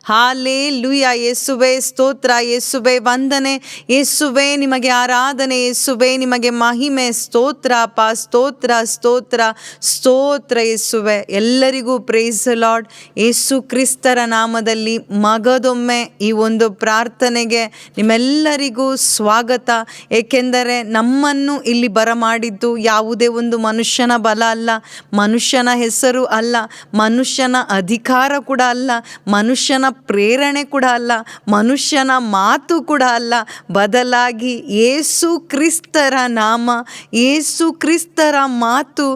Hallelujah. ಯೇಸುವೆ ಸ್ತೋತ್ರ, ಯೇಸುವೆ ವಂದನೆ, ಯೇಸುವೆ ನಿಮಗೆ ಆರಾಧನೆ, ಯೇಸುವೆ ನಿಮಗೆ ಮಹಿಮೆ. ಸ್ತೋತ್ರ ಅಪ್ಪ, ಸ್ತೋತ್ರ ಸ್ತೋತ್ರ ಸ್ತೋತ್ರ ಯೇಸುವೆ. ಎಲ್ಲರಿಗೂ ಪ್ರೈಸ್ ಲಾರ್ಡ್. ಯೇಸು ಕ್ರಿಸ್ತರ ನಾಮದಲ್ಲಿ ಮಗದೊಮ್ಮೆ ಈ ಒಂದು ಪ್ರಾರ್ಥನೆಗೆ ನಿಮ್ಮೆಲ್ಲರಿಗೂ ಸ್ವಾಗತ. ಏಕೆಂದರೆ ನಮ್ಮನ್ನು ಇಲ್ಲಿ ಬರಮಾಡಿದ್ದು ಯಾವುದೇ ಒಂದು ಮನುಷ್ಯನ ಬಲ ಅಲ್ಲ, ಮನುಷ್ಯನ ಹೆಸರು ಅಲ್ಲ, ಮನುಷ್ಯನ ಅಧಿಕಾರ ಕೂಡ ಅಲ್ಲ, ಮನುಷ್ಯನ ಪ್ರೇರಣೆ ಕೂಡ ಅಲ್ಲ, ಮನುಷ್ಯನ ಮಾತು ಕೂಡ ಅಲ್ಲ. ಬದಲಾಗಿ ಯೇಸು ಕ್ರಿಸ್ತರ ನಾಮ, ಯೇಸು ಕ್ರಿಸ್ತರ ಮಾತು,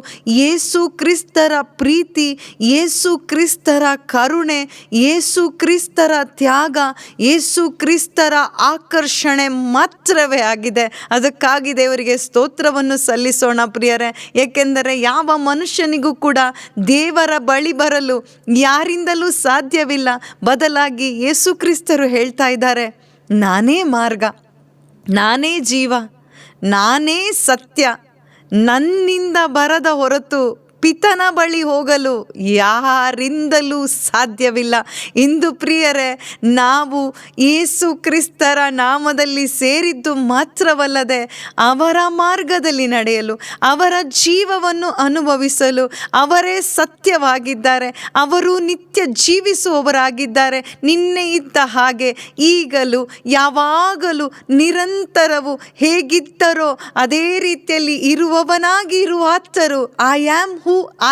ಯೇಸು ಕ್ರಿಸ್ತರ ಪ್ರೀತಿ, ಯೇಸು ಕ್ರಿಸ್ತರ ಕರುಣೆ, ಯೇಸು ಕ್ರಿಸ್ತರ ತ್ಯಾಗ, ಯೇಸು ಕ್ರಿಸ್ತರ ಆಕರ್ಷಣೆ ಮಾತ್ರವೇ ಆಗಿದೆ. ಅದಕ್ಕಾಗಿ ದೇವರಿಗೆ ಸ್ತೋತ್ರವನ್ನು ಸಲ್ಲಿಸೋಣ ಪ್ರಿಯರೇ. ಏಕೆಂದರೆ ಯಾವ ಮನುಷ್ಯನಿಗೂ ಕೂಡ ದೇವರ ಬಳಿ ಬರಲು ಯಾರಿಂದಲೂ ಸಾಧ್ಯವಿಲ್ಲ. ಬದಲಾಗಿ ಯೇಸು ಕ್ರಿಸ್ತರು ಹೇಳ್ತಾ ಇದ್ದಾರೆ, ನಾನೇ ಮಾರ್ಗ, ನಾನೇ ಜೀವ, ನಾನೇ ಸತ್ಯ, ನನ್ನಿಂದ ಬರದ ಹೊರತು ಪಿತನ ಬಳಿ ಹೋಗಲು ಯಾರಿಂದಲೂ ಸಾಧ್ಯವಿಲ್ಲ. ಇಂದು ಪ್ರಿಯರೇ, ನಾವು ಯೇಸು ಕ್ರಿಸ್ತರ ನಾಮದಲ್ಲಿ ಸೇರಿದ್ದು ಮಾತ್ರವಲ್ಲದೆ ಅವರ ಮಾರ್ಗದಲ್ಲಿ ನಡೆಯಲು, ಅವರ ಜೀವವನ್ನು ಅನುಭವಿಸಲು ಅವರೇ ಸತ್ಯವಾಗಿದ್ದಾರೆ. ಅವರು ನಿತ್ಯ ಜೀವಿಸುವವರಾಗಿದ್ದಾರೆ. ನಿನ್ನೆ ಇದ್ದ ಹಾಗೆ ಈಗಲೂ ಯಾವಾಗಲೂ ನಿರಂತರವು ಹೇಗಿದ್ದರೋ ಅದೇ ರೀತಿಯಲ್ಲಿ ಇರುವವನಾಗಿ ಇರುವಾತರು.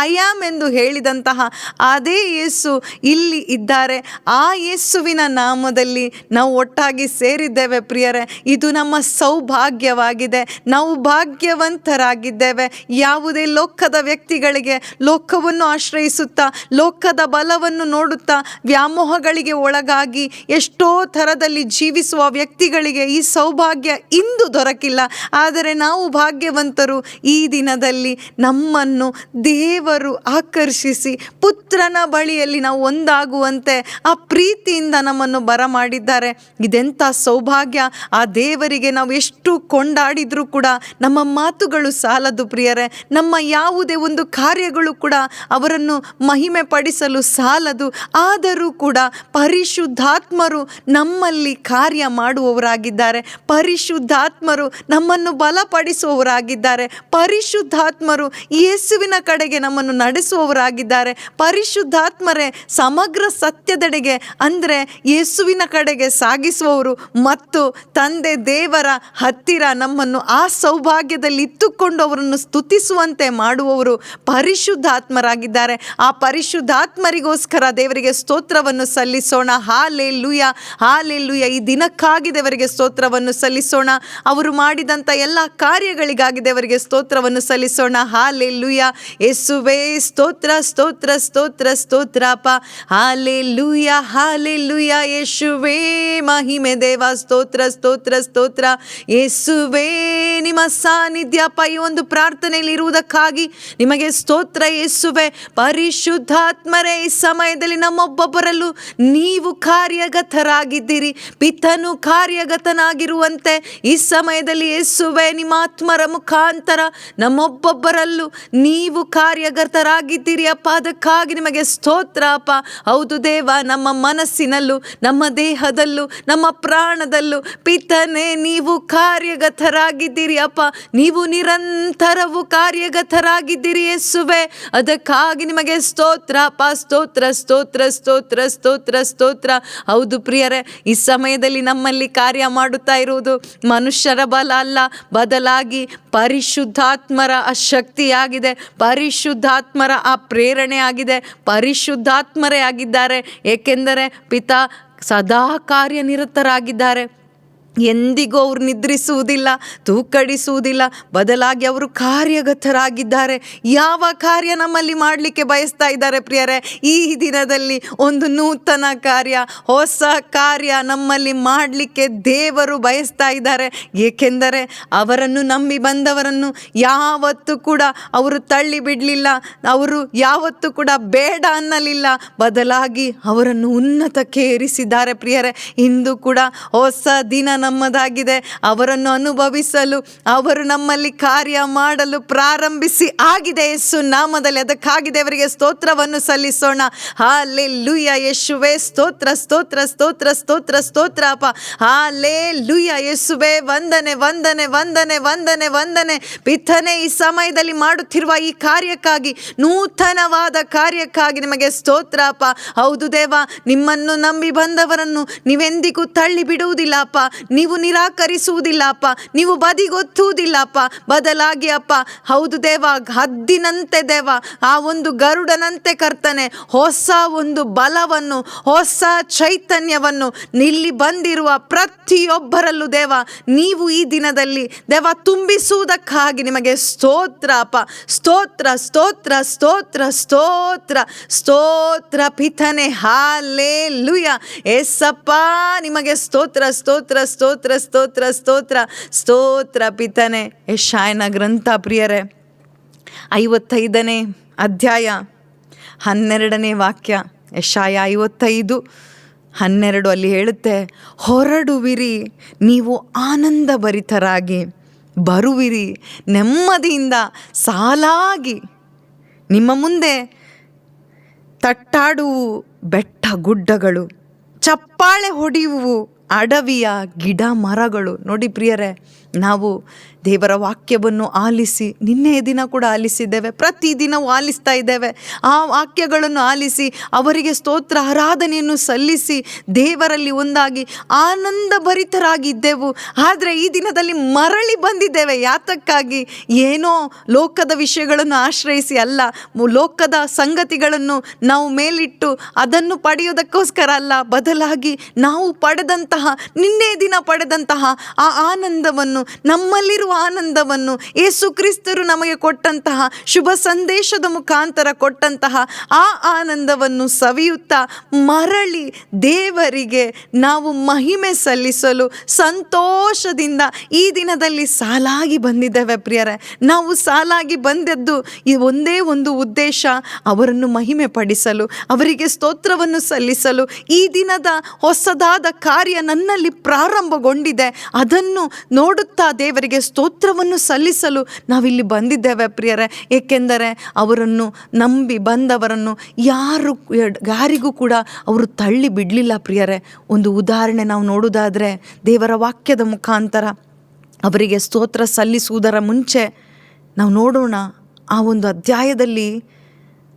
ಐ ಆಮ್ ಎಂದು ಹೇಳಿದಂತಹ ಅದೇ ಯೇಸು ಇಲ್ಲಿ ಇದ್ದಾರೆ. ಆ ಯೇಸುವಿನ ನಾಮದಲ್ಲಿ ನಾವು ಒಟ್ಟಾಗಿ ಸೇರಿದ್ದೇವೆ ಪ್ರಿಯರೇ. ಇದು ನಮ್ಮ ಸೌಭಾಗ್ಯವಾಗಿದೆ. ನಾವು ಭಾಗ್ಯವಂತರಾಗಿದ್ದೇವೆ. ಯಾವುದೇ ಲೋಕದ ವ್ಯಕ್ತಿಗಳಿಗೆ ಲೋಕವನ್ನು ಆಶ್ರಯಿಸುತ್ತಾ, ಲೋಕದ ಬಲವನ್ನು ನೋಡುತ್ತಾ ವ್ಯಾಮೋಹಗಳಿಗೆ ಒಳಗಾಗಿ ಎಷ್ಟೋ ಥರದಲ್ಲಿ ಜೀವಿಸುವ ವ್ಯಕ್ತಿಗಳಿಗೆ ಈ ಸೌಭಾಗ್ಯ ಇಂದು ದೊರಕಿಲ್ಲ. ಆದರೆ ನಾವು ಭಾಗ್ಯವಂತರು. ಈ ದಿನದಲ್ಲಿ ನಮ್ಮನ್ನು ದೇವರು ಆಕರ್ಷಿಸಿ ಪುತ್ರನ ಬಳಿಯಲ್ಲಿ ನಾವು ಒಂದಾಗುವಂತೆ ಆ ಪ್ರೀತಿಯಿಂದ ನಮ್ಮನ್ನು ಬರಮಾಡಿದ್ದಾರೆ. ಇದೆಂಥ ಸೌಭಾಗ್ಯ! ಆ ದೇವರಿಗೆ ನಾವು ಎಷ್ಟು ಕೊಂಡಾಡಿದರೂ ಕೂಡ ನಮ್ಮ ಮಾತುಗಳು ಸಾಲದು ಪ್ರಿಯರೇ. ನಮ್ಮ ಯಾವುದೇ ಒಂದು ಕಾರ್ಯಗಳು ಕೂಡ ಅವರನ್ನು ಮಹಿಮೆ ಪಡಿಸಲು ಸಾಲದು. ಆದರೂ ಕೂಡ ಪರಿಶುದ್ಧಾತ್ಮರು ನಮ್ಮಲ್ಲಿ ಕಾರ್ಯ ಮಾಡುವವರಾಗಿದ್ದಾರೆ. ಪರಿಶುದ್ಧಾತ್ಮರು ನಮ್ಮನ್ನು ಬಲಪಡಿಸುವವರಾಗಿದ್ದಾರೆ. ಪರಿಶುದ್ಧಾತ್ಮರು ಯೇಸುವಿನ ಕಡೆಗೆ ನಮ್ಮನ್ನು ನಡೆಸುವವರಾಗಿದ್ದಾರೆ. ಪರಿಶುದ್ಧಾತ್ಮರೇ ಸಮಗ್ರ ಸತ್ಯದೆಡೆಗೆ ಅಂದರೆ ಯೇಸುವಿನ ಕಡೆಗೆ ಸಾಗಿಸುವವರು ಮತ್ತು ತಂದೆ ದೇವರ ಹತ್ತಿರ ನಮ್ಮನ್ನು ಆ ಸೌಭಾಗ್ಯದಲ್ಲಿ ಇತ್ತುಕೊಂಡು ಅವರನ್ನು ಸ್ತುತಿಸುವಂತೆ ಮಾಡುವವರು ಪರಿಶುದ್ಧಾತ್ಮರಾಗಿದ್ದಾರೆ. ಆ ಪರಿಶುದ್ಧಾತ್ಮರಿಗೋಸ್ಕರ ದೇವರಿಗೆ ಸ್ತೋತ್ರವನ್ನು ಸಲ್ಲಿಸೋಣ. Hallelujah, hallelujah. ಈ ದಿನಕ್ಕಾಗಿ ದೇವರಿಗೆ ಸ್ತೋತ್ರವನ್ನು ಸಲ್ಲಿಸೋಣ. ಅವರು ಮಾಡಿದಂಥ ಎಲ್ಲ ಕಾರ್ಯಗಳಿಗಾಗಿ ದೇವರಿಗೆ ಸ್ತೋತ್ರವನ್ನು ಸಲ್ಲಿಸೋಣ. ಹಾಲೆಲೂಯ. ಯೇಸುವೇ ಸ್ತೋತ್ರ, ಸ್ತೋತ್ರ, ಸ್ತೋತ್ರ, ಸ್ತೋತ್ರಪ್ಪ. Hallelujah, hallelujah. ಯೇಸುವೇ ಮಹಿಮೆ ದೇವ. ಸ್ತೋತ್ರ, ಸ್ತೋತ್ರ, ಸ್ತೋತ್ರ. ಯೇಸುವೇ ನಿಮ್ಮ ಸಾನ್ನಿಧ್ಯಪ್ಪ ಈ ಒಂದು ಪ್ರಾರ್ಥನೆಯಲ್ಲಿ ಇರುವುದಕ್ಕಾಗಿ ನಿಮಗೆ ಸ್ತೋತ್ರ ಯೇಸುವೆ. ಪರಿಶುದ್ಧಾತ್ಮರೇ, ಈ ಸಮಯದಲ್ಲಿ ನಮ್ಮೊಬ್ಬೊಬ್ಬರಲ್ಲೂ ನೀವು ಕಾರ್ಯಗತರಾಗಿದ್ದೀರಿ. ಪಿತನು ಕಾರ್ಯಗತನಾಗಿರುವಂತೆ ಈ ಸಮಯದಲ್ಲಿ ಯೇಸುವೆ ನಿಮ್ಮ ಆತ್ಮರ ಮುಖಾಂತರ ನಮ್ಮೊಬ್ಬೊಬ್ಬರಲ್ಲೂ ನೀವು ಕಾರ್ಯಗತರಾಗಿದ್ದೀರಿ ಅಪ್ಪ. ಅದಕ್ಕಾಗಿ ನಿಮಗೆ ಸ್ತೋತ್ರ ಅಪ್ಪ. ಹೌದು ದೇವ, ನಮ್ಮ ಮನಸ್ಸಿನಲ್ಲೂ, ನಮ್ಮ ದೇಹದಲ್ಲೂ, ನಮ್ಮ ಪ್ರಾಣದಲ್ಲೂ ಪಿತನೇ ನೀವು ಕಾರ್ಯಗತರಾಗಿದ್ದೀರಿ ಅಪ್ಪ. ನೀವು ನಿರಂತರವೂ ಕಾರ್ಯಗತರಾಗಿದ್ದೀರಿ ಯೇಸುವೆ. ಅದಕ್ಕಾಗಿ ನಿಮಗೆ ಸ್ತೋತ್ರ ಅಪ್ಪ. ಸ್ತೋತ್ರ, ಸ್ತೋತ್ರ, ಸ್ತೋತ್ರ, ಸ್ತೋತ್ರ, ಸ್ತೋತ್ರ. ಹೌದು ಪ್ರಿಯರೇ, ಈ ಸಮಯದಲ್ಲಿ ನಮ್ಮಲ್ಲಿ ಕಾರ್ಯ ಮಾಡುತ್ತಾ ಇರುವುದು ಮನುಷ್ಯರ ಬಲ ಅಲ್ಲ, ಬದಲಾಗಿ ಪರಿಶುದ್ಧಾತ್ಮರ ಆ ಶಕ್ತಿಯಾಗಿದೆ, ಪರಿಶುದ್ಧಾತ್ಮರ ಆ ಪ್ರೇರಣೆ ಆಗಿದೆ, ಪರಿಶುದ್ಧಾತ್ಮರೇ ಆಗಿದ್ದಾರೆ. ಏಕೆಂದರೆ ಪಿತಾ ಸದಾ ಕಾರ್ಯನಿರತರಾಗಿದ್ದಾರೆ. ಎಂದಿಗೂ ಅವರು ನಿದ್ರಿಸುವುದಿಲ್ಲ, ತೂಕಡಿಸುವುದಿಲ್ಲ, ಬದಲಾಗಿ ಅವರು ಕಾರ್ಯಗತರಾಗಿದ್ದಾರೆ. ಯಾವ ಕಾರ್ಯ ನಮ್ಮಲ್ಲಿ ಮಾಡಲಿಕ್ಕೆ ಬಯಸ್ತಾ ಇದ್ದಾರೆ ಪ್ರಿಯರೇ? ಈ ದಿನದಲ್ಲಿ ಒಂದು ನೂತನ ಕಾರ್ಯ, ಹೊಸ ಕಾರ್ಯ ನಮ್ಮಲ್ಲಿ ಮಾಡಲಿಕ್ಕೆ ದೇವರು ಬಯಸ್ತಾ ಇದ್ದಾರೆ. ಏಕೆಂದರೆ ಅವರನ್ನು ನಂಬಿ ಬಂದವರನ್ನು ಯಾವತ್ತೂ ಕೂಡ ಅವರು ತಳ್ಳಿ ಬಿಡಲಿಲ್ಲ, ಅವರು ಯಾವತ್ತೂ ಕೂಡ ಬೇಡ ಅನ್ನಲಿಲ್ಲ, ಬದಲಾಗಿ ಅವರನ್ನು ಉನ್ನತಕ್ಕೆ ಏರಿಸಿದ್ದಾರೆ ಪ್ರಿಯರೇ. ಇಂದು ಕೂಡ ಹೊಸ ದಿನ ನಮ್ಮದಾಗಿದೆ. ಅವರನ್ನು ಅನುಭವಿಸಲು, ಅವರು ನಮ್ಮಲ್ಲಿ ಕಾರ್ಯ ಮಾಡಲು ಪ್ರಾರಂಭಿಸಿ ಆಗಿದೆ ಯೇಸು ನಾಮದಲ್ಲಿ. ಅದಕ್ಕಾಗಿ ದೇವರಿಗೆ ಸ್ತೋತ್ರವನ್ನು ಸಲ್ಲಿಸೋಣ. ಹಾಲೆಲೂಯಾ ಯೇಸುವೇ ಸ್ತೋತ್ರ ಸ್ತೋತ್ರ ಸ್ತೋತ್ರ ಸ್ತೋತ್ರ ಸ್ತೋತ್ರ ಅಪ್ಪ. ಹಾಲೆಲೂಯಾ ಯೇಸುವೇ ವಂದನೆ ವಂದನೆ ವಂದನೆ ವಂದನೆ ವಂದನೆ. ಪಿತನೇ, ಈ ಸಮಯದಲ್ಲಿ ಮಾಡುತ್ತಿರುವ ಈ ಕಾರ್ಯಕ್ಕಾಗಿ, ನೂತನವಾದ ಕಾರ್ಯಕ್ಕಾಗಿ ನಿಮಗೆ ಸ್ತೋತ್ರ ಅಪ್ಪ. ಹೌದು ದೇವ, ನಿಮ್ಮನ್ನು ನಂಬಿ ಬಂದವರನ್ನು ನೀವೆಂದಿಗೂ ತಳ್ಳಿ ಬಿಡುವುದಿಲ್ಲ ಅಪ್ಪ. ನೀವು ನಿರಾಕರಿಸುವುದಿಲ್ಲ ಅಪ್ಪ. ನೀವು ಬದಿಗೊತ್ತುವುದಿಲ್ಲ ಅಪ್ಪ. ಬದಲಾಗಿ ಅಪ್ಪ, ಹೌದು ದೇವ, ಹದ್ದಿನಂತೆ ದೇವ, ಆ ಒಂದು ಗರುಡನಂತೆ ಕರ್ತನೆ, ಹೊಸ ಒಂದು ಬಲವನ್ನು, ಹೊಸ ಚೈತನ್ಯವನ್ನು ಇಲ್ಲಿ ಬಂದಿರುವ ಪ್ರತಿಯೊಬ್ಬರಲ್ಲೂ ದೇವ ನೀವು ಈ ದಿನದಲ್ಲಿ ದೇವ ತುಂಬಿಸುವುದಕ್ಕಾಗಿ ನಿಮಗೆ ಸ್ತೋತ್ರ ಅಪ್ಪ. ಸ್ತೋತ್ರ ಸ್ತೋತ್ರ ಸ್ತೋತ್ರ ಸ್ತೋತ್ರ ಸ್ತೋತ್ರ ಪಿತನೆ. ಹಾಲೆಲೂಯಾ ಏಸಪ್ಪ, ನಿಮಗೆ ಸ್ತೋತ್ರ ಸ್ತೋತ್ರ ಸ್ತೋತ್ರ ಸ್ತೋತ್ರ ಸ್ತೋತ್ರ ಸ್ತೋತ್ರ ಪಿತನೆ. ಯೆಶಾಯನ ಗ್ರಂಥ ಪ್ರಿಯರೇ, 55ನೇ ಅಧ್ಯಾಯ 12ನೇ ವಾಕ್ಯ. ಯೆಶಾಯ 55:12 ಅಲ್ಲಿ ಹೇಳುತ್ತೆ, ಹೊರಡುವಿರಿ ನೀವು ಆನಂದಭರಿತರಾಗಿ, ಬರುವಿರಿ ನೆಮ್ಮದಿಯಿಂದ ಸಾಲಾಗಿ. ನಿಮ್ಮ ಮುಂದೆ ತಟ್ಟಾಡುವು ಬೆಟ್ಟ ಗುಡ್ಡಗಳು, ಚಪ್ಪಾಳೆ ಹೊಡೆಯುವು ಅಡವಿಯ ಗಿಡ ಮರಗಳು. ನೋಡಿ ಪ್ರಿಯರೇ, ನಾವು ದೇವರ ವಾಕ್ಯವನ್ನು ಆಲಿಸಿ, ನಿನ್ನೆಯ ದಿನ ಕೂಡ ಆಲಿಸಿದ್ದೇವೆ, ಪ್ರತಿದಿನವೂ ಆಲಿಸ್ತಾ ಇದ್ದೇವೆ. ಆ ವಾಕ್ಯಗಳನ್ನು ಆಲಿಸಿ ಅವರಿಗೆ ಸ್ತೋತ್ರ ಆರಾಧನೆಯನ್ನು ಸಲ್ಲಿಸಿ ದೇವರಲ್ಲಿ ಒಂದಾಗಿ ಆನಂದ ಭರಿತರಾಗಿದ್ದೆವು. ಆದರೆ ಈ ದಿನದಲ್ಲಿ ಮರಳಿ ಬಂದಿದ್ದೇವೆ. ಯಾತಕ್ಕಾಗಿ? ಏನೋ ಲೋಕದ ವಿಷಯಗಳನ್ನು ಆಶ್ರಯಿಸಿ ಅಲ್ಲ, ಲೋಕದ ಸಂಗತಿಗಳನ್ನು ನಾವು ಮೇಲಿಟ್ಟು ಅದನ್ನು ಪಡೆಯೋದಕ್ಕೋಸ್ಕರ ಅಲ್ಲ, ಬದಲಾಗಿ ನಾವು ಪಡೆದಂತಹ, ನಿನ್ನೆ ದಿನ ಪಡೆದಂತಹ ಆ ಆನಂದವನ್ನು, ನಮ್ಮಲ್ಲಿರುವ ಆನಂದವನ್ನು, ಯೇಸು ಕ್ರಿಸ್ತರು ನಮಗೆ ಕೊಟ್ಟಂತಹ ಶುಭ ಸಂದೇಶದ ಮುಖಾಂತರ ಕೊಟ್ಟಂತಹ ಆ ಆನಂದವನ್ನು ಸವಿಯುತ್ತಾ ಮರಳಿ ದೇವರಿಗೆ ನಾವು ಮಹಿಮೆ ಸಲ್ಲಿಸಲು ಸಂತೋಷದಿಂದ ಈ ದಿನದಲ್ಲಿ ಸಾಲಾಗಿ ಬಂದಿದ್ದೇವೆ ಪ್ರಿಯರೇ. ನಾವು ಸಾಲಾಗಿ ಬಂದದ್ದು ಈ ಒಂದೇ ಒಂದು ಉದ್ದೇಶ, ಅವರನ್ನು ಮಹಿಮೆ ಪಡಿಸಲು, ಅವರಿಗೆ ಸ್ತೋತ್ರವನ್ನು ಸಲ್ಲಿಸಲು. ಈ ದಿನದ ಹೊಸದಾದ ಕಾರ್ಯ ನನ್ನಲ್ಲಿ ಪ್ರಾರಂಭಗೊಂಡಿದೆ, ಅದನ್ನು ನೋಡುತ್ತಾ ದೇವರಿಗೆ ಸ್ತೋತ್ರವನ್ನು ಸಲ್ಲಿಸಲು ನಾವಿಲ್ಲಿ ಬಂದಿದ್ದೇವೆ ಪ್ರಿಯರೇ. ಏಕೆಂದರೆ ಅವರನ್ನು ನಂಬಿ ಬಂದವರನ್ನು ಯಾರಿಗೂ ಕೂಡ ಅವರು ತಳ್ಳಿ ಬಿಡಲಿಲ್ಲ ಪ್ರಿಯರೇ. ಒಂದು ಉದಾಹರಣೆ ನಾವು ನೋಡುವುದಾದರೆ, ದೇವರ ವಾಕ್ಯದ ಮುಖಾಂತರ ಅವರಿಗೆ ಸ್ತೋತ್ರ ಸಲ್ಲಿಸುವುದರ ಮುಂಚೆ ನಾವು ನೋಡೋಣ, ಆ ಒಂದು ಅಧ್ಯಾಯದಲ್ಲಿ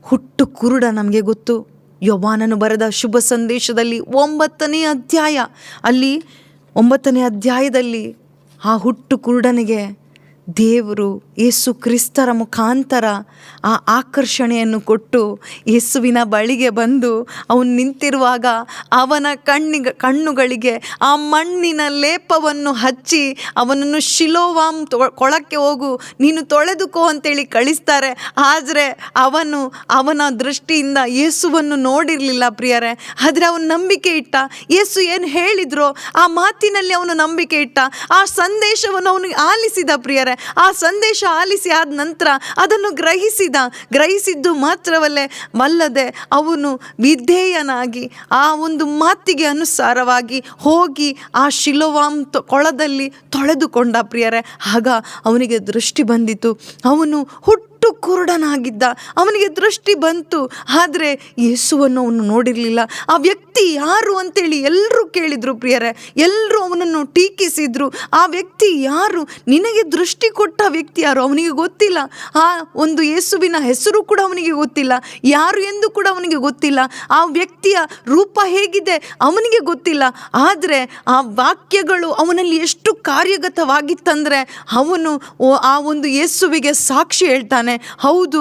ಹುಟ್ಟು ಕುರುಡ ನಮಗೆ ಗೊತ್ತು. ಯೋಹಾನನು ಬರೆದ ಶುಭ ಸಂದೇಶದಲ್ಲಿ 9ನೇ ಅಧ್ಯಾಯ, ಅಲ್ಲಿ 9ನೇ ಅಧ್ಯಾಯದಲ್ಲಿ ಆ ಹುಟ್ಟು ಕುರುಡನಿಗೆ ದೇವರು ಯೇಸು ಕ್ರಿಸ್ತರ ಮುಖಾಂತರ ಆ ಆಕರ್ಷಣೆಯನ್ನು ಕೊಟ್ಟು ಯೇಸುವಿನ ಬಳಿಗೆ ಬಂದು ಅವನು ನಿಂತಿರುವಾಗ ಅವನ ಕಣ್ಣುಗಳಿಗೆ ಆ ಮಣ್ಣಿನ ಲೇಪವನ್ನು ಹಚ್ಚಿ ಅವನನ್ನು ಶಿಲೋವಾಮ್ ಕೊಳಕ್ಕೆ ಹೋಗು, ನೀನು ತೊಳೆದುಕೋ ಅಂತೇಳಿ ಕಳಿಸ್ತಾರೆ. ಆದರೆ ಅವನ ದೃಷ್ಟಿಯಿಂದ ಯೇಸುವನ್ನು ನೋಡಿರಲಿಲ್ಲ ಪ್ರಿಯರೇ. ಆದರೆ ಅವನು ನಂಬಿಕೆ ಇಟ್ಟ. ಯೇಸು ಏನು ಹೇಳಿದ್ರೋ ಆ ಮಾತಿನಲ್ಲಿ ಅವನು ನಂಬಿಕೆ ಇಟ್ಟ. ಆ ಸಂದೇಶವನ್ನು ಅವನು ಆಲಿಸಿದ ಪ್ರಿಯರೇ. ಆ ಸಂದೇಶ ಆಲಿಸಿ ಆದ ನಂತರ ಅದನ್ನು ಗ್ರಹಿಸಿದ್ದು ಮಾತ್ರವಲ್ಲದೆ ಅವನು ವಿಧೇಯನಾಗಿ ಆ ಒಂದು ಮಾತಿಗೆ ಅನುಸಾರವಾಗಿ ಹೋಗಿ ಆ ಶಿಲೋವಾಮ್ ಕೊಳದಲ್ಲಿ ತೊಳೆದುಕೊಂಡ ಪ್ರಿಯರೇ. ಆಗ ಅವನಿಗೆ ದೃಷ್ಟಿ ಬಂದಿತು. ಅವನು ಹುಟ್ಟು ಕುರುಡನಾಗಿದ್ದ, ಅವನಿಗೆ ದೃಷ್ಟಿ ಬಂತು. ಆದರೆ ಯೇಸುವನ್ನು ಅವನು ನೋಡಿರಲಿಲ್ಲ. ಆ ವ್ಯಕ್ತಿ ಯಾರು ಅಂತೇಳಿ ಎಲ್ಲರೂ ಕೇಳಿದರು ಪ್ರಿಯರೇ. ಎಲ್ಲರೂ ಅವನನ್ನು ಟೀಕಿಸಿದ್ರು. ಆ ವ್ಯಕ್ತಿ ಯಾರು, ನಿನಗೆ ದೃಷ್ಟಿ ಕೊಟ್ಟ ವ್ಯಕ್ತಿ ಯಾರು ಅವನಿಗೆ ಗೊತ್ತಿಲ್ಲ. ಆ ಒಂದು ಯೇಸುವಿನ ಹೆಸರು ಕೂಡ ಅವನಿಗೆ ಗೊತ್ತಿಲ್ಲ, ಯಾರು ಎಂದು ಕೂಡ ಅವನಿಗೆ ಗೊತ್ತಿಲ್ಲ. ಆ ವ್ಯಕ್ತಿಯ ರೂಪ ಹೇಗಿದೆ ಅವನಿಗೆ ಗೊತ್ತಿಲ್ಲ. ಆದರೆ ಆ ವಾಕ್ಯಗಳು ಅವನಲ್ಲಿ ಎಷ್ಟು ಕಾರ್ಯಗತವಾಗಿತ್ತಂದರೆ ಅವನು ಆ ಒಂದು ಯೇಸುವಿಗೆ ಸಾಕ್ಷಿ ಹೇಳ್ತಾನೆ, ಹೌದು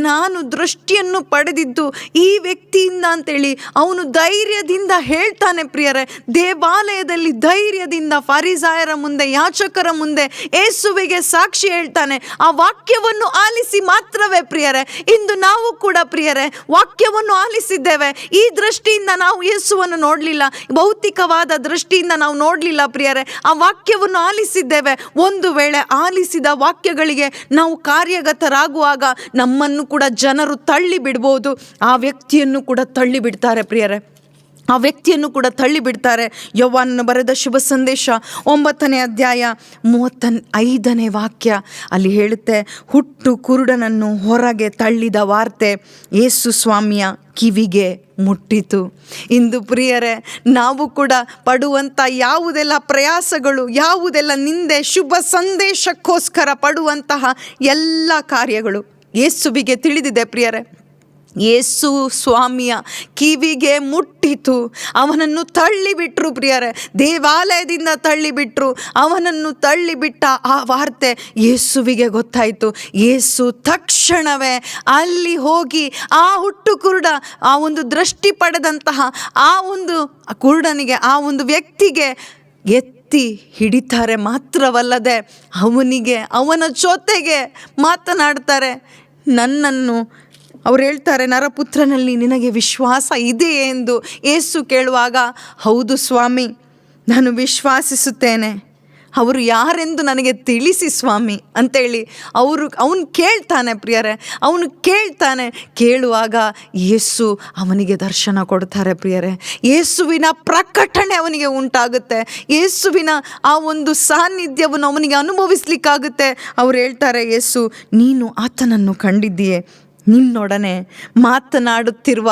ನಾನು ದೃಷ್ಟಿಯನ್ನು ಪಡೆದಿದ್ದು ಈ ವ್ಯಕ್ತಿಯಿಂದ ಅಂತೇಳಿ ಅವನು ಧೈರ್ಯದಿಂದ ಹೇಳ್ತಾನೆ ಪ್ರಿಯರೇ. ದೇವಾಲಯದಲ್ಲಿ ಧೈರ್ಯದಿಂದ ಫರಿಸಾಯರ ಮುಂದೆ, ಯಾಚಕರ ಮುಂದೆ ಯೇಸುವಿಗೆ ಸಾಕ್ಷಿ ಹೇಳ್ತಾನೆ. ಆ ವಾಕ್ಯವನ್ನು ಆಲಿಸಿ ಮಾತ್ರವೇ ಪ್ರಿಯರೇ. ಇಂದು ನಾವು ಕೂಡ ಪ್ರಿಯರೇ ವಾಕ್ಯವನ್ನು ಆಲಿಸಿದ್ದೇವೆ. ಈ ದೃಷ್ಟಿಯಿಂದ ನಾವು ಯೇಸುವನ್ನು ನೋಡಲಿಲ್ಲ, ಭೌತಿಕವಾದ ದೃಷ್ಟಿಯಿಂದ ನಾವು ನೋಡಲಿಲ್ಲ ಪ್ರಿಯರೇ. ಆ ವಾಕ್ಯವನ್ನು ಆಲಿಸಿದ್ದೇವೆ. ಒಂದು ವೇಳೆ ಆಲಿಸಿದ ವಾಕ್ಯಗಳಿಗೆ ನಾವು ಕಾರ್ಯಗತರಾಗುವಾಗ ನಮ್ಮನ್ನು ಕೂಡ ಜನರು ತಳ್ಳಿ ಬಿಡ್ಬೋದು, ಆ ವ್ಯಕ್ತಿಯನ್ನು ಕೂಡ ತಳ್ಳಿ ಬಿಡ್ತಾರೆ ಪ್ರಿಯರೇ. ಆ ವ್ಯಕ್ತಿಯನ್ನು ಕೂಡ ತಳ್ಳಿಬಿಡ್ತಾರೆ. ಯೋವಾನನು ಬರೆದ ಶುಭ ಸಂದೇಶ 9ನೇ ಅಧ್ಯಾಯ 35ನೇ ವಾಕ್ಯ ಅಲ್ಲಿ ಹೇಳುತ್ತೆ, ಹುಟ್ಟು ಕುರುಡನನ್ನು ಹೊರಗೆ ತಳ್ಳಿದ ವಾರ್ತೆ ಯೇಸು ಸ್ವಾಮಿಯ ಕಿವಿಗೆ ಮುಟ್ಟಿತು. ಇಂದು ಪ್ರಿಯರೇ, ನಾವು ಕೂಡ ಪಡುವಂಥ ಯಾವುದೆಲ್ಲ ಪ್ರಯಾಸಗಳು, ಯಾವುದೆಲ್ಲ ನಿಂದೆ, ಶುಭ ಸಂದೇಶಕ್ಕೋಸ್ಕರ ಪಡುವಂತಹ ಎಲ್ಲ ಕಾರ್ಯಗಳು ಯೇಸುವಿಗೆ ತಿಳಿದಿದೆ ಪ್ರಿಯರೇ. ಯೇಸು ಸ್ವಾಮಿಯ ಕಿವಿಗೆ ಮುಟ್ಟಿತು. ಅವನನ್ನು ತಳ್ಳಿಬಿಟ್ರು ಪ್ರಿಯರೇ, ದೇವಾಲಯದಿಂದ ತಳ್ಳಿಬಿಟ್ರು. ಅವನನ್ನು ತಳ್ಳಿಬಿಟ್ಟ ಆ ವಾರ್ತೆ ಯೇಸುವಿಗೆ ಗೊತ್ತಾಯಿತು. ಯೇಸು ತಕ್ಷಣವೇ ಅಲ್ಲಿ ಹೋಗಿ ಆ ಹುಟ್ಟು ಕುರುಡ, ಆ ಒಂದು ದೃಷ್ಟಿ ಪಡೆದಂತಹ ಆ ಒಂದು ಕುರುಡನಿಗೆ, ಆ ಒಂದು ವ್ಯಕ್ತಿಗೆ ಎತ್ತಿ ಹಿಡಿತಾರೆ. ಮಾತ್ರವಲ್ಲದೆ ಅವನಿಗೆ, ಅವನ ಜೊತೆಗೆ ಮಾತನಾಡ್ತಾರೆ. ನನ್ನನ್ನು ಅವ್ರು ಹೇಳ್ತಾರೆ, ನರಪುತ್ರನಲ್ಲಿ ನಿನಗೆ ವಿಶ್ವಾಸ ಇದೆಯೇ ಎಂದು ಯೇಸು ಕೇಳುವಾಗ, ಹೌದು ಸ್ವಾಮಿ, ನಾನು ವಿಶ್ವಾಸಿಸುತ್ತೇನೆ. ಅವರು ಯಾರೆಂದು ನನಗೆ ತಿಳಿಸಿ ಸ್ವಾಮಿ ಅಂತೇಳಿ ಅವನು ಕೇಳ್ತಾನೆ ಪ್ರಿಯರೇ. ಅವನು ಕೇಳುವಾಗ ಯೇಸು ಅವನಿಗೆ ದರ್ಶನ ಕೊಡ್ತಾರೆ ಪ್ರಿಯರೇ. ಯೇಸುವಿನ ಪ್ರಕಟಣೆ ಅವನಿಗೆ ಉಂಟಾಗುತ್ತೆ. ಯೇಸುವಿನ ಆ ಒಂದು ಸಾನ್ನಿಧ್ಯವನ್ನು ಅವನಿಗೆ ಅನುಭವಿಸ್ಲಿಕ್ಕಾಗುತ್ತೆ. ಅವ್ರು ಹೇಳ್ತಾರೆ, ಯೇಸು, ನೀನು ಆತನನ್ನು ಕಂಡಿದ್ದೀಯೆ, ನಿನ್ನೊಡನೆ ಮಾತನಾಡುತ್ತಿರುವ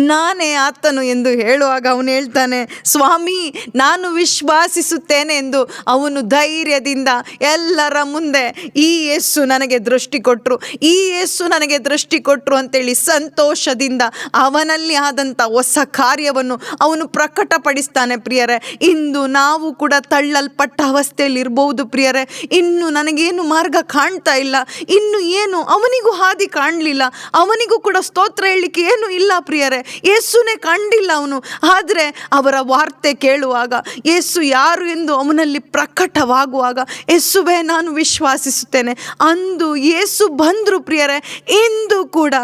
ನಾನೇ ಆತನು ಎಂದು ಹೇಳುವಾಗ ಅವನು ಹೇಳ್ತಾನೆ, ಸ್ವಾಮಿ, ನಾನು ವಿಶ್ವಾಸಿಸುತ್ತೇನೆ ಎಂದು ಅವನು ಧೈರ್ಯದಿಂದ ಎಲ್ಲರ ಮುಂದೆ ಈ ಯೇಸು ನನಗೆ ದೃಷ್ಟಿ ಕೊಟ್ಟರು, ಈ ಯೇಸು ನನಗೆ ದೃಷ್ಟಿ ಕೊಟ್ಟರು ಅಂತೇಳಿ ಸಂತೋಷದಿಂದ ಅವನಲ್ಲಿ ಆದಂಥ ಹೊಸ ಕಾರ್ಯವನ್ನು ಅವನು ಪ್ರಕಟಪಡಿಸ್ತಾನೆ ಪ್ರಿಯರೇ. ಇಂದು ನಾವು ಕೂಡ ತಳ್ಳಲ್ಪಟ್ಟ ಅವಸ್ಥೆಯಲ್ಲಿ ಇರ್ಬೋದು ಪ್ರಿಯರೇ. ಇನ್ನು ನನಗೇನು ಮಾರ್ಗ ಕಾಣ್ತಾ ಇಲ್ಲ, ಇನ್ನು ಏನು ಅವನಿಗೂ ಹಾದಿ ಕಾಣಲಿಲ್ಲ, ಅವನಿಗೂ ಕೂಡ ಸ್ತೋತ್ರ ಹೇಳಲಿಕ್ಕೆ ಏನು ಇಲ್ಲ ಪ್ರಿಯರೇ. ಯೇಸುನೇ ಕಂಡಿಲ್ಲ ಅವನು. ಆದರೆ ಅವರ ವಾರ್ತೆ ಕೇಳುವಾಗ, ಯೇಸು ಯಾರು ಎಂದು ಅವನಲ್ಲಿ ಪ್ರಕಟವಾಗುವಾಗ, ಯೇಸುವೇ ನಾನು ವಿಶ್ವಾಸಿಸುತ್ತೇನೆ ಅಂದು ಯೇಸು ಬಂದರು ಪ್ರಿಯರೇ. ಇಂದು ಕೂಡ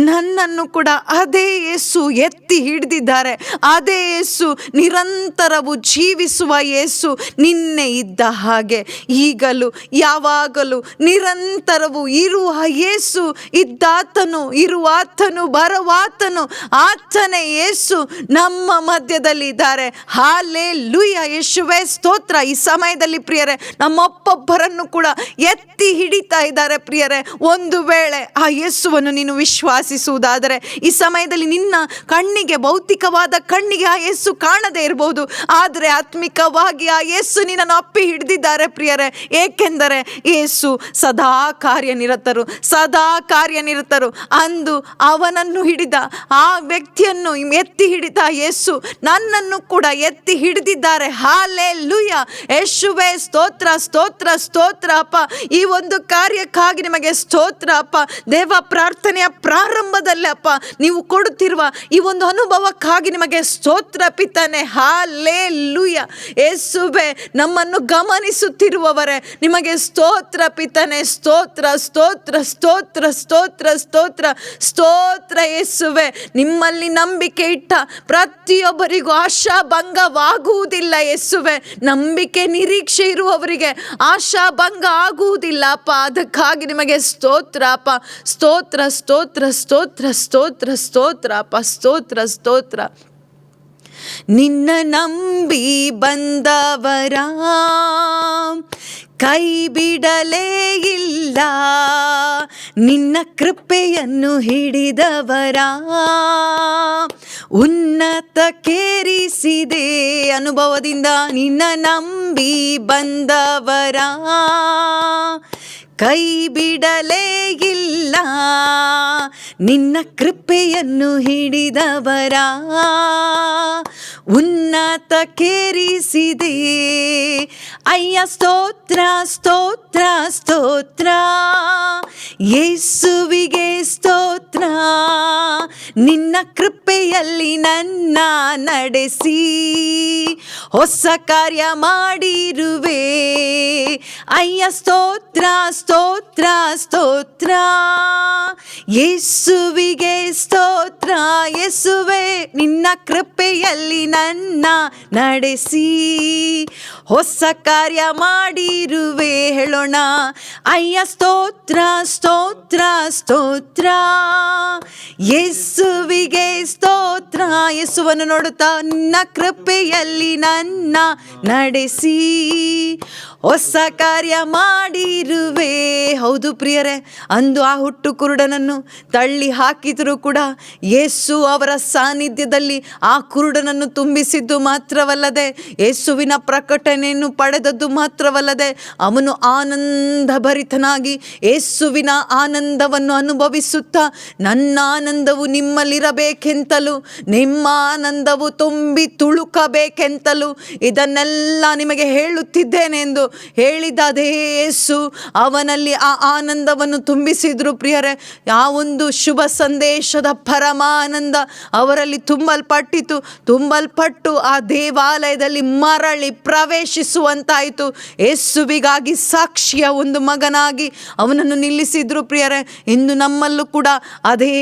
ನನ್ನನ್ನು ಕೂಡ ಅದೇ ಯೇಸು ಎತ್ತಿ ಹಿಡಿದಿದ್ದಾರೆ. ಅದೇ ಯೇಸು, ನಿರಂತರವೂ ಜೀವಿಸುವ ಯೇಸು, ನಿನ್ನೆ ಇದ್ದ ಹಾಗೆ ಈಗಲೂ ಯಾವಾಗಲೂ ನಿರಂತರವೂ ಇರುವ ಯೇಸು, ಇದ್ದಾತನು, ಇರುವಾತನು, ಬರುವಾತನು ಆತನೇ ಯೇಸು ನಮ್ಮ ಮಧ್ಯದಲ್ಲಿ ಇದ್ದಾರೆ. ಹಾಲೆಲೂಯ, ಯೇಸುವೇ ಸ್ತೋತ್ರ. ಈ ಸಮಯದಲ್ಲಿ ಪ್ರಿಯರೇ, ನಮ್ಮೊಬ್ಬೊಬ್ಬರನ್ನು ಕೂಡ ಎತ್ತಿ ಹಿಡಿತಾ ಇದ್ದಾರೆ ಪ್ರಿಯರೇ. ಒಂದು ವೇಳೆ ಆ ಯೇಸುವನ್ನು ನೀನು ವಿಶ್ವಾಸಿಸುವುದಾದರೆ, ಈ ಸಮಯದಲ್ಲಿ ನಿನ್ನ ಕಣ್ಣಿಗೆ, ಭೌತಿಕವಾದ ಕಣ್ಣಿಗೆ ಆ ಯೇಸು ಕಾಣದೇ ಇರಬಹುದು, ಆದರೆ ಆತ್ಮಿಕವಾಗಿ ಆ ಯೇಸು ನಿನ್ನನ್ನು ಅಪ್ಪಿ ಹಿಡಿದಿದ್ದಾರೆ ಪ್ರಿಯರೇ. ಏಕೆಂದರೆ ಯೇಸು ಸದಾ ಕಾರ್ಯನಿರತರು. ಅಂದು ಅವನನ್ನು ಹಿಡಿದ ಆ ವ್ಯಕ್ತಿಯನ್ನು ಎತ್ತಿ ಹಿಡಿದ ಯೇಸು ನನ್ನನ್ನು ಕೂಡ ಎತ್ತಿ ಹಿಡಿದಿದ್ದಾರೆ. ಹಾಲೆಲೂಯ, ಯೇಸುವೇ ಸ್ತೋತ್ರ, ಸ್ತೋತ್ರ, ಸ್ತೋತ್ರ ಅಪ್ಪ. ಈ ಒಂದು ಕಾರ್ಯಕ್ಕಾಗಿ ನಿಮಗೆ ಸ್ತೋತ್ರ ಅಪ್ಪ. ದೇವ, ಪ್ರಾರ್ಥನೆಯ ಪ್ರಾರಂಭದಲ್ಲಿ ಅಪ್ಪ ನೀವು ಕೊಡುತ್ತಿರುವ ಈ ಒಂದು ಅನುಭವಕ್ಕಾಗಿ ನಿಮಗೆ ಸ್ತೋತ್ರ ಪಿತಾನೆ. ಹಾಲೆಲೂಯ, ಯೇಸುವೇ, ನಮ್ಮನ್ನು ಗಮನಿಸುತ್ತಿರುವವರೇ ನಿಮಗೆ ಸ್ತೋತ್ರ ಪಿತಾನೆ. ಸ್ತೋತ್ರ, ಸ್ತೋತ್ರ, ಸ್ತೋತ್ರ, ಸ್ತೋತ್ರ, ಸ್ತೋತ್ರ, ಸ್ತೋತ್ರ ಯೇಸುವೆ. ನಿಮ್ಮಲ್ಲಿ ನಂಬಿಕೆ ಇಟ್ಟ ಪ್ರತಿಯೊಬ್ಬರಿಗೂ ಆಶಾಭಂಗವಾಗುವುದಿಲ್ಲ ಯೇಸುವೆ. ನಂಬಿಕೆ, ನಿರೀಕ್ಷೆ ಇರುವವರಿಗೆ ಆಶಾಭಂಗ ಆಗುವುದಿಲ್ಲ ಅಪ್ಪ. ಅದಕ್ಕಾಗಿ ನಿಮಗೆ ಸ್ತೋತ್ರ ಅಪ್ಪ. ಸ್ತೋತ್ರ, ಸ್ತೋತ್ರ, ಸ್ತೋತ್ರ, ಸ್ತೋತ್ರ, ಸ್ತೋತ್ರ ಅಪ್ಪ. ಸ್ತೋತ್ರ, ಸ್ತೋತ್ರ. ನಿನ್ನ ನಂಬಿ ಬಂದವರ ಕೈ ಬಿಡಲೇ ಇಲ್ಲ, ನಿನ್ನ ಕೃಪೆಯನ್ನು ಹಿಡಿದವರ ಉನ್ನತಕ್ಕೇರಿಸಿದೆ. ಅನುಭವದಿಂದ ನಿನ್ನ ನಂಬಿ ಬಂದವರ ಕೈ ಬಿಡಲೇ ಇಲ್ಲ, ನಿನ್ನ ಕೃಪೆಯನ್ನು ಹಿಡಿದವರ ಉನ್ನತಕ್ಕೇರಿಸಿದೆ. ಅಯ್ಯ ಸ್ತೋತ್ರ, ಸ್ತೋತ್ರ, ಸ್ತೋತ್ರ, ಯೇಸುವಿಗೆ ಸ್ತೋತ್ರ. ನಿನ್ನ ಕೃಪೆಯಲ್ಲಿ ನನ್ನ ನಡೆಸಿ ಹೊಸ ಕಾರ್ಯ ಮಾಡಿರುವೆ. ಅಯ್ಯ ಸ್ತೋತ್ರ ಸ್ತೋತ್ರ ಸ್ತೋತ್ರ, ಯೇಸುವಿಗೆ ಸ್ತೋತ್ರ. ಯೇಸುವೆ ನಿನ್ನ ಕೃಪೆಯಲ್ಲಿ ನನ್ನ ನಡೆಸಿ ಹೊಸ ಕಾರ್ಯ ಮಾಡಿರುವೆ. ಹೇಳೋಣ, ಅಯ್ಯ ಸ್ತೋತ್ರ ಸ್ತೋತ್ರ ಸ್ತೋತ್ರ, ಯೇಸುವಿಗೆ ಸ್ತೋತ್ರ. ಯೇಸುವನ್ನು ನೋಡುತ್ತಾ, ನಿನ್ನ ಕೃಪೆಯಲ್ಲಿ ನನ್ನ ನಡೆಸಿ ಹೊಸ ಕಾರ್ಯ ಮಾಡಿರುವೆ. ಹೌದು ಪ್ರಿಯರೇ, ಅಂದು ಆ ಹುಟ್ಟು ಕುರುಡನನ್ನು ತಳ್ಳಿ ಹಾಕಿದರೂ ಕೂಡ ಯೇಸು ಅವರ ಸಾನ್ನಿಧ್ಯದಲ್ಲಿ ಆ ಕುರುಡನನ್ನು ತುಂಬಿಸಿದ್ದು ಮಾತ್ರವಲ್ಲದೆ, ಯೇಸುವಿನ ಪ್ರಕಟಣೆಯನ್ನು ಪಡೆದದ್ದು ಮಾತ್ರವಲ್ಲದೆ, ಅವನು ಆನಂದಭರಿತನಾಗಿ ಯೇಸುವಿನ ಆನಂದವನ್ನು ಅನುಭವಿಸುತ್ತಾ, ನನ್ನ ಆನಂದವು ನಿಮ್ಮಲ್ಲಿರಬೇಕೆಂತಲೂ ನಿಮ್ಮ ಆನಂದವು ತುಂಬಿ ತುಳುಕಬೇಕೆಂತಲೂ ಇದನ್ನೆಲ್ಲ ನಿಮಗೆ ಹೇಳುತ್ತಿದ್ದೇನೆ ಎಂದು ಹೇಳಿದ ಅದೇ ಯೇಸು ಅವನಲ್ಲಿ ಆ ಆನಂದವನ್ನು ತುಂಬಿಸಿದ್ರು. ಪ್ರಿಯರೇ, ಆ ಒಂದು ಶುಭ ಸಂದೇಶದ ಪರಮಾನಂದ ಅವರಲ್ಲಿ ತುಂಬಲ್ಪಟ್ಟು ಆ ದೇವಾಲಯದಲ್ಲಿ ಮರಳಿ ಪ್ರವೇಶಿಸುವಂತಾಯಿತು. ಯೇಸುವಿಗಾಗಿ ಸಾಕ್ಷಿಯ ಒಂದು ಮಗನಾಗಿ ಅವನನ್ನು ನಿಲ್ಲಿಸಿದ್ರು. ಪ್ರಿಯರೇ, ಇಂದು ನಮ್ಮಲ್ಲೂ ಕೂಡ ಅದೇ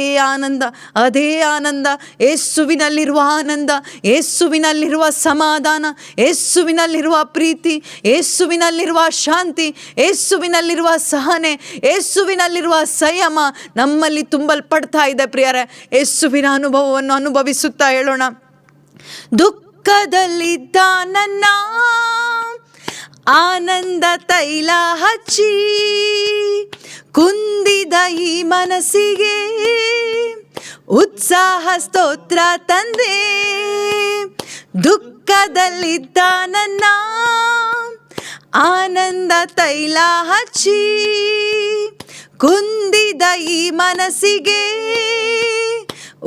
ಆನಂದ, ಯೇಸುವಿನಲ್ಲಿರುವ ಆನಂದ, ಯೇಸುವಿನಲ್ಲಿರುವ ಸಮಾಧಾನ, ಯೇಸುವಿನಲ್ಲಿರುವ ಪ್ರೀತಿ, ಯೇಸುವಿನಲ್ಲಿರುವ ಶಾಂತಿ, ಯೇಸುವಿನಲ್ಲಿರುವ ಸಹನೆ, ಯೇಸುವಿನಲ್ಲಿರುವ ಸಂಯಮ ನಮ್ಮಲ್ಲಿ ತುಂಬಲ್ಪಡ್ತಾ ಇದೆ. ಪ್ರಿಯರೇ, ಯೇಸುವಿನ ಅನುಭವವನ್ನು ಅನುಭವಿಸುತ್ತಾ ಹೇಳೋಣ, ದುಃಖದಲ್ಲಿದ್ದ ನನ್ನ ಆನಂದ ತೈಲ ಹಚ್ಚಿ ಕುಂದಿದ ಈ ಮನಸ್ಸಿಗೆ ಉತ್ಸಾಹ ಸ್ತೋತ್ರ ತಂದೆ. ದುಃಖದಲ್ಲಿದ್ದ ನನ್ನ ಆನಂದ ತೈಲ ಹಚ್ಚಿ ಕುಂದಿದ ಈ ಮನಸ್ಸಿಗೆ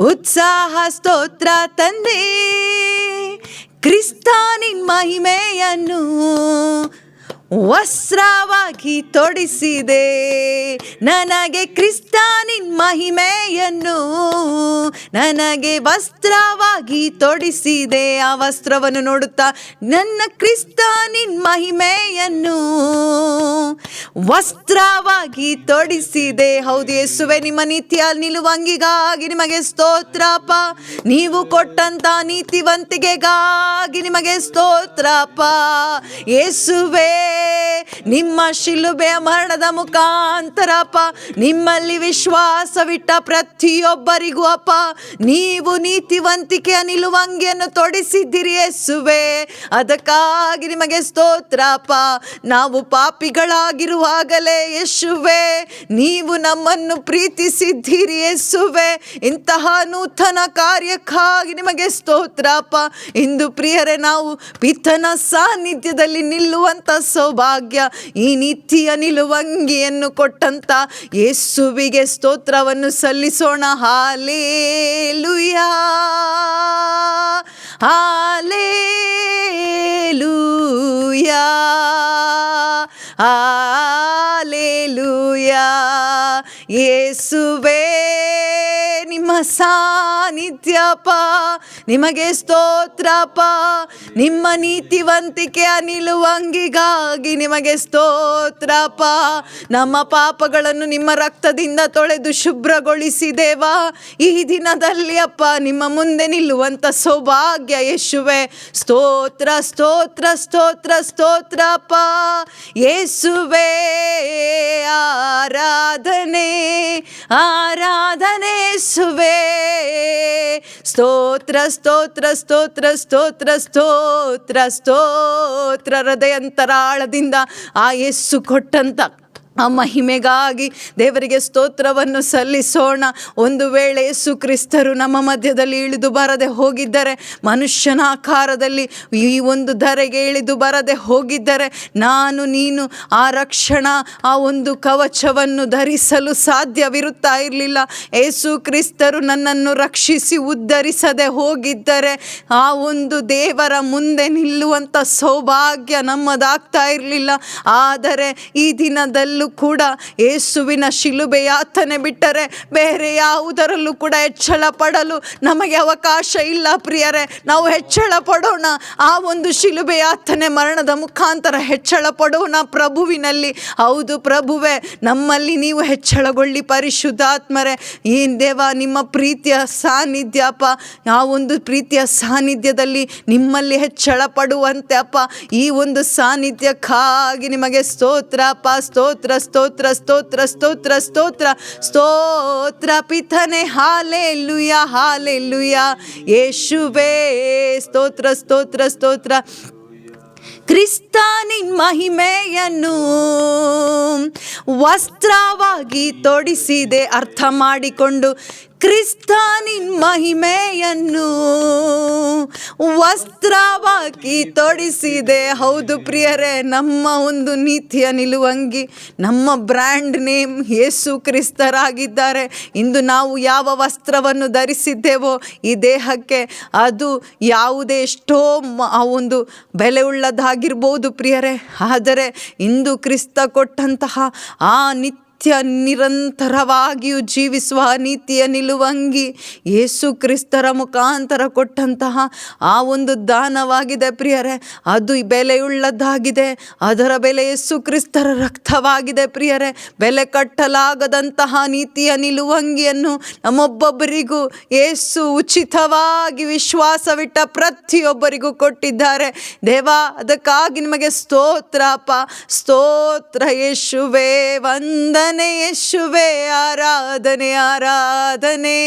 ಉತ್ಸಾಹ ಸ್ತೋತ್ರ ತಂದೆ. ಕ್ರಿಸ್ತನಿನ್ ಮಹಿಮೆಯನ್ನು ವಸ್ತ್ರವಾಗಿ ತೊಡಿಸಿದೆ, ನನಗೆ ಕ್ರಿಸ್ತನಿನ್ ಮಹಿಮೆಯನ್ನು ನನಗೆ ವಸ್ತ್ರವಾಗಿ ತೊಡಿಸಿದೆ. ಆ ವಸ್ತ್ರವನ್ನು ನೋಡುತ್ತಾ, ನನ್ನ ಕ್ರಿಸ್ತನಿನ್ ಮಹಿಮೆಯನ್ನು ವಸ್ತ್ರವಾಗಿ ತೊಡಿಸಿದೆ. ಹೌದು ಯೇಸುವೆ, ನಿಮ್ಮ ನೀತಿಯ ನಿಲುವಂಗಿಗಾಗಿ ನಿಮಗೆ ಸ್ತೋತ್ರಪ್ಪ. ನೀವು ಕೊಟ್ಟಂತ ನೀತಿವಂತಿಕೆಗಾಗಿ ನಿಮಗೆ ಸ್ತೋತ್ರಪ್ಪ. ಯೇಸುವೆ, ನಿಮ್ಮ ಶಿಲುಬೆಯ ಮರಣದ ಮುಖಾಂತರಪ್ಪ, ನಿಮ್ಮಲ್ಲಿ ವಿಶ್ವಾಸವಿಟ್ಟ ಪ್ರತಿಯೊಬ್ಬರಿಗೂ ಅಪ್ಪ ನೀವು ನೀತಿವಂತಿಕೆಯ ನಿಲುವಂಗಿಯನ್ನು ತೊಡಿಸಿದ್ದೀರಿ ಯೇಸುವೆ. ಅದಕ್ಕಾಗಿ ನಿಮಗೆ ಸ್ತೋತ್ರಪ್ಪ. ನಾವು ಪಾಪಿಗಳಾಗಿರುವಾಗಲೇ ಯೇಸುವೆ ನೀವು ನಮ್ಮನ್ನು ಪ್ರೀತಿಸಿದ್ದೀರಿ ಯೇಸುವೆ. ಇಂತಹ ನೂತನ ಕಾರ್ಯಕ್ಕಾಗಿ ನಿಮಗೆ ಸ್ತೋತ್ರಪ್ಪ. ಇಂದು ಪ್ರಿಯರೇ, ನಾವು ಪಿತನ ಸಾನ್ನಿಧ್ಯದಲ್ಲಿ ನಿಲ್ಲುವಂತ ಸೌಭಾಗ್ಯ, ಈ ನೀತಿಯ ನಿಲುವಂಗಿಯನ್ನು ಕೊಟ್ಟಂತ ಯೇಸುವಿಗೆ ಸ್ತೋತ್ರವನ್ನು ಸಲ್ಲಿಸೋಣ. Hallelujah, hallelujah, hallelujah. ಯೇಸುವೇ ನಿಮ್ಮ ಸಾನ್ನಿಧ್ಯಪ್ಪ, ನಿಮಗೆ ಸ್ತೋತ್ರಪ್ಪ. ನಿಮ್ಮ ನೀತಿವಂತಿಕೆಯ ನಿಲುವಂಗಿಗಾಗಿ ನಿಮಗೆ ಸ್ತೋತ್ರಪ್ಪ. ನಮ್ಮ ಪಾಪಗಳನ್ನು ನಿಮ್ಮ ರಕ್ತದಿಂದ ತೊಳೆದು ಶುಭ್ರಗೊಳಿಸಿದೇವಾ. ಈ ದಿನದಲ್ಲಿ ಅಪ್ಪ ನಿಮ್ಮ ಮುಂದೆ ನಿಲ್ಲುವಂಥ ಸೌಭಾಗ್ಯ ಯೇಸುವೆ. ಸ್ತೋತ್ರ ಸ್ತೋತ್ರ ಸ್ತೋತ್ರ ಸ್ತೋತ್ರಪ್ಪ ಯೇಸುವೆ. ಆರಾಧನೆ ಆರಾಧನೆ ಯೇಸುವೆ. ಸ್ತೋತ್ರ ಸ್ತೋತ್ರ ಸ್ತೋತ್ರ ಸ್ತೋತ್ರ ಸ್ತೋತ್ರ ಸ್ತೋತ್ರ. ಹೃದಯಾಂತರಾಳದಿಂದ ಆ ಯೇಸು ಕೊಟ್ಟಂತ ಆ ಮಹಿಮೆಗಾಗಿ ದೇವರಿಗೆ ಸ್ತೋತ್ರವನ್ನು ಸಲ್ಲಿಸೋಣ. ಒಂದು ವೇಳೆ ಯೇಸು ಕ್ರಿಸ್ತರು ನಮ್ಮ ಮಧ್ಯದಲ್ಲಿ ಇಳಿದು ಬರದೆ ಹೋಗಿದ್ದರೆ, ಮನುಷ್ಯನ ಆಕಾರದಲ್ಲಿ ಈ ಒಂದು ಧರೆಗೆ ಇಳಿದು ಬರದೆ ಹೋಗಿದ್ದರೆ, ನಾನು ನೀನು ಆ ರಕ್ಷಣಾ ಆ ಒಂದು ಕವಚವನ್ನು ಧರಿಸಲು ಸಾಧ್ಯವಿರುತ್ತಾ ಇರಲಿಲ್ಲ. ಯೇಸು ಕ್ರಿಸ್ತರು ನನ್ನನ್ನು ರಕ್ಷಿಸಿ ಉದ್ಧರಿಸದೆ ಹೋಗಿದ್ದರೆ ಆ ಒಂದು ದೇವರ ಮುಂದೆ ನಿಲ್ಲುವಂಥ ಸೌಭಾಗ್ಯ ನಮ್ಮದಾಗ್ತಾ ಇರಲಿಲ್ಲ. ಆದರೆ ಈ ದಿನದಲ್ಲೂ ಎಲ್ಲದರಲ್ಲೂ ಕೂಡ ಯೇಸುವಿನ ಶಿಲುಬೆ ಯಾತನೆ ಬಿಟ್ಟರೆ ಬೇರೆ ಯಾವುದರಲ್ಲೂ ಕೂಡ ಹೆಚ್ಚಳ ಪಡಲು ನಮಗೆ ಅವಕಾಶ ಇಲ್ಲ ಪ್ರಿಯರೇ. ನಾವು ಹೆಚ್ಚಳ ಪಡೋಣ, ಆ ಒಂದು ಶಿಲುಬೆ ಯಾತನೆ ಮರಣದ ಮುಖಾಂತರ ಹೆಚ್ಚಳ ಪಡೋಣ ಪ್ರಭುವಿನಲ್ಲಿ. ಹೌದು ಪ್ರಭುವೇ, ನಮ್ಮಲ್ಲಿ ನೀವು ಹೆಚ್ಚಳಗೊಳ್ಳಿ ಪರಿಶುದ್ಧಾತ್ಮರೇ. ಈ ದೇವ, ನಿಮ್ಮ ಪ್ರೀತಿಯ ಸಾನ್ನಿಧ್ಯ ಅಪ್ಪ, ಆ ಒಂದು ಪ್ರೀತಿಯ ಸಾನ್ನಿಧ್ಯದಲ್ಲಿ ನಿಮ್ಮಲ್ಲಿ ಹೆಚ್ಚಳ ಪಡುವಂತೆ ಅಪ್ಪ, ಈ ಒಂದು ಸಾನ್ನಿಧ್ಯಕ್ಕಾಗಿ ನಿಮಗೆ ಸ್ತೋತ್ರ ಅಪ್ಪ. ಸ್ತೋತ್ರ ಸ್ತೋತ್ರ ಸ್ತೋತ್ರ ಸ್ತೋತ್ರ ಸ್ತೋತ್ರ ಸ್ತೋತ್ರ ಪಿತನೆ. ಹಾಲೆಲೂಯ ಹಾಲೆಲೂಯ ಯೇಸುವೇ, ಸ್ತೋತ್ರ ಸ್ತೋತ್ರ ಸ್ತೋತ್ರ. ಕ್ರಿಸ್ತ ನಿನ್ ಮಹಿಮೆಯನ್ನು ವಸ್ತ್ರವಾಗಿ ತೊಡಿಸಿದೆ. ಅರ್ಥ ಮಾಡಿಕೊಂಡು ಕ್ರಿಸ್ತ ನಿನ್ ಮಹಿಮೆಯನ್ನು ವಸ್ತ್ರವಾಗಿ ತೊಡಿಸಿದೆ. ಹೌದು ಪ್ರಿಯರೇ, ನಮ್ಮ ಒಂದು ನೀತಿಯ ನಿಲುವಂಗಿ, ನಮ್ಮ ಬ್ರ್ಯಾಂಡ್ ನೇಮ್ ಯೇಸು ಕ್ರಿಸ್ತರಾಗಿದ್ದಾರೆ. ಇಂದು ನಾವು ಯಾವ ವಸ್ತ್ರವನ್ನು ಧರಿಸಿದ್ದೇವೋ ಈ ದೇಹಕ್ಕೆ, ಅದು ಯಾವುದೇ ಎಷ್ಟೋ ಆ ಒಂದು ಬೆಲೆ ಉಳ್ಳದಾಗಿರ್ಬೋದು ಪ್ರಿಯರೇ, ಆದರೆ ಇಂದು ಕ್ರಿಸ್ತ ಕೊಟ್ಟಂತಹ ಆ ನಿರಂತರವಾಗಿಯೂ ಜೀವಿಸುವ ನೀತಿಯ ನಿಲುವಂಗಿ ಯೇಸು ಕ್ರಿಸ್ತರ ಮುಖಾಂತರ ಕೊಟ್ಟಂತಹ ಆ ಒಂದು ದಾನವಾಗಿದೆ ಪ್ರಿಯರೇ. ಅದು ಬೆಲೆಯುಳ್ಳದ್ದಾಗಿದೆ. ಅದರ ಬೆಲೆ ಯೇಸು ಕ್ರಿಸ್ತರ ರಕ್ತವಾಗಿದೆ ಪ್ರಿಯರೇ. ಬೆಲೆ ಕಟ್ಟಲಾಗದಂತಹ ನೀತಿಯ ನಿಲುವಂಗಿಯನ್ನು ನಮ್ಮೊಬ್ಬೊಬ್ಬರಿಗೂ ಯೇಸು ಉಚಿತವಾಗಿ ವಿಶ್ವಾಸವಿಟ್ಟ ಪ್ರತಿಯೊಬ್ಬರಿಗೂ ಕೊಟ್ಟಿದ್ದಾರೆ. ದೇವಾ, ಅದಕ್ಕಾಗಿ ನಿಮಗೆ ಸ್ತೋತ್ರ ಅಪ್ಪ. ಸ್ತೋತ್ರ ಯೇಸುವೇ, ವಂದನೆ ಯೇಸುವೇ, ಆರಾಧನೆ ಆರಾಧನೆ.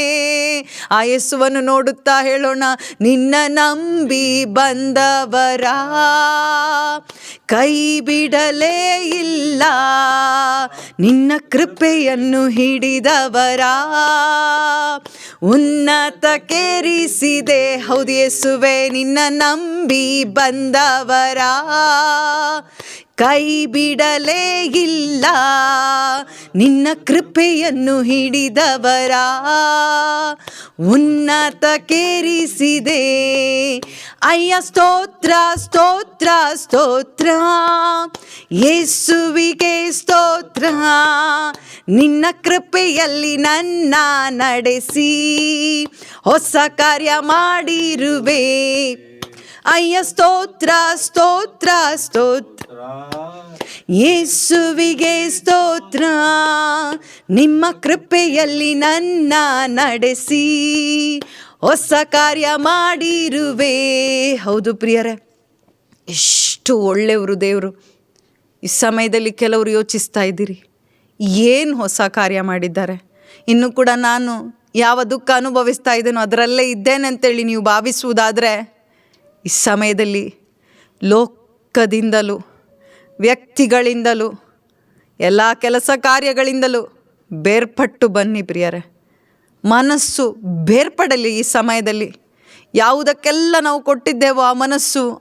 ಆ ಯೇಸುವನ್ನು ನೋಡುತ್ತಾ ಹೇಳೋಣ, ನಿನ್ನ ನಂಬಿ ಬಂದವರ ಕೈ ಬಿಡಲೇ ಇಲ್ಲ, ನಿನ್ನ ಕೃಪೆಯನ್ನು ಹಿಡಿದವರ ಉನ್ನತಕ್ಕೇರಿಸಿದೆ. ಹೌದು ಯೇಸುವೇ, ನಿನ್ನ ನಂಬಿ ಬಂದವರ ಕೈ ಬಿಡಲೇ ಇಲ್ಲ, ನಿನ್ನ ಕೃಪೆಯನ್ನು ಹಿಡಿದವರ ಉನ್ನತಕ್ಕೇರಿಸಿದೆ. ಅಯ್ಯ ಸ್ತೋತ್ರ ಸ್ತೋತ್ರ ಸ್ತೋತ್ರ ಯೇಸುವಿಗೆ ಸ್ತೋತ್ರ. ನಿನ್ನ ಕೃಪೆಯಲ್ಲಿ ನನ್ನ ನಡೆಸಿ ಹೊಸ ಕಾರ್ಯ ಮಾಡಿರುವೆ. ಅಯ್ಯ ಸ್ತೋತ್ರ ಸ್ತೋತ್ರ ಸ್ತೋತ್ರ ಯೇಸುವಿಗೆ ಸ್ತೋತ್ರ. ನಿಮ್ಮ ಕೃಪೆಯಲ್ಲಿ ನನ್ನ ನಡೆಸಿ ಹೊಸ ಕಾರ್ಯ ಮಾಡಿರುವೆ. ಹೌದು ಪ್ರಿಯರೇ, ಎಷ್ಟು ಒಳ್ಳೆಯವರು ದೇವರು. ಈ ಸಮಯದಲ್ಲಿ ಕೆಲವರು ಯೋಚಿಸ್ತಾ ಇದ್ದೀರಿ, ಏನು ಹೊಸ ಕಾರ್ಯ ಮಾಡಿದ್ದಾರೆ, ಇನ್ನು ಕೂಡ ನಾನು ಯಾವ ದುಃಖ ಅನುಭವಿಸ್ತಾ ಇದ್ದೇನೋ ಅದರಲ್ಲೇ ಇದ್ದೇನೆ ಅಂತೇಳಿ ನೀವು ಭಾವಿಸುವುದಾದರೆ, ಈ ಸಮಯದಲ್ಲಿ ಲೋಕದಿಂದಲೂ ವ್ಯಕ್ತಿಗಳಿಂದಲೂ ಎಲ್ಲ ಕೆಲಸ ಕಾರ್ಯಗಳಿಂದಲೂ ಬೇರ್ಪಟ್ಟು ಬನ್ನಿ ಪ್ರಿಯರೇ. ಮನಸ್ಸು ಬೇರ್ಪಡಲಿ ಈ ಸಮಯದಲ್ಲಿ. ಯಾವುದಕ್ಕೆಲ್ಲ ನಾವು ಕೊಟ್ಟಿದ್ದೇವೋ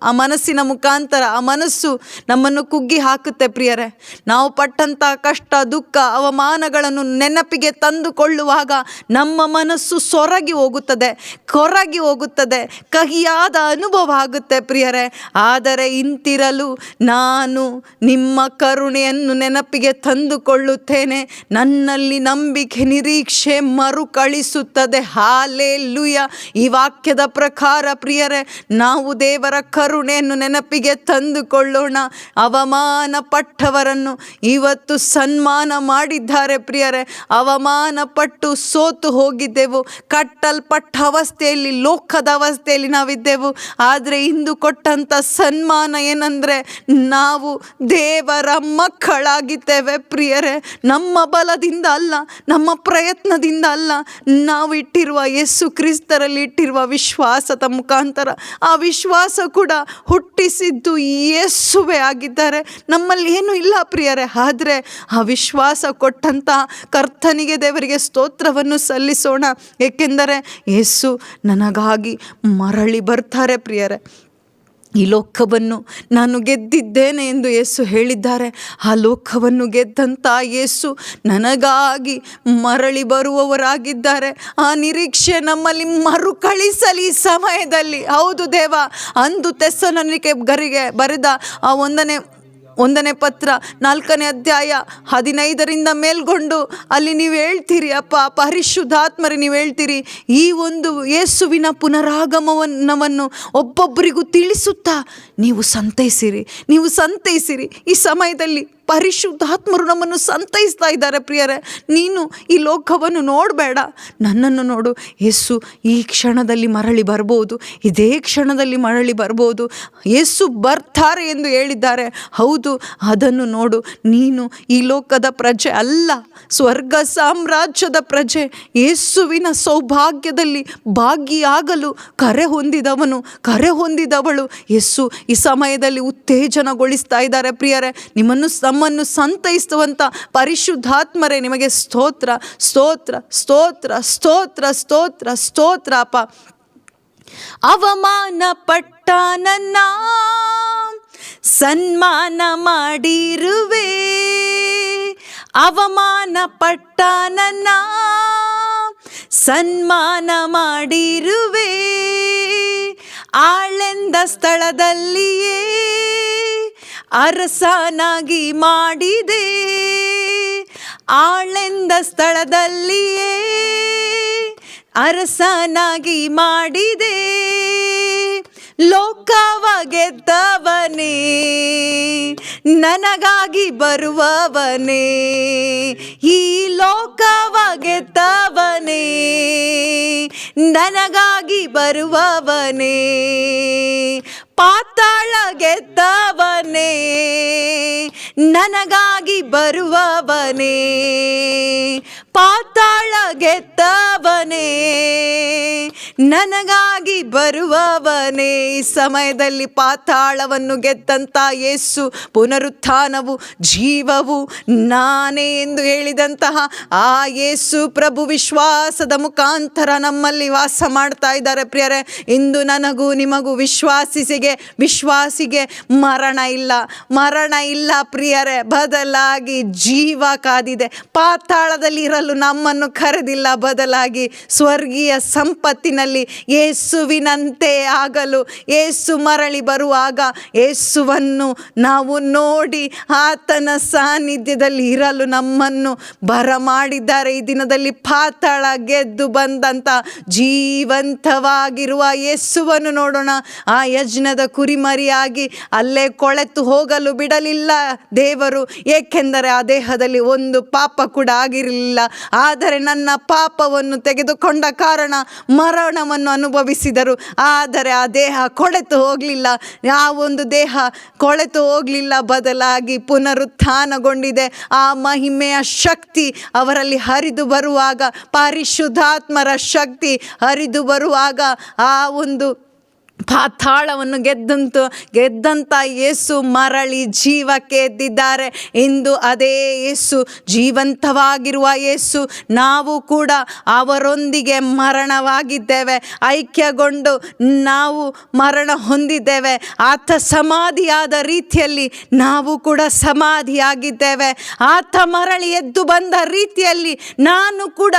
ಆ ಮನಸ್ಸಿನ ಮುಖಾಂತರ ಆ ಮನಸ್ಸು ನಮ್ಮನ್ನು ಕುಗ್ಗಿ ಹಾಕುತ್ತೆ ಪ್ರಿಯರೇ. ನಾವು ಪಟ್ಟಂಥ ಕಷ್ಟ, ದುಃಖ, ಅವಮಾನಗಳನ್ನು ನೆನಪಿಗೆ ತಂದುಕೊಳ್ಳುವಾಗ ನಮ್ಮ ಮನಸ್ಸು ಕೊರಗಿ ಹೋಗುತ್ತದೆ, ಕಹಿಯಾದ ಅನುಭವ ಆಗುತ್ತೆ ಪ್ರಿಯರೇ. ಆದರೆ ಇಂತಿರಲು ನಾನು ನಿಮ್ಮ ಕರುಣೆಯನ್ನು ನೆನಪಿಗೆ ತಂದುಕೊಳ್ಳುತ್ತೇನೆ. ನನ್ನಲ್ಲಿ ನಂಬಿಕೆ ನಿರೀಕ್ಷೆ ಮರುಕಳಿಸುತ್ತದೆ. ಹಾಲೆಲೂಯ. ಈ ವಾಕ್ಯದ ಪ್ರಕಾರ ಪ್ರಿಯರೇ, ನಾವು ದೇವರ ಕರುಣೆಯನ್ನು ನೆನಪಿಗೆ ತಂದುಕೊಳ್ಳೋಣ. ಅವಮಾನ ಪಟ್ಟವರನ್ನು ಇವತ್ತು ಸನ್ಮಾನ ಮಾಡಿದ್ದಾರೆ ಪ್ರಿಯರೇ. ಅವಮಾನ ಪಟ್ಟು ಸೋತು ಹೋಗಿದ್ದೆವು, ಕಟ್ಟಲ್ಪಟ್ಟ ಅವಸ್ಥೆಯಲ್ಲಿ, ಲೋಕದ ಅವಸ್ಥೆಯಲ್ಲಿ ನಾವಿದ್ದೆವು. ಆದರೆ ಇಂದು ಕೊಟ್ಟಂಥ ಸನ್ಮಾನ ಏನಂದರೆ, ನಾವು ದೇವರ ಮಕ್ಕಳಾಗಿದ್ದೇವೆ ಪ್ರಿಯರೇ. ನಮ್ಮ ಬಲದಿಂದ ಅಲ್ಲ, ನಮ್ಮ ಪ್ರಯತ್ನದಿಂದ ಅಲ್ಲ, ನಾವು ಇಟ್ಟಿರುವ ಯೇಸು ಕ್ರಿಸ್ತರಲ್ಲಿ ಇಟ್ಟಿರುವ ವಿಶ್ವಾಸದ ಮುಖಾಂತರ. ಆ ವಿಶ್ವಾಸ ಕೂಡ ಹುಟ್ಟಿಸಿದ್ದು ಯೇಸುವೇ ಆಗಿದ್ದಾರೆ. ನಮ್ಮಲ್ಲಿ ಏನೂ ಇಲ್ಲ ಪ್ರಿಯರೇ. ಆದರೆ ಆ ವಿಶ್ವಾಸ ಕೊಟ್ಟಂಥ ಕರ್ತನಿಗೆ, ದೇವರಿಗೆ ಸ್ತೋತ್ರವನ್ನು ಸಲ್ಲಿಸೋಣ. ಏಕೆಂದರೆ ಯೇಸು ನನಗಾಗಿ ಮರಳಿ ಬರ್ತಾರೆ ಪ್ರಿಯರೇ. ಈ ಲೋಕವನ್ನು ನಾನು ಗೆದ್ದಿದ್ದೇನೆ ಎಂದು ಯೇಸು ಹೇಳಿದ್ದಾರೆ. ಆ ಲೋಕವನ್ನು ಗೆದ್ದಂಥ ಯೇಸು ನನಗಾಗಿ ಮರಳಿ ಬರುವವರಾಗಿದ್ದಾರೆ. ಆ ನಿರೀಕ್ಷೆ ನಮ್ಮಲ್ಲಿ ಮರುಕಳಿಸಲಿ ಈ ಸಮಯದಲ್ಲಿ. ಹೌದು ದೇವ, ಅಂದು ತೆಸ್ಸಲೋನಿಕೆ ಗರಿಗೆ ಬರೆದ ಆ 1ನೇ 1ನೇ ಪತ್ರ 4ನೇ ಅಧ್ಯಾಯ 15ರಿಂದ ಮೇಲ್ಗೊಂಡು ಅಲ್ಲಿ ನೀವು ಹೇಳ್ತೀರಿ, ಅಪ್ಪ ಪರಿಶುದ್ಧಾತ್ಮರೇ, ನೀವು ಹೇಳ್ತೀರಿ, ಈ ಒಂದು ಯೇಸುವಿನ ಪುನರಾಗಮನವನ್ನು ಒಬ್ಬೊಬ್ಬರಿಗೂ ತಿಳಿಸುತ್ತಾ ನೀವು ಸಂತೈಸಿರಿ. ಈ ಸಮಯದಲ್ಲಿ ಪರಿಶುದ್ಧಾತ್ಮರು ನಮ್ಮನ್ನು ಸಂತೈಸ್ತಾ ಇದ್ದಾರೆ. ಪ್ರಿಯರೇ, ನೀನು ಈ ಲೋಕವನ್ನು ನೋಡಬೇಡ, ನನ್ನನ್ನು ನೋಡು. ಯೇಸು ಈ ಕ್ಷಣದಲ್ಲಿ ಮರಳಿ ಬರ್ಬೋದು, ಇದೇ ಕ್ಷಣದಲ್ಲಿ ಮರಳಿ ಬರ್ಬೋದು. ಯೇಸು ಬರ್ತಾರೆ ಎಂದು ಹೇಳಿದ್ದಾರೆ. ಹೌದು, ಅದನ್ನು ನೋಡು. ನೀನು ಈ ಲೋಕದ ಪ್ರಜೆ ಅಲ್ಲ, ಸ್ವರ್ಗ ಸಾಮ್ರಾಜ್ಯದ ಪ್ರಜೆ. ಯೇಸುವಿನ ಸೌಭಾಗ್ಯದಲ್ಲಿ ಭಾಗಿಯಾಗಲು ಕರೆ ಹೊಂದಿದವಳು ಯೇಸು ಈ ಸಮಯದಲ್ಲಿ ಉತ್ತೇಜನಗೊಳಿಸ್ತಾ ಇದ್ದಾರೆ. ಪ್ರಿಯರೇ, ನಮ್ಮನ್ನು ಸಂತೈಸುವಂಥ ಪರಿಶುದ್ಧಾತ್ಮರೇ, ನಿಮಗೆ ಸ್ತೋತ್ರ ಸ್ತೋತ್ರ ಸ್ತೋತ್ರ ಸ್ತೋತ್ರ ಸ್ತೋತ್ರ ಸ್ತೋತ್ರ ಅಪ್ಪ. ಅವಮಾನ ಪಟ್ಟ ನನ್ನ ಸನ್ಮಾನ ಮಾಡಿರುವೆ, ಅವಮಾನ ಪಟ್ಟ ನನ್ನ ಸನ್ಮಾನ ಮಾಡಿರುವೆ, ಆಳೆಂದ ಸ್ಥಳದಲ್ಲಿಯೇ ಅರಸನಾಗಿ ಮಾಡಿದೆ, ಆಳೆಂದ ಸ್ಥಳದಲ್ಲಿಯೇ ಅರಸನಾಗಿ ಮಾಡಿದೆ. ಲೋಕವ ಗೆದ್ದವನೇ, ನನಗಾಗಿ ಬರುವವನೇ, ಈ ಲೋಕವ ಗೆದ್ದವನೇ, ನನಗಾಗಿ ಬರುವವನೇ, ಪಾತಾಳ ಗೆದ್ದವನೇ, ನನಗಾಗಿ ಬರುವವನೇ, ಪಾತಾಳ ಗೆದ್ದವನೇ, ನನಗಾಗಿ ಬರುವವನೇ. ಈ ಸಮಯದಲ್ಲಿ ಪಾತಾಳವನ್ನು ಗೆದ್ದಂಥ ಯೇಸು, ಪುನರುತ್ಥಾನವು ಜೀವವು ನಾನೇ ಎಂದು ಹೇಳಿದಂತಹ ಆ ಯೇಸು ಪ್ರಭು ವಿಶ್ವಾಸದ ಮುಖಾಂತರ ನಮ್ಮಲ್ಲಿ ವಾಸ ಮಾಡ್ತಾ ಇದ್ದಾರೆ. ಪ್ರಿಯರೇ, ಇಂದು ನನಗೂ ನಿಮಗೂ ವಿಶ್ವಾಸಿಗೆ ಮರಣ ಇಲ್ಲ ಪ್ರಿಯರೇ, ಬದಲಾಗಿ ಜೀವ ಕಾದಿದೆ. ಪಾತಾಳದಲ್ಲಿ ಇರಲು ನಮ್ಮನ್ನು ಕರೆದಿಲ್ಲ, ಬದಲಾಗಿ ಸ್ವರ್ಗೀಯ ಸಂಪತ್ತಿನಲ್ಲಿ ಯೇಸುವಿನಂತೆ ಆಗಲು, ಯೇಸು ಮರಳಿ ಬರುವಾಗ ಯೇಸುವನ್ನು ನಾವು ನೋಡಿ ಆತನ ಸಾನ್ನಿಧ್ಯದಲ್ಲಿ ಇರಲು ನಮ್ಮನ್ನು ಬರಮಾಡಿದ್ದಾರೆ. ಈ ದಿನದಲ್ಲಿ ಪಾತಾಳ ಗೆದ್ದು ಬಂದಂಥ ಜೀವಂತವಾಗಿರುವ ಯೇಸುವನ್ನು ನೋಡೋಣ. ಆ ಯಜ್ಞದ ಕುರಿಮರಿಯಾಗಿ ಅಲ್ಲೇ ಕೊಳೆತು ಹೋಗಲು ಬಿಡಲಿಲ್ಲ ದೇವರು, ಏಕೆಂದರೆ ಆ ದೇಹದಲ್ಲಿ ಒಂದು ಪಾಪ ಕೂಡ ಆಗಿರಲಿಲ್ಲ. ಆದರೆ ನನ್ನ ಪಾಪವನ್ನು ತೆಗೆದುಕೊಂಡ ಕಾರಣ ಮರಣವನ್ನು ಅನುಭವಿಸಿದರು. ಆದರೆ ಆ ದೇಹ ಕೊಳೆತು ಹೋಗಲಿಲ್ಲ, ಆ ಒಂದು ದೇಹ ಕೊಳೆತು ಹೋಗಲಿಲ್ಲ, ಬದಲಾಗಿ ಪುನರುತ್ಥಾನಗೊಂಡಿದೆ. ಆ ಮಹಿಮೆಯ ಶಕ್ತಿ ಅವರಲ್ಲಿ ಬರುವಾಗ, ಪರಿಶುದ್ಧಾತ್ಮರ ಶಕ್ತಿ ಹರಿದು ಬರುವಾಗ, ಆ ಒಂದು ಪಾತಾಳವನ್ನು ಗೆದ್ದಂಥ ಯೇಸು ಮರಳಿ ಜೀವಕ್ಕೆ ಎದ್ದಿದ್ದಾರೆ. ಇಂದು ಅದೇ ಯೇಸು, ಜೀವಂತವಾಗಿರುವ ಯೇಸು, ನಾವು ಕೂಡ ಅವರೊಂದಿಗೆ ಮರಣವಾಗಿದ್ದೇವೆ, ಐಕ್ಯಗೊಂಡು ನಾವು ಮರಣ ಹೊಂದಿದ್ದೇವೆ. ಆತ ಸಮಾಧಿಯಾದ ರೀತಿಯಲ್ಲಿ ನಾವು ಕೂಡ ಸಮಾಧಿಯಾಗಿದ್ದೇವೆ. ಆತ ಮರಳಿ ಎದ್ದು ಬಂದ ರೀತಿಯಲ್ಲಿ ನಾನು ಕೂಡ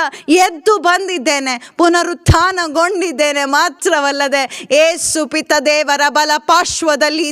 ಎದ್ದು ಬಂದಿದ್ದೇನೆ, ಪುನರುತ್ಥಾನಗೊಂಡಿದ್ದೇನೆ. ಮಾತ್ರವಲ್ಲದೆ ಯೇಸು ಪಿತ ದೇವರ ಬಲಪಾರ್ಶ್ವದಲ್ಲಿ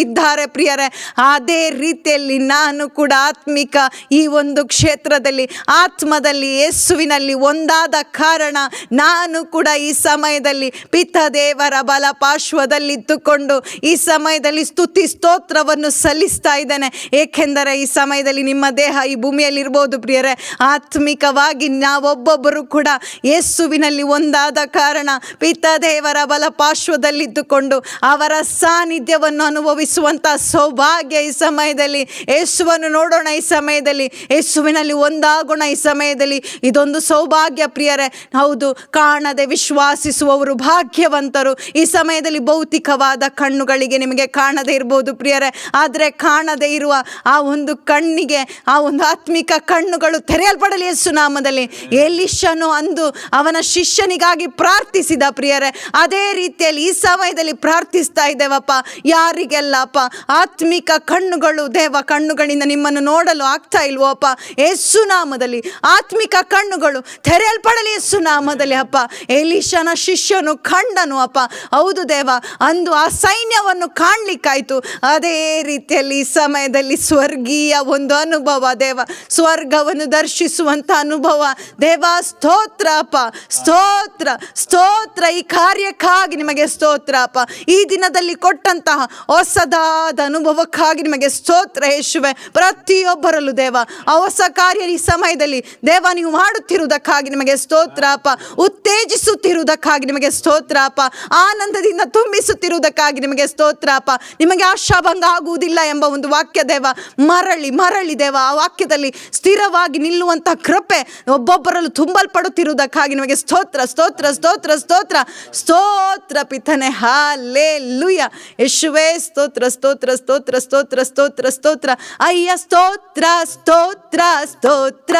ಇದ್ದಾರೆ. ಪ್ರಿಯರೇ, ಅದೇ ರೀತಿಯಲ್ಲಿ ನಾನು ಕೂಡ ಆತ್ಮಿಕ ಈ ಒಂದು ಕ್ಷೇತ್ರದಲ್ಲಿ, ಆತ್ಮದಲ್ಲಿ ಯೇಸುವಿನಲ್ಲಿ ಒಂದಾದ ಕಾರಣ ನಾನು ಕೂಡ ಈ ಸಮಯದಲ್ಲಿ ಪಿತ ದೇವರ ಬಲಪಾರ್ಶ್ವದಲ್ಲಿದ್ದುಕೊಂಡು ಈ ಸಮಯದಲ್ಲಿ ಸ್ತುತಿ ಸ್ತೋತ್ರವನ್ನು ಸಲ್ಲಿಸ್ತಾ ಇದ್ದೇನೆ. ಏಕೆಂದರೆ ಈ ಸಮಯದಲ್ಲಿ ನಿಮ್ಮ ದೇಹ ಈ ಭೂಮಿಯಲ್ಲಿ ಇರ್ಬೋದು ಪ್ರಿಯರೇ, ಆತ್ಮಿಕವಾಗಿ ನಾವೊಬ್ಬೊಬ್ಬರು ಕೂಡ ಯೇಸುವಿನಲ್ಲಿ ಒಂದಾದ ಕಾರಣ ಪಿತ ದೇವರ ಬಲಪಾರ್ಶ್ವದಲ್ಲಿ ಇದ್ದುಕೊಂಡು ಅವರ ಸಾನ್ನಿಧ್ಯವನ್ನು ಅನುಭವಿಸುವಂಥ ಸೌಭಾಗ್ಯ ಈ ಸಮಯದಲ್ಲಿ. ಯೇಸುವನ್ನು ನೋಡೋಣ, ಈ ಸಮಯದಲ್ಲಿ ಯೇಸುವಿನಲ್ಲಿ ಒಂದಾಗೋಣ. ಈ ಸಮಯದಲ್ಲಿ ಇದೊಂದು ಸೌಭಾಗ್ಯ ಪ್ರಿಯರೇ. ಹೌದು, ಕಾಣದೆ ವಿಶ್ವಾಸಿಸುವವರು ಭಾಗ್ಯವಂತರು. ಈ ಸಮಯದಲ್ಲಿ ಭೌತಿಕವಾದ ಕಣ್ಣುಗಳಿಗೆ ನಿಮಗೆ ಕಾಣದೇ ಇರ್ಬೋದು ಪ್ರಿಯರೇ, ಆದರೆ ಕಾಣದೇ ಇರುವ ಆ ಒಂದು ಕಣ್ಣಿಗೆ, ಆ ಒಂದು ಆತ್ಮಿಕ ಕಣ್ಣುಗಳು ತೆರೆಯಲ್ಪಡಲಿ ಯೇಸು ನಾಮದಲ್ಲಿ. ಎಲೀಷನು ಅಂದು ಅವನ ಶಿಷ್ಯನಿಗಾಗಿ ಪ್ರಾರ್ಥಿಸಿದ ಪ್ರಿಯರೇ, ಅದೇ ರೀತಿಯಲ್ಲಿ ಈ ಸಮಯದಲ್ಲಿ ಪ್ರಾರ್ಥಿಸ್ತಾ ಇದ್ದೇವಪ್ಪ. ಯಾರಿಗೆಲ್ಲ ಅಪ್ಪ ಆತ್ಮಿಕ ಕಣ್ಣುಗಳು ದೇವ ಕಣ್ಣುಗಳಿಂದ ನಿಮ್ಮನ್ನು ನೋಡಲು ಆಗ್ತಾ ಇಲ್ವೋ ಅಪ್ಪ, ಯೇಸು ನಾಮದಲ್ಲಿ ಆತ್ಮಿಕ ಕಣ್ಣುಗಳು ತೆರೆಯಲ್ಪಡಲಿ ಯೇಸು ನಾಮದಲ್ಲಿ ಅಪ್ಪ. ಎಲೀಷನ ಶಿಷ್ಯನು ಕಂಡನು ಅಪ್ಪ, ಹೌದು ದೇವ, ಅಂದು ಆ ಸೈನ್ಯವನ್ನು ಕಾಣ್ಲಿಕ್ಕಾಯ್ತು. ಅದೇ ರೀತಿಯಲ್ಲಿ ಈ ಸಮಯದಲ್ಲಿ ಸ್ವರ್ಗೀಯ ಒಂದು ಅನುಭವ ದೇವ, ಸ್ವರ್ಗವನ್ನು ದರ್ಶಿಸುವಂತ ಅನುಭವ ದೇವ. ಸ್ತೋತ್ರ ಅಪ್ಪ, ಸ್ತೋತ್ರ ಸ್ತೋತ್ರ. ಈ ಕಾರ್ಯಕ್ಕಾಗಿ ನಿಮಗೆ ಸ್ತೋತ್ರ ಅಪ್ಪ. ಈ ದಿನದಲ್ಲಿ ಕೊಟ್ಟಂತಹ ಹೊಸದಾದ ಅನುಭವಕ್ಕಾಗಿ ನಿಮಗೆ ಸ್ತೋತ್ರ ಯೇಸುವೆ. ಪ್ರತಿಯೊಬ್ಬರಲ್ಲೂ ದೇವ ಆ ಹೊಸ ಕಾರ್ಯ ಈ ಸಮಯದಲ್ಲಿ ದೇವ ನೀವು ಮಾಡುತ್ತಿರುವುದಕ್ಕಾಗಿ ನಿಮಗೆ ಸ್ತೋತ್ರ ಅಪ್ಪ. ಉತ್ತೇಜಿಸುತ್ತಿರುವುದಕ್ಕಾಗಿ ನಿಮಗೆ ಸ್ತೋತ್ರ ಅಪ್ಪ. ಆನಂದದಿಂದ ತುಂಬಿಸುತ್ತಿರುವುದಕ್ಕಾಗಿ ನಿಮಗೆ ಸ್ತೋತ್ರ ಅಪ್ಪ. ನಿಮಗೆ ಆಶಾಭಂಗ ಆಗುವುದಿಲ್ಲ ಎಂಬ ಒಂದು ವಾಕ್ಯ ದೇವ ಮರಳಿ ಮರಳಿ ದೇವ ಆ ವಾಕ್ಯದಲ್ಲಿ ಸ್ಥಿರವಾಗಿ ನಿಲ್ಲುವಂಥ ಕೃಪೆ ಒಬ್ಬೊಬ್ಬರಲ್ಲೂ ತುಂಬಲ್ಪಡುತ್ತಿರುವುದಕ್ಕಾಗಿ ನಿಮಗೆ ಸ್ತೋತ್ರ ಸ್ತೋತ್ರ ಸ್ತೋತ್ರ ಸ್ತೋತ್ರ ಸ್ತೋತ್ರ ಪಿತನೆ. ಹಾಲೆಲೂಯ ಯೇಸುವೇ, ಸ್ತೋತ್ರ ಸ್ತೋತ್ರ ಸ್ತೋತ್ರ ಸ್ತೋತ್ರ ಸ್ತೋತ್ರ ಸ್ತೋತ್ರ. ಅಯ್ಯ ಸ್ತೋತ್ರ ಸ್ತೋತ್ರ ಸ್ತೋತ್ರ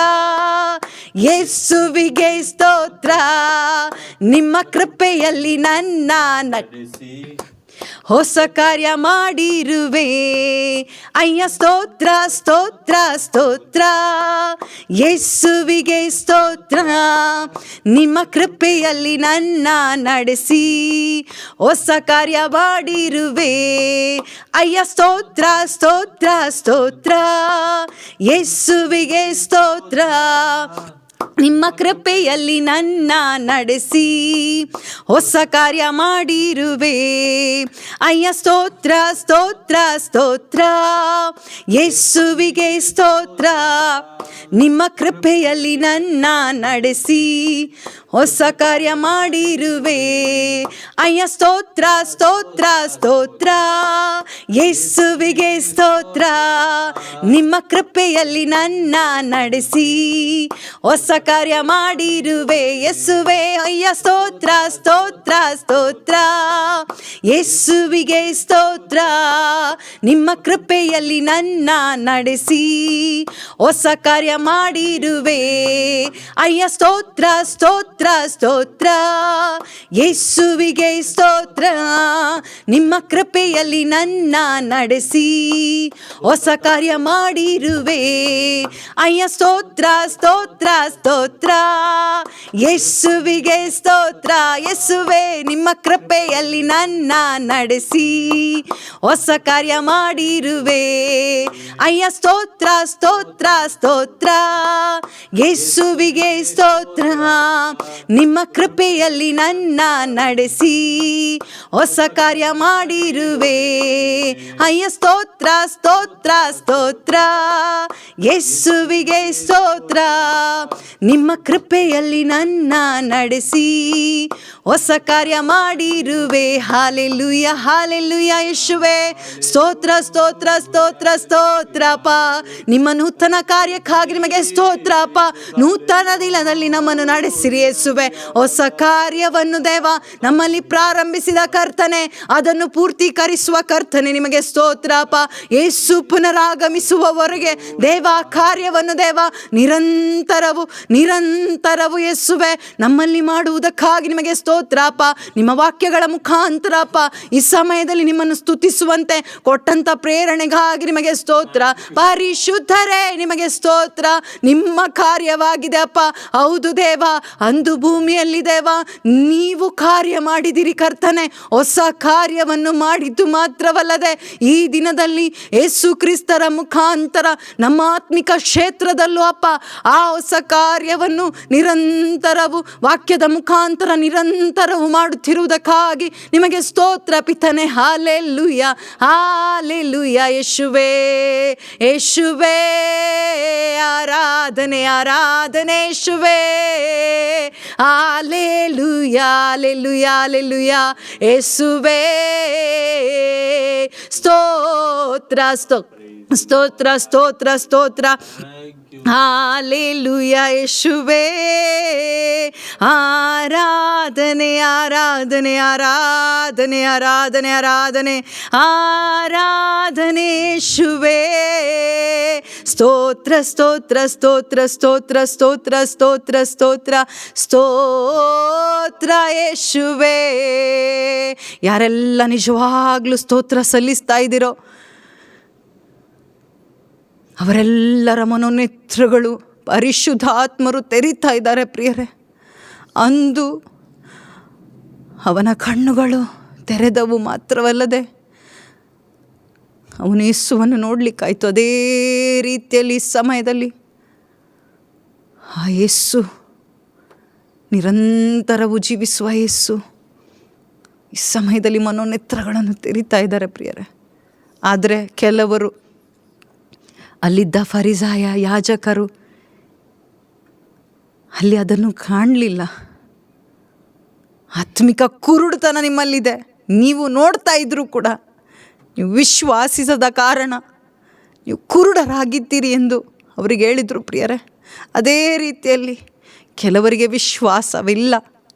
ಯೇಸುವಿಗೆ ಸ್ತೋತ್ರ. ನಿಮ್ಮ ಕೃಪೆಯಲ್ಲಿ ನನ್ನ ನಡೆಸಿ ಹೊಸ ಕಾರ್ಯ ಮಾಡಿರುವೆ. ಅಯ್ಯ ಸ್ತೋತ್ರ ಸ್ತೋತ್ರ ಸ್ತೋತ್ರ ಯೇಸುವಿಗೆ ಸ್ತೋತ್ರ. ನಿಮ್ಮ ಕೃಪೆಯಲ್ಲಿ ನನ್ನ ನಡೆಸಿ ಹೊಸ ಕಾರ್ಯ ಮಾಡಿರುವೆ. ಅಯ್ಯ ಸ್ತೋತ್ರ ಸ್ತೋತ್ರ ಸ್ತೋತ್ರ ಯೇಸುವಿಗೆ ಸ್ತೋತ್ರ. ನಿಮ್ಮ ಕೃಪೆಯಲ್ಲಿ ನನ್ನ ನಡೆಸಿ ಹೊಸ ಕಾರ್ಯ ಮಾಡಿರುವೆ. ಅಯ್ಯ ಸ್ತೋತ್ರ ಸ್ತೋತ್ರ ಸ್ತೋತ್ರ ಯೇಸುವಿಗೆ ಸ್ತೋತ್ರ. ನಿಮ್ಮ ಕೃಪೆಯಲ್ಲಿ ನನ್ನ ನಡೆಸಿ ಹೊಸ ಕಾರ್ಯ ಮಾಡಿರುವೆ. ಅಯ್ಯ ಸ್ತೋತ್ರ ಸ್ತೋತ್ರ ಸ್ತೋತ್ರ ಯೇಸುವಿಗೆ ಸ್ತೋತ್ರ. ನಿಮ್ಮ ಕೃಪೆಯಲ್ಲಿ ನನ್ನ ನಡೆಸಿ ಹೊಸ ಕಾರ್ಯ ಮಾಡಿರುವೆ. ಯೇಸುವೆ ಅಯ್ಯ ಸ್ತೋತ್ರ ಸ್ತೋತ್ರ ಸ್ತೋತ್ರ ಯೇಸುವಿಗೆ ಸ್ತೋತ್ರ. ನಿಮ್ಮ ಕೃಪೆಯಲ್ಲಿ ನನ್ನ ನಡೆಸಿ ಹೊಸ ಕಾರ್ಯ ಮಾಡಿರುವೆ. ಅಯ್ಯ ಸ್ತೋತ್ರ ಸ್ತೋತ್ರ ಸ್ತೋತ್ರ ಯೇಸುವಿಗೆ ಸ್ತೋತ್ರ. ನಿಮ್ಮ ಕೃಪೆಯಲ್ಲಿ ನನ್ನ ನಡೆಸಿ ಹೊಸ ಕಾರ್ಯ ಮಾಡಿರುವೆ. ಅಯ್ಯ ಸ್ತೋತ್ರ ಸ್ತೋತ್ರ ಸ್ತೋತ್ರ ಯೇಸುವಿಗೆ ಸ್ತೋತ್ರ. ಯೇಸುವೆ ನಿಮ್ಮ ಕೃಪೆಯಲ್ಲಿ ನನ್ನ ನಡೆಸಿ ಹೊಸ ಕಾರ್ಯ ಮಾಡಿರುವೆ. ಅಯ್ಯ ಸ್ತೋತ್ರ ಸ್ತೋತ್ರ ಸ್ತೋತ್ರ ಯೇಸುವಿಗೆ ಸ್ತೋತ್ರ. ನಿಮ್ಮ ಕೃಪೆಯಲ್ಲಿ ನನ್ನ ನಡೆಸಿ ಹೊಸ ಕಾರ್ಯ ಮಾಡಿರುವೆ. ಅಯ್ಯ ಸ್ತೋತ್ರ ಸ್ತೋತ್ರ ಸ್ತೋತ್ರ ಯೇಸುವಿಗೆ ಸ್ತೋತ್ರ. ನಿಮ್ಮ ಕೃಪೆಯಲ್ಲಿ ನನ್ನ ನಡೆಸಿ ಹೊಸ ಕಾರ್ಯ ಮಾಡಿರುವೆ. ಹಾಲೆಲೂಯ ಹಾಲೆಲೂಯ ಯೇಸುವೆ, ಸ್ತೋತ್ರ ಸ್ತೋತ್ರ ಸ್ತೋತ್ರ ಸ್ತೋತ್ರಪ್ಪ. ನಿಮ್ಮ ನೂತನ ಕಾರ್ಯಕ್ಕಾಗಿ ನಿಮಗೆ ಸ್ತೋತ್ರಪ್ಪ. ನೂತನ ದಿನದಲ್ಲಿ ನಮ್ಮನ್ನು ನಡೆಸಿರಿ ಯೇಸುವೆ. ಹೊಸ ಕಾರ್ಯವನ್ನು ದೇವ ನಮ್ಮಲ್ಲಿ ಪ್ರಾರಂಭಿಸಿದ ಕರ್ತನೆ, ಅದನ್ನು ಪೂರ್ತೀಕರಿಸುವ ಕರ್ತನೆ ನಿಮಗೆ ಸ್ತೋತ್ರಪ್ಪ. ಯೇಸು ಪುನರಾಗಮಿಸುವವರೆಗೆ ದೇವ ಕಾರ್ಯವನ್ನು ದೇವ ನಿರಂತರವು ಯೇಸುವೆ ನಮ್ಮಲ್ಲಿ ಮಾಡುವುದಕ್ಕಾಗಿ ನಿಮಗೆ ಸ್ತೋತ್ರಪ್ಪ. ನಿಮ್ಮ ವಾಕ್ಯಗಳ ಮುಖಾಂತರಪ್ಪ ಈ ಸಮಯದಲ್ಲಿ ನಿಮ್ಮನ್ನು ಸ್ತುತಿಸುವಂತೆ ಕೊಟ್ಟಂತ ಪ್ರೇರಣೆಗಾಗಿ ನಿಮಗೆ ಸ್ತೋತ್ರ. ಪರಿಶುದ್ಧರೇ ನಿಮಗೆ ಸ್ತೋತ್ರ. ನಿಮ್ಮ ಕಾರ್ಯವಾಗಿದೆ ಅಪ್ಪ. ಹೌದು ದೇವ, ಅಂದು ಭೂಮಿಯಲ್ಲಿ ದೇವ ನೀವು ಕಾರ್ಯ ಮಾಡಿದಿರಿ ಕರ್ತನೆ. ಹೊಸ ಕಾರ್ಯವನ್ನು ಮಾಡಿದ್ದು ಮಾತ್ರವಲ್ಲದೆ ಈ ದಿನದಲ್ಲಿ ಯೇಸು ಕ್ರಿಸ್ತರ ಮುಖಾಂತರ ನಮ್ಮ ಆತ್ಮಿಕ ಕ್ಷೇತ್ರದಲ್ಲೂ ಅಪ್ಪ ಆ ಹೊಸ ಕಾರ್ಯವನ್ನು ನಿರಂತರವು ವಾಕ್ಯದ ಮುಖಾಂತರ ನಿರಂತರವು ಮಾಡುತ್ತಿರುವುದಕ್ಕಾಗಿ ನಿಮಗೆ ಸ್ತೋತ್ರ ಪಿತನೆ. ಹಾಲೆಲೂಯ ಹಾಲೆಲೂಯ ಯೇಸುವೇ ಯೇಸುವೇ, ಆರಾಧನೆ ಆರಾಧನೆ ಯೇಸುವೇ. ಹಾಲೆಲೂಯ ಹಾಲೆಲೂಯ ಹಾಲೆಲೂಯ ಯೇಸುವೇ, ಸ್ತೋತ್ರ ಸ್ತೋತ್ರ ಸ್ತೋತ್ರ ಸ್ತೋತ್ರ. ಹಾಲೆಲೂಯ ಯೇಸುವೇ, ಆರಾಧನೆ ಆರಾಧನೆ ಆರಾಧನೆ ಆರಾಧನೆ ಆರಾಧನೆ ಆರಾಧನೆ ಯೇಸುವೇ. ಸ್ತೋತ್ರ ಸ್ತೋತ್ರ ಸ್ತೋತ್ರ ಸ್ತೋತ್ರ ಸ್ತೋತ್ರ ಸ್ತೋತ್ರ ಸ್ತೋತ್ರ ಸ್ತೋತ್ರ ಯೇಸುವೇ. ಯಾರೆಲ್ಲ ನಿಜವಾಗ್ಲೂ ಸ್ತೋತ್ರ ಸಲ್ಲಿಸ್ತಾ ಇದ್ದೀರೋ ಅವರೆಲ್ಲರ ಮನೋನೇತ್ರಗಳು ಪರಿಶುದ್ಧಾತ್ಮರು ತೆರೀತಾ ಇದ್ದಾರೆ ಪ್ರಿಯರೇ. ಅಂದು ಅವನ ಕಣ್ಣುಗಳು ತೆರೆದವು ಮಾತ್ರವಲ್ಲದೆ ಅವನು ಯೇಸುವನ್ನು ನೋಡಲಿಕ್ಕಾಯ್ತು. ಅದೇ ರೀತಿಯಲ್ಲಿ ಈ ಸಮಯದಲ್ಲಿ ಆ ಯೇಸು, ನಿರಂತರವೂ ಜೀವಿಸುವ ಯೇಸು ಈ ಸಮಯದಲ್ಲಿ ಮನೋನೇತ್ರಗಳನ್ನು ತೆರೀತಾ ಇದ್ದಾರೆ ಪ್ರಿಯರೇ. ಆದರೆ ಕೆಲವರು, ಅಲ್ಲಿದ್ದ ಫರಿಸಾಯ ಯಾಜಕರು ಅಲ್ಲಿ ಅದನ್ನು ಕಾಣಲಿಲ್ಲ. ಆತ್ಮಿಕ ಕುರುಡುತನ ನಿಮ್ಮಲ್ಲಿದೆ. ನೀವು ನೋಡ್ತಾ ಇದ್ರೂ ಕೂಡ ನೀವು ವಿಶ್ವಾಸಿಸದ ಕಾರಣ ನೀವು ಕುರುಡರಾಗಿದ್ದೀರಿ ಎಂದು ಅವರಿಗೆ ಹೇಳಿದರು ಪ್ರಿಯರೇ. ಅದೇ ರೀತಿಯಲ್ಲಿ ಕೆಲವರಿಗೆ ವಿಶ್ವಾಸವಿಲ್ಲ.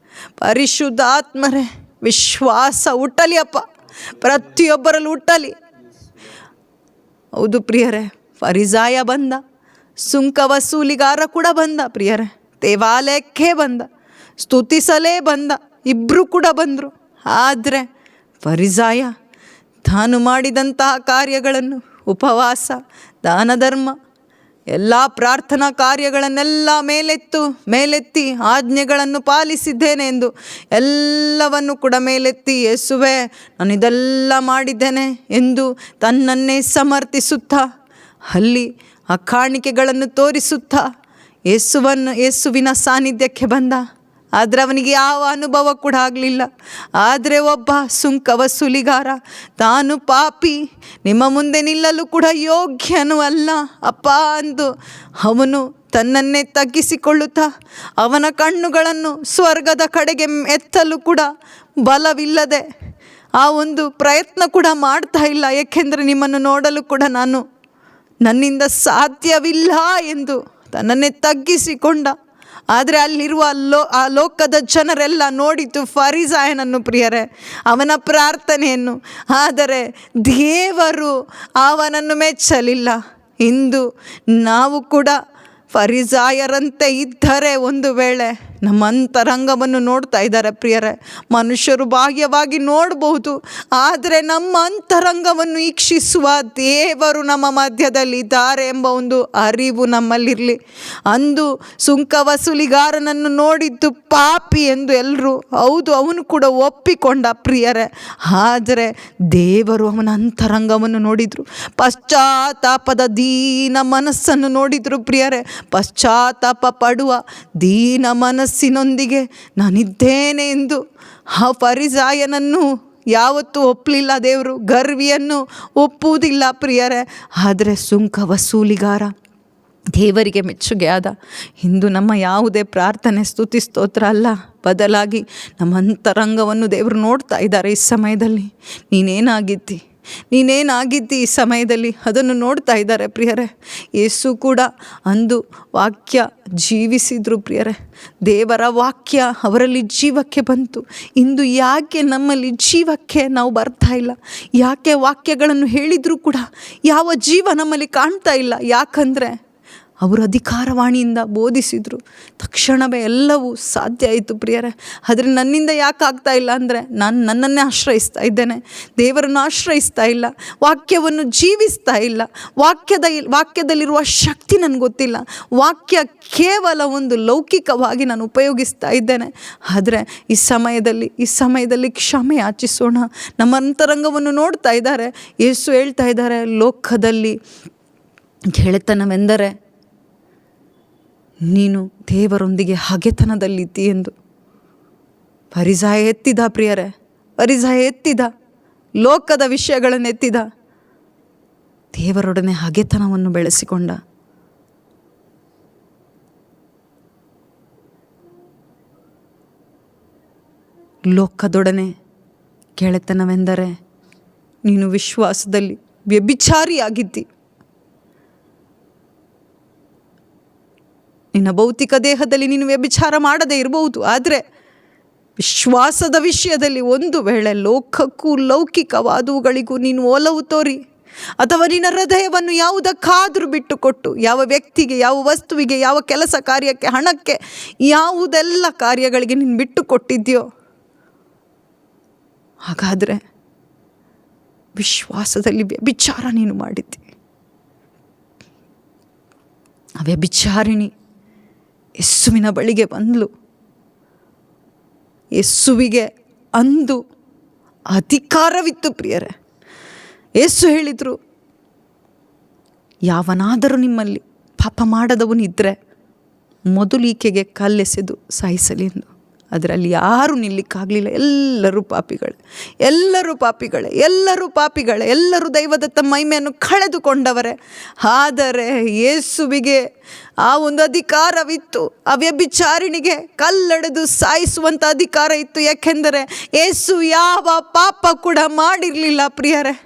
ಪರಿಶುದ್ಧಾತ್ಮರೇ, ವಿಶ್ವಾಸ ಹುಟ್ಟಲಿ ಅಪ್ಪ, ಪ್ರತಿಯೊಬ್ಬರಲ್ಲೂ ಹುಟ್ಟಲಿ. ಹೌದು ಪ್ರಿಯರೇ, ಫರಿಸಾಯ ಬಂದ, ಸುಂಕ ವಸೂಲಿಗಾರ ಕೂಡ ಬಂದ ಪ್ರಿಯರೇ, ದೇವಾಲಯಕ್ಕೆ ಬಂದ, ಸ್ತುತಿಸಲೇ ಬಂದ, ಇಬ್ಬರು ಕೂಡ ಬಂದರು. ಆದರೆ ಫರಿಸಾಯ ತಾನು ಮಾಡಿದಂತಹ ಕಾರ್ಯಗಳನ್ನು, ಉಪವಾಸ, ದಾನ ಧರ್ಮ, ಎಲ್ಲ ಪ್ರಾರ್ಥನಾ ಕಾರ್ಯಗಳನ್ನೆಲ್ಲ ಮೇಲೆತ್ತಿ ಆಜ್ಞೆಗಳನ್ನು ಪಾಲಿಸಿದ್ದೇನೆ ಎಂದು ಎಲ್ಲವನ್ನು ಕೂಡ ಮೇಲೆತ್ತಿ, ಯೇಸುವೆ ನಾನು ಇದೆಲ್ಲ ಮಾಡಿದ್ದೇನೆ ಎಂದು ತನ್ನನ್ನೇ ಸಮರ್ಥಿಸುತ್ತಾ, ಅಲ್ಲಿ ಆ ಕಾಣಿಕೆಗಳನ್ನು ತೋರಿಸುತ್ತಾ ಯೇಸುವಿನ ಸಾನ್ನಿಧ್ಯಕ್ಕೆ ಬಂದ. ಆದರೆ ಅವನಿಗೆ ಯಾವ ಅನುಭವ ಕೂಡ ಆಗಲಿಲ್ಲ. ಆದರೆ ಒಬ್ಬ ಸುಂಕ ವಸೂಲಿಗಾರ, ತಾನು ಪಾಪಿ, ನಿಮ್ಮ ಮುಂದೆ ನಿಲ್ಲಲು ಕೂಡ ಯೋಗ್ಯನೂ ಅಲ್ಲ ಅಪ್ಪ ಅಂದು ಅವನು ತನ್ನನ್ನೇ ತಗ್ಗಿಸಿಕೊಳ್ಳುತ್ತಾ ಅವನ ಕಣ್ಣುಗಳನ್ನು ಸ್ವರ್ಗದ ಕಡೆಗೆ ಎತ್ತಲು ಕೂಡ ಬಲವಿಲ್ಲದೆ ಆ ಒಂದು ಪ್ರಯತ್ನ ಕೂಡ ಮಾಡ್ತಾ ಇಲ್ಲ. ಏಕೆಂದರೆ ನಿಮ್ಮನ್ನು ನೋಡಲು ಕೂಡ ನನ್ನಿಂದ ಸಾಧ್ಯವಿಲ್ಲ ಎಂದು ತನ್ನನ್ನೇ ತಗ್ಗಿಸಿಕೊಂಡ. ಆದರೆ ಅಲ್ಲಿರುವ ಆ ಲೋಕದ ಜನರೆಲ್ಲ ನೋಡಿತು ಫರಿಸಾಯನನ್ನು ಪ್ರಿಯರೇ, ಅವನ ಪ್ರಾರ್ಥನೆಯನ್ನು. ಆದರೆ ದೇವರು ಅವನನ್ನು ಮೆಚ್ಚಲಿಲ್ಲ. ಇಂದು ನಾವು ಕೂಡ ಫರಿಸಾಯರಂತೆ ಇದ್ದರೆ ಒಂದು ವೇಳೆ ನಮ್ಮ ಅಂತರಂಗವನ್ನು ನೋಡ್ತಾ ಇದ್ದಾರೆ ಪ್ರಿಯರೇ. ಮನುಷ್ಯರು ಬಾಹ್ಯವಾಗಿ ನೋಡಬಹುದು, ಆದರೆ ನಮ್ಮ ಅಂತರಂಗವನ್ನು ಈಕ್ಷಿಸುವ ದೇವರು ನಮ್ಮ ಮಧ್ಯದಲ್ಲಿ ಇದ್ದಾರೆ ಎಂಬ ಒಂದು ಅರಿವು ನಮ್ಮಲ್ಲಿರಲಿ. ಅಂದು ಸುಂಕ ವಸೂಲಿಗಾರನನ್ನು ನೋಡಿದ್ದು ಪಾಪಿ ಎಂದು ಎಲ್ಲರೂ, ಹೌದು ಅವನು ಕೂಡ ಒಪ್ಪಿಕೊಂಡ ಪ್ರಿಯರೇ. ಆದರೆ ದೇವರು ಅವನ ಅಂತರಂಗವನ್ನು ನೋಡಿದರು, ಪಶ್ಚಾತ್ತಾಪದ ದೀನ ಮನಸ್ಸನ್ನು ನೋಡಿದರು ಪ್ರಿಯರೇ. ಪಶ್ಚಾತ್ತಾಪ ಪಡುವ ದೀನ ಮನಸ್ಸಿನೊಂದಿಗೆ ನಾನಿದ್ದೇನೆ ಎಂದು ಆ ಫರಿಸಾಯನನ್ನು ಯಾವತ್ತೂ ಒಪ್ಪಲಿಲ್ಲ ದೇವರು. ಗರ್ವಿಯನ್ನು ಒಪ್ಪುವುದಿಲ್ಲ ಪ್ರಿಯರೇ. ಆದರೆ ಸುಂಕ ವಸೂಲಿಗಾರ ದೇವರಿಗೆ ಮೆಚ್ಚುಗೆ ಆದ. ಇಂದು ನಮ್ಮ ಯಾವುದೇ ಪ್ರಾರ್ಥನೆ, ಸ್ತುತಿ, ಸ್ತೋತ್ರ ಅಲ್ಲ, ಬದಲಾಗಿ ನಮ್ಮ ಅಂತರಂಗವನ್ನು ದೇವರು ನೋಡ್ತಾ ಇದ್ದಾರೆ. ಈ ಸಮಯದಲ್ಲಿ ನೀನೇನಾಗಿದ್ದಿ ಈ ಸಮಯದಲ್ಲಿ ಅದನ್ನು ನೋಡ್ತಾ ಇದ್ದಾರೆ ಪ್ರಿಯರೇ. ಯೇಸು ಕೂಡ ಅಂದು ವಾಕ್ಯ ಜೀವಿಸಿದ್ರು ಪ್ರಿಯರೇ. ದೇವರ ವಾಕ್ಯ ಅವರಲ್ಲಿ ಜೀವಕ್ಕೆ ಬಂತು. ಇಂದು ಯಾಕೆ ನಮ್ಮಲ್ಲಿ ಜೀವಕ್ಕೆ ನಾವು ಬರ್ತಾ ಇಲ್ಲ? ಯಾಕೆ ವಾಕ್ಯಗಳನ್ನು ಹೇಳಿದರೂ ಕೂಡ ಯಾವ ಜೀವ ನಮ್ಮಲ್ಲಿ ಕಾಣ್ತಾ ಇಲ್ಲ? ಯಾಕಂದರೆ ಅವರು ಅಧಿಕಾರವಾಣಿಯಿಂದ ಬೋಧಿಸಿದರು, ತಕ್ಷಣವೇ ಎಲ್ಲವೂ ಸಾಧ್ಯ ಆಯಿತು ಪ್ರಿಯರೇ. ಆದರೆ ನನ್ನಿಂದ ಯಾಕೆ ಆಗ್ತಾ ಇಲ್ಲ ಅಂದರೆ ನಾನು ನನ್ನನ್ನೇ ಆಶ್ರಯಿಸ್ತಾ ಇದ್ದೇನೆ, ದೇವರನ್ನು ಆಶ್ರಯಿಸ್ತಾ ಇಲ್ಲ, ವಾಕ್ಯವನ್ನು ಜೀವಿಸ್ತಾ ಇಲ್ಲ. ವಾಕ್ಯದಲ್ಲಿರುವ ಶಕ್ತಿ ನನಗೆ ಗೊತ್ತಿಲ್ಲ. ವಾಕ್ಯ ಕೇವಲ ಒಂದು ಲೌಕಿಕವಾಗಿ ನಾನು ಉಪಯೋಗಿಸ್ತಾ ಇದ್ದೇನೆ. ಆದರೆ ಈ ಸಮಯದಲ್ಲಿ ಕ್ಷಮೆ ಯಾಚಿಸೋಣ. ನಮ್ಮ ಅಂತರಂಗವನ್ನು ನೋಡ್ತಾ ಇದ್ದಾರೆ. ಯೇಸು ಹೇಳ್ತಾ ಇದ್ದಾರೆ, ಲೋಕದಲ್ಲಿ ಗೆಳೆತನವೆಂದರೆ ನೀನು ದೇವರೊಂದಿಗೆ ಹಗೆತನದಲ್ಲಿದ್ದಿ ಎಂದು. ಫರಿಸಾಯ ಎತ್ತಿದ ಪ್ರಿಯರೇ, ಫರಿಸಾಯ ಎತ್ತಿದ ಲೋಕದ ವಿಷಯಗಳನ್ನು ಎತ್ತಿದ, ದೇವರೊಡನೆ ಹಗೆತನವನ್ನು ಬೆಳೆಸಿಕೊಂಡ. ಲೋಕದೊಡನೆ ಗೆಳೆತನವೆಂದರೆ ನೀನು ವಿಶ್ವಾಸದಲ್ಲಿ ವ್ಯಭಿಚಾರಿಯಾಗಿದ್ದಿ. ನಿನ್ನ ಭೌತಿಕ ದೇಹದಲ್ಲಿ ನೀನು ವ್ಯಭಿಚಾರ ಮಾಡದೇ ಇರಬಹುದು, ಆದರೆ ವಿಶ್ವಾಸದ ವಿಷಯದಲ್ಲಿ ಒಂದು ವೇಳೆ ಲೋಕಕ್ಕೂ ಲೌಕಿಕವಾದವುಗಳಿಗೂ ನೀನು ಒಲವು ತೋರಿ, ಅಥವಾ ನಿನ್ನ ಹೃದಯವನ್ನು ಯಾವುದಕ್ಕಾದರೂ ಬಿಟ್ಟುಕೊಟ್ಟು, ಯಾವ ವ್ಯಕ್ತಿಗೆ, ಯಾವ ವಸ್ತುವಿಗೆ, ಯಾವ ಕೆಲಸ ಕಾರ್ಯಕ್ಕೆ, ಹಣಕ್ಕೆ, ಯಾವುದೆಲ್ಲ ಕಾರ್ಯಗಳಿಗೆ ನೀನು ಬಿಟ್ಟುಕೊಟ್ಟಿದ್ಯೋ, ಹಾಗಾದರೆ ವಿಶ್ವಾಸದಲ್ಲಿ ವ್ಯಭಿಚಾರ ನೀನು ಮಾಡಿದ್ದಿ. ಆ ವ್ಯಭಿಚಾರಿಣಿ ಯೇಸುವಿನ ಬಳಿಗೆ ಬಂದಳು. ಯೇಸುವಿಗೆ ಅಂದು ಅಧಿಕಾರವಿತ್ತು ಪ್ರಿಯರೇ. ಯೇಸು ಹೇಳಿದರು, ಯಾವನಾದರೂ ನಿಮ್ಮಲ್ಲಿ ಪಾಪ ಮಾಡದವನಿದ್ದರೆ ಮೊದಲು ಈಕೆಗೆ ಕಲ್ಲೆಸೆದು ಸಾಯಿಸಲಿ ಎಂದು. ಅದರಲ್ಲಿ ಯಾರೂ ನಿಲ್ಲಿಕ್ಕಾಗಲಿಲ್ಲ. ಎಲ್ಲರೂ ಪಾಪಿಗಳೇ, ಎಲ್ಲರೂ ಪಾಪಿಗಳೇ, ಎಲ್ಲರೂ ಪಾಪಿಗಳೇ, ಎಲ್ಲರೂ ದೈವದತ್ತ ಮಹಿಮೆಯನ್ನು ಕಳೆದುಕೊಂಡವರೇ. ಆದರೆ ಯೇಸುವಿಗೆ ಆ ಒಂದು ಅಧಿಕಾರವಿತ್ತು. ಆ ವ್ಯಭಿಚಾರಿಣಿಗೆ ಕಲ್ಲೆಳೆದು ಸಾಯಿಸುವಂಥ ಅಧಿಕಾರ ಇತ್ತು. ಯಾಕೆಂದರೆ ಯೇಸು ಯಾವ ಪಾಪ ಕೂಡ ಮಾಡಿರಲಿಲ್ಲ ಪ್ರಿಯರೇ.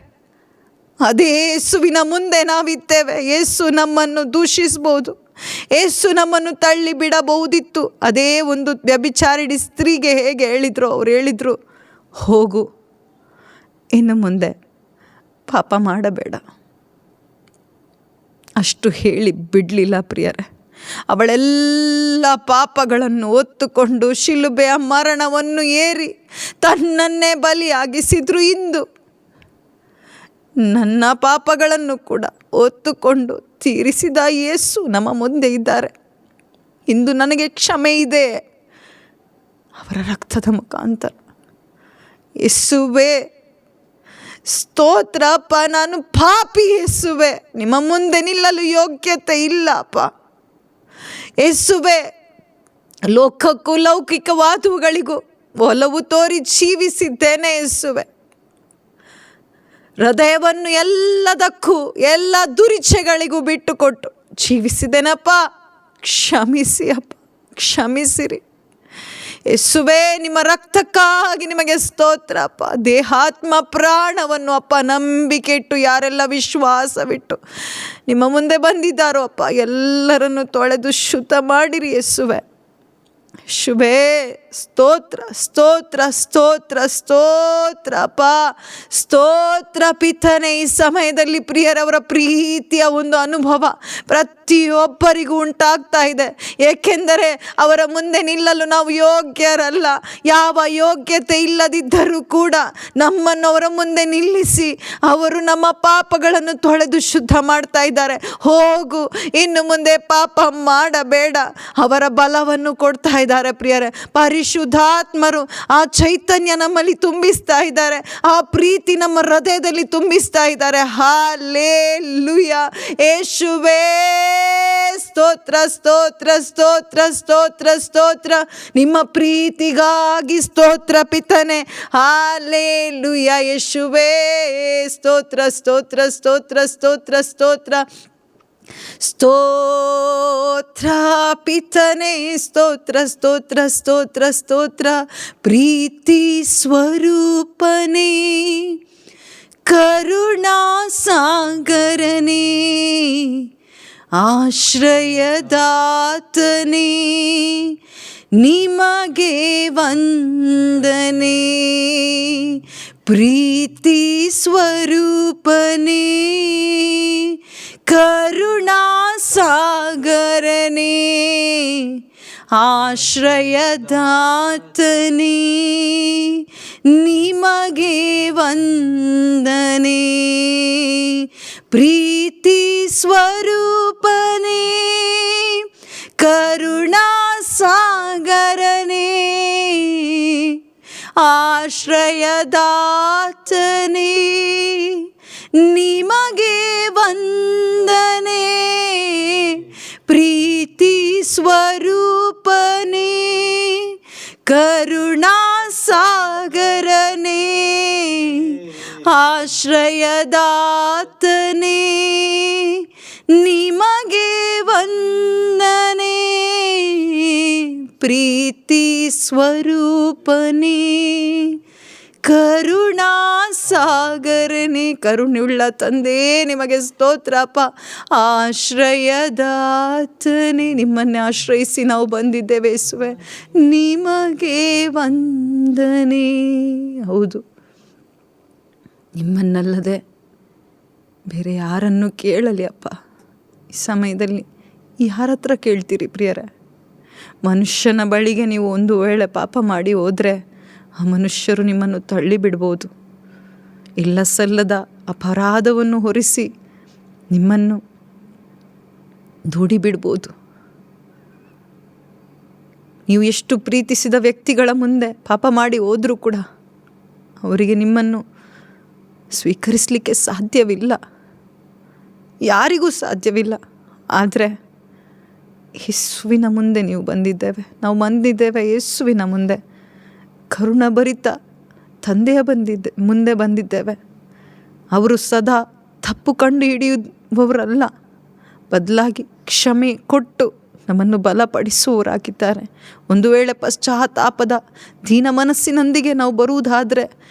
ಅದೇ ಯೇಸುವಿನ ಮುಂದೆ ನಾವಿದ್ದೇವೆ. ಯೇಸು ನಮ್ಮನ್ನು ದೂಷಿಸ್ಬೋದು, ಯೇಸು ನಮ್ಮನ್ನು ತಳ್ಳಿ ಬಿಡಬಹುದಿತ್ತು. ಅದೇ ಒಂದು ವ್ಯಭಿಚಾರಿಣಿ ಸ್ತ್ರೀಗೆ ಹೇಗೆ ಹೇಳಿದ್ರು, ಅವ್ರು ಹೇಳಿದರು, ಹೋಗು, ಇನ್ನು ಮುಂದೆ ಪಾಪ ಮಾಡಬೇಡ. ಅಷ್ಟು ಹೇಳಿ ಬಿಡಲಿಲ್ಲ ಪ್ರಿಯರೇ. ಅವಳೆಲ್ಲ ಪಾಪಗಳನ್ನು ಹೊತ್ತುಕೊಂಡು ಶಿಲುಬೆಯ ಮರಣವನ್ನು ಏರಿ ತನ್ನನ್ನೇ ಬಲಿಯಾಗಿಸಿದ್ರು. ಇಂದು ನನ್ನ ಪಾಪಗಳನ್ನು ಕೂಡ ಹೊತ್ತುಕೊಂಡು ತೀರಿಸಿದ ಯೇಸು ನಮ್ಮ ಮುಂದೆ ಇದ್ದಾರೆ. ಇಂದು ನನಗೆ ಕ್ಷಮೆ ಇದೆ ಅವರ ರಕ್ತದ ಮುಖಾಂತರ. ಯೇಸುವೇ ಸ್ತೋತ್ರ ಅಪ್ಪ, ನಾನು ಪಾಪಿ ಯೇಸುವೆ, ನಿಮ್ಮ ಮುಂದೆ ನಿಲ್ಲಲು ಯೋಗ್ಯತೆ ಇಲ್ಲ ಅಪ್ಪ. ಯೇಸುವೆ, ಲೋಕಕ್ಕೂ ಲೌಕಿಕವಾದವುಗಳಿಗೂ ಒಲವು ತೋರಿ ಜೀವಿಸಿದ್ದೇನೆ ಯೇಸುವೆ. ಹೃದಯವನ್ನು ಎಲ್ಲದಕ್ಕೂ, ಎಲ್ಲ ದುರಿಚ್ಛೆಗಳಿಗೂ ಬಿಟ್ಟುಕೊಟ್ಟು ಜೀವಿಸಿದ್ದೇನಪ್ಪ. ಕ್ಷಮಿಸಿ ಅಪ್ಪ, ಕ್ಷಮಿಸಿರಿ ಯೇಸುವೇ. ನಿಮ್ಮ ರಕ್ತಕ್ಕಾಗಿ ನಿಮಗೆ ಸ್ತೋತ್ರ ಅಪ್ಪ. ದೇಹಾತ್ಮ ಪ್ರಾಣವನ್ನು ಅಪ್ಪ ನಂಬಿಕೆ ಇಟ್ಟು ಯಾರೆಲ್ಲ ವಿಶ್ವಾಸವಿಟ್ಟು ನಿಮ್ಮ ಮುಂದೆ ಬಂದಿದ್ದಾರೋ ಅಪ್ಪ, ಎಲ್ಲರನ್ನು ತೊಳೆದು ಶುದ್ಧ ಮಾಡಿರಿ ಯೇಸುವೆ. ಶುಭೇ ಸ್ತೋತ್ರ ಸ್ತೋತ್ರ ಸ್ತೋತ್ರ ಸ್ತೋತ್ರ ಅಪ್ಪ, ಸ್ತೋತ್ರ ಪಿತನೇ. ಈ ಸಮಯದಲ್ಲಿ ಪ್ರಿಯರವರ ಪ್ರೀತಿಯ ಒಂದು ಅನುಭವ ಪ್ರತಿಯೊಬ್ಬರಿಗೂ ಉಂಟಾಗ್ತಾ ಇದೆ. ಏಕೆಂದರೆ ಅವರ ಮುಂದೆ ನಿಲ್ಲಲು ನಾವು ಯೋಗ್ಯರಲ್ಲ. ಯಾವ ಯೋಗ್ಯತೆ ಇಲ್ಲದಿದ್ದರೂ ಕೂಡ ನಮ್ಮನ್ನು ಅವರ ಮುಂದೆ ನಿಲ್ಲಿಸಿ ಅವರು ನಮ್ಮ ಪಾಪಗಳನ್ನು ತೊಳೆದು ಶುದ್ಧ ಮಾಡ್ತಾ ಇದ್ದಾರೆ. ಹೋಗು, ಇನ್ನು ಮುಂದೆ ಪಾಪ ಮಾಡಬೇಡ, ಅವರ ಬಲವನ್ನು ಕೊಡ್ತಾ ಇದ್ದಾರೆ ಪ್ರಿಯರೇ. ಪರಿಶುದ್ಧಾತ್ಮರು ಆ ಚೈತನ್ಯ ನಮ್ಮಲ್ಲಿ ತುಂಬಿಸ್ತಾ ಇದ್ದಾರೆ, ಆ ಪ್ರೀತಿ ನಮ್ಮ ಹೃದಯದಲ್ಲಿ ತುಂಬಿಸ್ತಾ ಇದ್ದಾರೆ. ಹಾಲೆಲೂಯ. ಯೇಸುವೇ ಸ್ತೋತ್ರ ಸ್ತೋತ್ರ ಸ್ತೋತ್ರ ಸ್ತೋತ್ರ ಸ್ತೋತ್ರ. ನಿಮ್ಮ ಪ್ರೀತಿಗಾಗಿ ಸ್ತೋತ್ರ ಪಿತನೆ. ಹಾಲೆಲೂಯ. ಯೇಸುವೇ ಸ್ತೋತ್ರ ಸ್ತೋತ್ರ ಸ್ತೋತ್ರ ಸ್ತೋತ್ರ ಸ್ತೋತ್ರ ಸ್ತೋತ್ರ ಪಿತನೇ. ಸ್ತೋತ್ರ ಸ್ತೋತ್ರ ಸ್ತೋತ್ರ ಸ್ತೋತ್ರ. ಪ್ರೀತಿ ಸ್ವರೂಪನೇ, ಕರುಣಾ ಸಾಗರನೇ, ಆಶ್ರಯದಾತನೇ, ನಿಮಗೆ ವಂದನೆ. ಪ್ರೀತಿ ಸ್ವರೂಪನೇ, ಕರುಣಾ ಸಾಗರನೇ, ಆಶ್ರಯದಾತನೇ, ನಿಮಗೆ ವಂದನೆ. ಪ್ರೀತಿ ಸ್ವರೂಪನೇ, ಕರುಣಾ ಸಾಗರನೇ, ಆಶ್ರಯದಾತನೇ, ನಿಮಗೆ ವಂದನೆ. ಪ್ರೀತಿ ಸ್ವರೂಪನೇ, ಕರುಣಾ ಸಾಗರನೇ, ಆಶ್ರಯದಾತನೇ, ನಿಮಗೆ ವಂದನೆ. ಪ್ರೀತಿ ಸ್ವರೂಪನೇ, ಕರುಣಾ ಸಾಗರನೇ, ಕರುಣೆಯುಳ್ಳ ತಂದೆ ನಿಮಗೆ ಸ್ತೋತ್ರಪ್ಪ. ಆಶ್ರಯದಾತನೇ, ನಿಮ್ಮನ್ನೇ ಆಶ್ರಯಿಸಿ ನಾವು ಬಂದಿದ್ದೇವೆ ಯೇಸುವೆ, ನಿಮಗೆ ವಂದನೆ. ಹೌದು, ನಿಮ್ಮನ್ನಲ್ಲದೆ ಬೇರೆ ಯಾರನ್ನು ಕೇಳಲಿ ಅಪ್ಪ. ಈ ಸಮಯದಲ್ಲಿ ಯಾರ ಹತ್ರ ಕೇಳ್ತೀರಿ ಪ್ರಿಯರೇ? ಮನುಷ್ಯನ ಬಳಿಗೆ ನೀವು ಒಂದು ವೇಳೆ ಪಾಪ ಮಾಡಿ ಹೋದರೆ ಆ ಮನುಷ್ಯರು ನಿಮ್ಮನ್ನು ತಳ್ಳಿಬಿಡ್ಬೋದು. ಇಲ್ಲ ಸಲ್ಲದ ಅಪರಾಧವನ್ನು ಹೊರಿಸಿ ನಿಮ್ಮನ್ನು ದೂಡಿಬಿಡ್ಬೋದು. ನೀವು ಎಷ್ಟು ಪ್ರೀತಿಸಿದ ವ್ಯಕ್ತಿಗಳ ಮುಂದೆ ಪಾಪ ಮಾಡಿ ಹೋದರೂ ಕೂಡ ಅವರಿಗೆ ನಿಮ್ಮನ್ನು ಸ್ವೀಕರಿಸಲಿಕ್ಕೆ ಸಾಧ್ಯವಿಲ್ಲ, ಯಾರಿಗೂ ಸಾಧ್ಯವಿಲ್ಲ. ಆದರೆ ಯೇಸುವಿನ ಮುಂದೆ ನಾವು ಬಂದಿದ್ದೇವೆ. ಯೇಸುವಿನ ಮುಂದೆ ಕರುಣಭರಿತ ತಂದೆಯ ಮುಂದೆ ಬಂದಿದ್ದೇವೆ. ಅವರು ಸದಾ ತಪ್ಪು ಕಂಡು ಹಿಡಿಯುವವರಲ್ಲ, ಬದಲಾಗಿ ಕ್ಷಮೆ ಕೊಟ್ಟು ನಮ್ಮನ್ನು ಬಲಪಡಿಸುವವರಾಗಿದ್ದಾರೆ. ಒಂದು ವೇಳೆ ಪಶ್ಚಾತ್ತಾಪದ ದೀನ ಮನಸ್ಸಿನೊಂದಿಗೆ ನಾವು ಬರುವುದಾದರೆ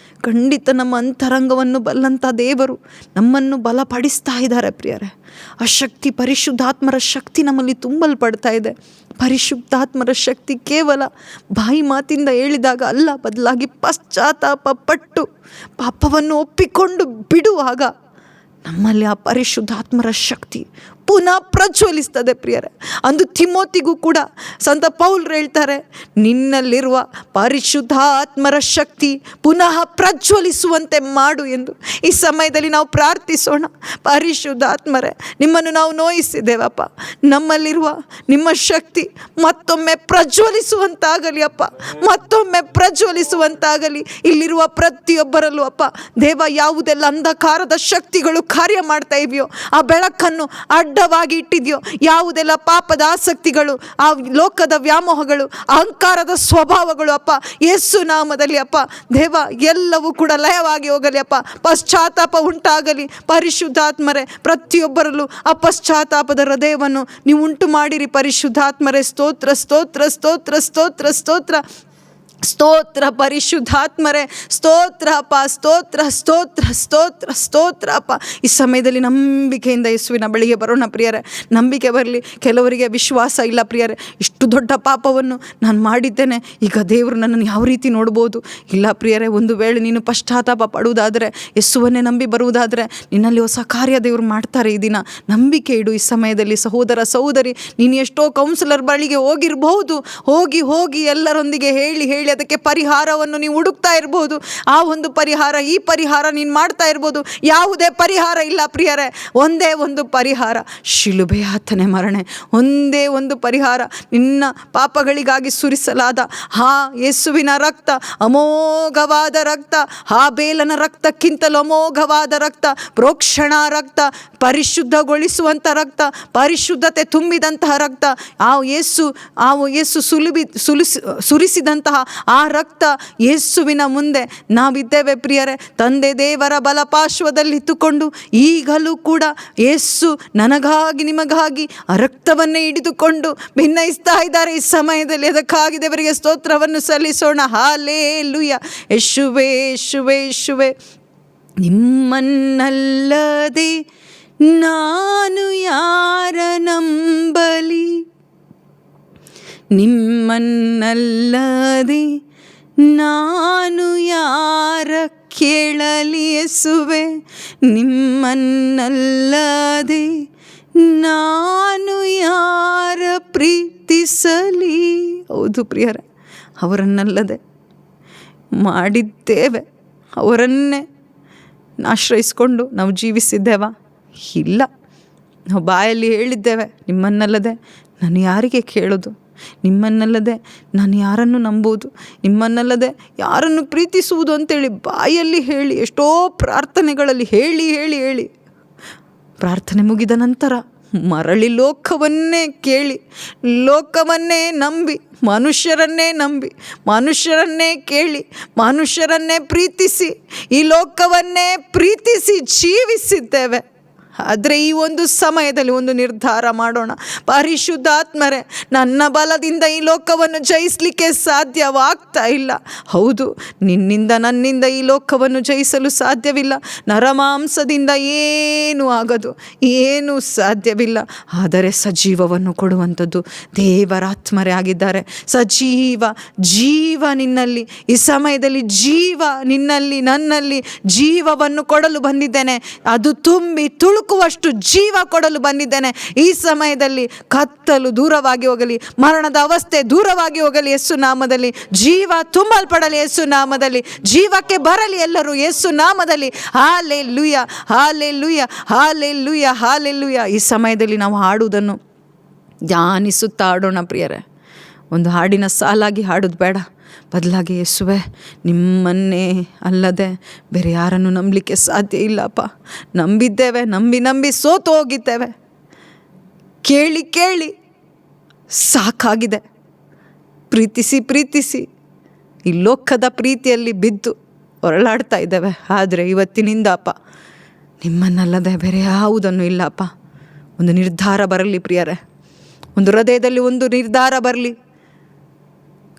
ಖಂಡಿತ ನಮ್ಮ ಅಂತರಂಗವನ್ನು ಬಲ್ಲಂಥ ದೇವರು ನಮ್ಮನ್ನು ಬಲಪಡಿಸ್ತಾ ಇದ್ದಾರೆ ಪ್ರಿಯರೇ. ಆ ಶಕ್ತಿ, ಪರಿಶುದ್ಧಾತ್ಮರ ಶಕ್ತಿ ನಮ್ಮಲ್ಲಿ ತುಂಬಲ್ಪಡ್ತಾ ಇದೆ. ಪರಿಶುದ್ಧಾತ್ಮರ ಶಕ್ತಿ ಕೇವಲ ಬಾಯಿ ಮಾತಿಂದ ಹೇಳಿದಾಗ ಅಲ್ಲ, ಬದಲಾಗಿ ಪಶ್ಚಾತ್ತಾಪ ಪಟ್ಟು ಪಾಪವನ್ನು ಒಪ್ಪಿಕೊಂಡು ಬಿಡುವಾಗ ನಮ್ಮಲ್ಲಿ ಆ ಪರಿಶುದ್ಧಾತ್ಮರ ಶಕ್ತಿ ಪುನಃ ಪ್ರಜ್ವಲಿಸ್ತದೆ ಪ್ರಿಯರೇ. ಅಂದು ತಿಮೋತಿಗೂ ಕೂಡ ಸಂತ ಪೌಲರು ಹೇಳ್ತಾರೆ, ನಿನ್ನಲ್ಲಿರುವ ಪರಿಶುದ್ಧಾತ್ಮರ ಶಕ್ತಿ ಪುನಃ ಪ್ರಜ್ವಲಿಸುವಂತೆ ಮಾಡು ಎಂದು. ಈ ಸಮಯದಲ್ಲಿ ನಾವು ಪ್ರಾರ್ಥಿಸೋಣ. ಪರಿಶುದ್ಧಾತ್ಮರೇ, ನಿಮ್ಮನ್ನು ನಾವು ನೋಯಿಸಿದ್ದೇವಪ್ಪ, ನಮ್ಮಲ್ಲಿರುವ ನಿಮ್ಮ ಶಕ್ತಿ ಮತ್ತೊಮ್ಮೆ ಪ್ರಜ್ವಲಿಸುವಂತಾಗಲಿ ಅಪ್ಪ, ಮತ್ತೊಮ್ಮೆ ಪ್ರಜ್ವಲಿಸುವಂತಾಗಲಿ. ಇಲ್ಲಿರುವ ಪ್ರತಿಯೊಬ್ಬರಲ್ಲೂ ಅಪ್ಪ ದೇವ, ಯಾವುದೆಲ್ಲ ಅಂಧಕಾರದ ಶಕ್ತಿಗಳು ಕಾರ್ಯ ಮಾಡ್ತಾ ಇವೆಯೋ, ಆ ಬೆಳಕನ್ನು ಅಡ್ಡವಾಗಿ ಇಟ್ಟಿದೆಯೋ, ಯಾವುದೆಲ್ಲ ಪಾಪದ ಆಸಕ್ತಿಗಳು, ಆ ಲೋಕದ ವ್ಯಾಮೋಹಗಳು, ಅಹಂಕಾರದ ಸ್ವಭಾವಗಳು ಅಪ್ಪ, ಯೇಸು ನಾಮದಲ್ಲಿ ಅಪ್ಪ ದೇವ ಎಲ್ಲವೂ ಕೂಡ ಲಯವಾಗಿ ಹೋಗಲಿ ಅಪ್ಪ. ಪಶ್ಚಾತ್ತಾಪ ಉಂಟಾಗಲಿ ಪರಿಶುದ್ಧಾತ್ಮರೇ. ಪ್ರತಿಯೊಬ್ಬರಲ್ಲೂ ಆ ಪಶ್ಚಾತ್ತಾಪದ ಹೃದಯವನ್ನು ನೀವು ಉಂಟು ಮಾಡಿರಿ ಪರಿಶುದ್ಧಾತ್ಮರೇ. ಸ್ತೋತ್ರ ಸ್ತೋತ್ರ ಸ್ತೋತ್ರ ಸ್ತೋತ್ರ ಸ್ತೋತ್ರ ಸ್ತೋತ್ರ ಪರಿಶುದ್ಧಾತ್ಮರೇ. ಸ್ತೋತ್ರ ಅಪ್ಪ, ಸ್ತೋತ್ರ ಸ್ತೋತ್ರ ಸ್ತೋತ್ರ ಸ್ತೋತ್ರ ಅಪ್ಪ. ಈ ಸಮಯದಲ್ಲಿ ನಂಬಿಕೆಯಿಂದ ಯೇಸುವಿನ ಬಳಿಗೆ ಬರೋಣ ಪ್ರಿಯರೇ. ನಂಬಿಕೆ ಬರಲಿ. ಕೆಲವರಿಗೆ ವಿಶ್ವಾಸ ಇಲ್ಲ ಪ್ರಿಯರೇ, ಇಷ್ಟು ದೊಡ್ಡ ಪಾಪವನ್ನು ನಾನು ಮಾಡಿದ್ದೇನೆ, ಈಗ ದೇವರು ನನ್ನನ್ನು ಯಾವ ರೀತಿ ನೋಡ್ಬೋದು? ಇಲ್ಲ ಪ್ರಿಯರೇ, ಒಂದು ವೇಳೆ ನೀನು ಪಶ್ಚಾತ್ತಾಪ ಪಡುವುದಾದರೆ, ಯೇಸುವನ್ನೇ ನಂಬಿ ಬರುವುದಾದರೆ ನಿನ್ನಲ್ಲಿ ಹೊಸ ಕಾರ್ಯ ದೇವರು ಮಾಡ್ತಾರೆ. ಈ ದಿನ ನಂಬಿಕೆ ಇಡು. ಈ ಸಮಯದಲ್ಲಿ ಸಹೋದರ ಸಹೋದರಿ, ನೀನು ಎಷ್ಟೋ ಕೌನ್ಸಿಲರ್ ಬಳಿಗೆ ಹೋಗಿರಬಹುದು, ಹೋಗಿ ಎಲ್ಲರೊಂದಿಗೆ ಹೇಳಿ ಅದಕ್ಕೆ ಪರಿಹಾರವನ್ನು ನೀವು ಹುಡುಕ್ತಾ ಇರ್ಬೋದು. ಆ ಒಂದು ಪರಿಹಾರ, ಈ ಪರಿಹಾರ ನೀನು ಮಾಡ್ತಾ ಇರ್ಬೋದು. ಯಾವುದೇ ಪರಿಹಾರ ಇಲ್ಲ ಪ್ರಿಯರೇ, ಒಂದೇ ಒಂದು ಪರಿಹಾರ, ಶಿಲುಬೆ ಆತನೇ ಮರಣೆ. ಒಂದೇ ಒಂದು ಪರಿಹಾರ, ನಿನ್ನ ಪಾಪಗಳಿಗಾಗಿ ಸುರಿಸಲಾದ ಆ ಯೇಸುವಿನ ರಕ್ತ, ಅಮೋಘವಾದ ರಕ್ತ, ಆ ಬೇಲನ ರಕ್ತಕ್ಕಿಂತಲೂ ಅಮೋಘವಾದ ರಕ್ತ, ಪ್ರೋಕ್ಷಣ ರಕ್ತ, ಪರಿಶುದ್ಧಗೊಳಿಸುವಂಥ ರಕ್ತ, ಪರಿಶುದ್ಧತೆ ತುಂಬಿದಂತಹ ರಕ್ತ, ಆ ಯೇಸು ಸುರಿಸಿದಂತಹ ಆ ರಕ್ತ. ಯೇಸುವಿನ ಮುಂದೆ ನಾವಿದ್ದೇವೆ ಪ್ರಿಯರೇ. ತಂದೆ ದೇವರ ಬಲಪಾರ್ಶ್ವದಲ್ಲಿ ಇತ್ತುಕೊಂಡು ಈಗಲೂ ಕೂಡ ಯೇಸು ನನಗಾಗಿ ನಿಮಗಾಗಿ ಆ ರಕ್ತವನ್ನೇ ಹಿಡಿದುಕೊಂಡು ಭಿನ್ನಯಿಸ್ತಾ ಇದ್ದಾರೆ ಈ ಸಮಯದಲ್ಲಿ. ಅದಕ್ಕಾಗಿ ದೇವರಿಗೆ ಸ್ತೋತ್ರವನ್ನು ಸಲ್ಲಿಸೋಣ. ಹಾಲೇಲೂಯ. ಯೇಸುವೇ ಯೇಸುವೇ ಯೇಸುವೇ, ನಿಮ್ಮನ್ನಲ್ಲದೆ ನಾನು ಯಾರ ನಂಬಲಿ, ನಿಮ್ಮನ್ನಲ್ಲದೆ ನಾನು ಯಾರ ಕೇಳಲಿ ಯೇಸುವೆ, ನಿಮ್ಮನ್ನಲ್ಲದೆ ನಾನು ಯಾರ ಪ್ರೀತಿಸಲಿ. ಹೌದು ಪ್ರಿಯರೇ, ಅವರನ್ನಲ್ಲದೆ ಮಾಡಿದ್ದೇವೆ, ಅವರನ್ನೇ ಆಶ್ರಯಿಸ್ಕೊಂಡು ನಾವು ಜೀವಿಸಿದ್ದೇವಾ? ಇಲ್ಲ. ನಾವು ಬಾಯಲ್ಲಿ ಹೇಳಿದ್ದೇವೆ, ನಿಮ್ಮನ್ನಲ್ಲದೆ ನಾನು ಯಾರಿಗೆ ಕೇಳೋದು, ನಿಮ್ಮನ್ನಲ್ಲದೆ ನಾನು ಯಾರನ್ನು ನಂಬುವುದು, ನಿಮ್ಮನ್ನಲ್ಲದೆ ಯಾರನ್ನು ಪ್ರೀತಿಸುವುದು ಅಂತೇಳಿ ಬಾಯಲ್ಲಿ ಹೇಳಿ, ಎಷ್ಟೋ ಪ್ರಾರ್ಥನೆಗಳಲ್ಲಿ ಹೇಳಿ ಪ್ರಾರ್ಥನೆ ಮುಗಿದ ನಂತರ ಮರಳಿ ಲೋಕವನ್ನೇ ಕೇಳಿ, ಲೋಕವನ್ನೇ ನಂಬಿ, ಮನುಷ್ಯರನ್ನೇ ಕೇಳಿ, ಮನುಷ್ಯರನ್ನೇ ಪ್ರೀತಿಸಿ, ಈ ಲೋಕವನ್ನೇ ಪ್ರೀತಿಸಿ ಜೀವಿಸಿದ್ದೇವೆ. ಆದರೆ ಈ ಒಂದು ಸಮಯದಲ್ಲಿ ಒಂದು ನಿರ್ಧಾರ ಮಾಡೋಣ. ಪರಿಶುದ್ಧಾತ್ಮರೇ, ನನ್ನ ಬಲದಿಂದ ಈ ಲೋಕವನ್ನು ಜಯಿಸಲಿಕ್ಕೆ ಸಾಧ್ಯವಾಗ್ತಾ ಇಲ್ಲ. ಹೌದು, ನಿನ್ನಿಂದ ನನ್ನಿಂದ ಈ ಲೋಕವನ್ನು ಜಯಿಸಲು ಸಾಧ್ಯವಿಲ್ಲ. ನರಮಾಂಸದಿಂದ ಏನೂ ಆಗದು, ಏನೂ ಸಾಧ್ಯವಿಲ್ಲ. ಆದರೆ ಸಜೀವವನ್ನು ಕೊಡುವಂಥದ್ದು ದೇವರಾತ್ಮರೇ ಆಗಿದ್ದಾರೆ. ಸಜೀವ ಜೀವ ನಿನ್ನಲ್ಲಿ, ಈ ಸಮಯದಲ್ಲಿ ಜೀವ ನಿನ್ನಲ್ಲಿ ನನ್ನಲ್ಲಿ ಜೀವವನ್ನು ಕೊಡಲು ಬಂದಿದ್ದೇನೆ. ಅದು ತುಂಬಿ ತುಳುಕುವಷ್ಟು ಜೀವ ಕೊಡಲು ಬಂದಿದ್ದೇನೆ. ಈ ಸಮಯದಲ್ಲಿ ಕತ್ತಲು ದೂರವಾಗಿ ಹೋಗಲಿ, ಮರಣದ ಅವಸ್ಥೆ ದೂರವಾಗಿ ಹೋಗಲಿ ಯೇಸು ನಾಮದಲ್ಲಿ. ಜೀವ ತುಂಬಲ್ಪಡಲಿ ಯೇಸು ನಾಮದಲ್ಲಿ. ಜೀವಕ್ಕೆ ಬರಲಿ ಎಲ್ಲರೂ ಯೇಸು ನಾಮದಲ್ಲಿ. Hallelujah, hallelujah, hallelujah, hallelujah. ಈ ಸಮಯದಲ್ಲಿ ನಾವು ಹಾಡುವುದನ್ನು ಧ್ಯಾನಿಸುತ್ತಾ ಹಾಡೋಣ ಪ್ರಿಯರೇ. ಒಂದು ಹಾಡಿನ ಸಾಲಾಗಿ ಹಾಡೋದು ಬೇಡ, ಬದಲಾಗಿ ಯೇಸುವೆ, ನಿಮ್ಮನ್ನೇ ಅಲ್ಲದೆ ಬೇರೆ ಯಾರನ್ನು ನಂಬಲಿಕ್ಕೆ ಸಾಧ್ಯ ಇಲ್ಲಪ್ಪ. ನಂಬಿದ್ದೇವೆ, ನಂಬಿ ಸೋತು ಹೋಗಿದ್ದೇವೆ. ಕೇಳಿ ಕೇಳಿ ಸಾಕಾಗಿದೆ. ಪ್ರೀತಿಸಿ ಈ ಲೋಕದ ಪ್ರೀತಿಯಲ್ಲಿ ಬಿದ್ದು ಹೊರಳಾಡ್ತಾ ಇದ್ದೇವೆ. ಆದರೆ ಇವತ್ತಿನಿಂದ ಅಪ್ಪ, ನಿಮ್ಮನ್ನಲ್ಲದೆ ಬೇರೆ ಯಾವುದನ್ನು ಇಲ್ಲಪ್ಪ. ಒಂದು ನಿರ್ಧಾರ ಬರಲಿ ಪ್ರಿಯರೇ, ಒಂದು ಹೃದಯದಲ್ಲಿ ಒಂದು ನಿರ್ಧಾರ ಬರಲಿ.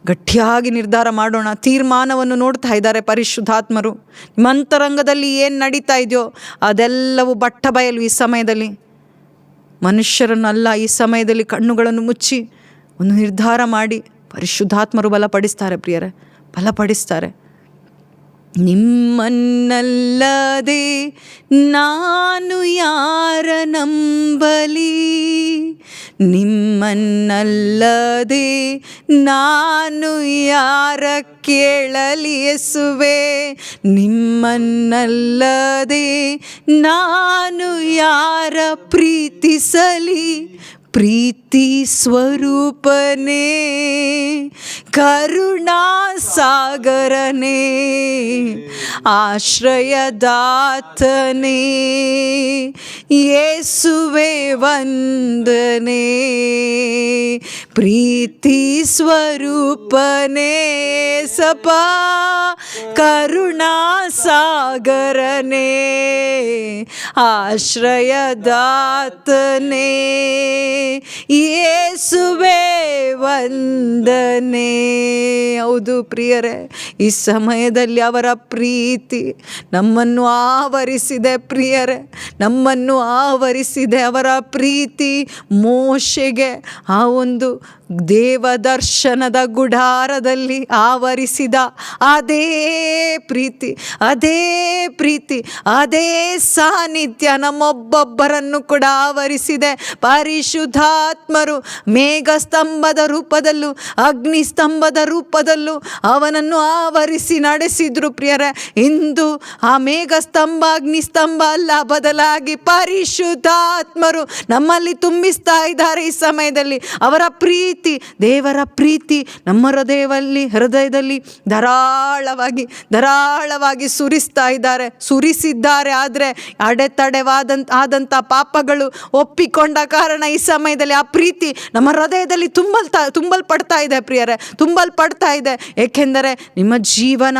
ಗಟ್ಟಿಯಾಗಿ ನಿರ್ಧಾರ ಮಾಡೋಣ. ತೀರ್ಮಾನವನ್ನು ನೋಡ್ತಾ ಇದ್ದಾರೆ ಪರಿಶುದ್ಧಾತ್ಮರು. ನಿಮ್ಮ ಅಂತರಂಗದಲ್ಲಿ ಏನು ನಡೀತಾ ಇದೆಯೋ ಅದೆಲ್ಲವೂ ಬಟ್ಟ ಬಯಲು. ಈ ಸಮಯದಲ್ಲಿ ಮನುಷ್ಯರನ್ನಲ್ಲ, ಈ ಸಮಯದಲ್ಲಿ ಕಣ್ಣುಗಳನ್ನು ಮುಚ್ಚಿ ಒಂದು ನಿರ್ಧಾರ ಮಾಡಿ ಪರಿಶುದ್ಧಾತ್ಮರು ಬಲಪಡಿಸ್ತಾರೆ ಪ್ರಿಯರೇ, ಬಲಪಡಿಸ್ತಾರೆ. ನಿಮ್ಮನ್ನಲ್ಲದೆ ನಾನು ಯಾರ ನಂಬಲಿ, ನಿಮ್ಮನ್ನಲ್ಲದೆ ನಾನು ಯಾರ ಕೇಳಲಿ ಯೇಸುವೆ, ನಿಮ್ಮನ್ನಲ್ಲದೆ ನಾನು ಯಾರ ಪ್ರೀತಿಸಲಿ. ಪ್ರೀತಿ ಸ್ವರೂಪನೇ, ಕರುಣಾ ಸಾಗರನೇ, ಆಶ್ರಯದಾತನೇ, ಯೇಸುವೆ ವಂದನೆ. ಪ್ರೀತಿ ಸ್ವರೂಪನೇ ಸಪಾ, ಕರುಣಾ ಸಾಗರನೇ, ಆಶ್ರಯದಾತನೇ, ಯೇಸುವೆ ವಂದನೆ. ಹೌದು ಪ್ರಿಯರೇ, ಈ ಸಮಯದಲ್ಲಿ ಅವರ ಪ್ರೀತಿ ನಮ್ಮನ್ನು ಆವರಿಸಿದೆ ಪ್ರಿಯರೇ, ನಮ್ಮನ್ನು ಆವರಿಸಿದೆ. ಅವರ ಪ್ರೀತಿ ಮೋಶೆಗೆ ಆ ಒಂದು ದೇವದರ್ಶನದ ಗುಡಾರದಲ್ಲಿ ಆವರಿಸಿದ ಅದೇ ಪ್ರೀತಿ, ಅದೇ ಪ್ರೀತಿ, ಅದೇ ಸಾನ್ನಿಧ್ಯ ನಮ್ಮೊಬ್ಬೊಬ್ಬರನ್ನು ಕೂಡ ಆವರಿಸಿದೆ. ಪರಿಶುದ್ಧಾತ್ಮರು ಮೇಘಸ್ತಂಭದ ರೂಪದಲ್ಲೂ ಅಗ್ನಿಸ್ತಂಭದ ರೂಪದಲ್ಲೂ ಅವನನ್ನು ಆವರಿಸಿ ನಡೆಸಿದ್ರು ಪ್ರಿಯರೇ. ಇಂದು ಆ ಮೇಘಸ್ತಂಭ ಅಗ್ನಿಸ್ತಂಭ ಅಲ್ಲ, ಬದಲಾಗಿ ಪರಿಶುದ್ಧಾತ್ಮರು ನಮ್ಮಲ್ಲಿ ತುಂಬಿಸ್ತಾ ಇದ್ದಾರೆ. ಈ ಸಮಯದಲ್ಲಿ ಅವರ ಪ್ರೀತಿ, ದೇವರ ಪ್ರೀತಿ ನಮ್ಮ ಹೃದಯದಲ್ಲಿ ಧಾರಾಳವಾಗಿ ಸುರಿಸಿದ್ದಾರೆ. ಆದರೆ ಆದಂಥ ಪಾಪಗಳು ಒಪ್ಪಿಕೊಂಡ ಕಾರಣ ಈ ಸಮಯದಲ್ಲಿ ಆ ಪ್ರೀತಿ ನಮ್ಮ ಹೃದಯದಲ್ಲಿ ತುಂಬಲ್ಪಡ್ತಾ ಇದೆ ಪ್ರಿಯರೇ, ತುಂಬಲ್ಪಡ್ತಾ ಇದೆ. ಏಕೆಂದರೆ ನಿಮ್ಮ ಜೀವನ,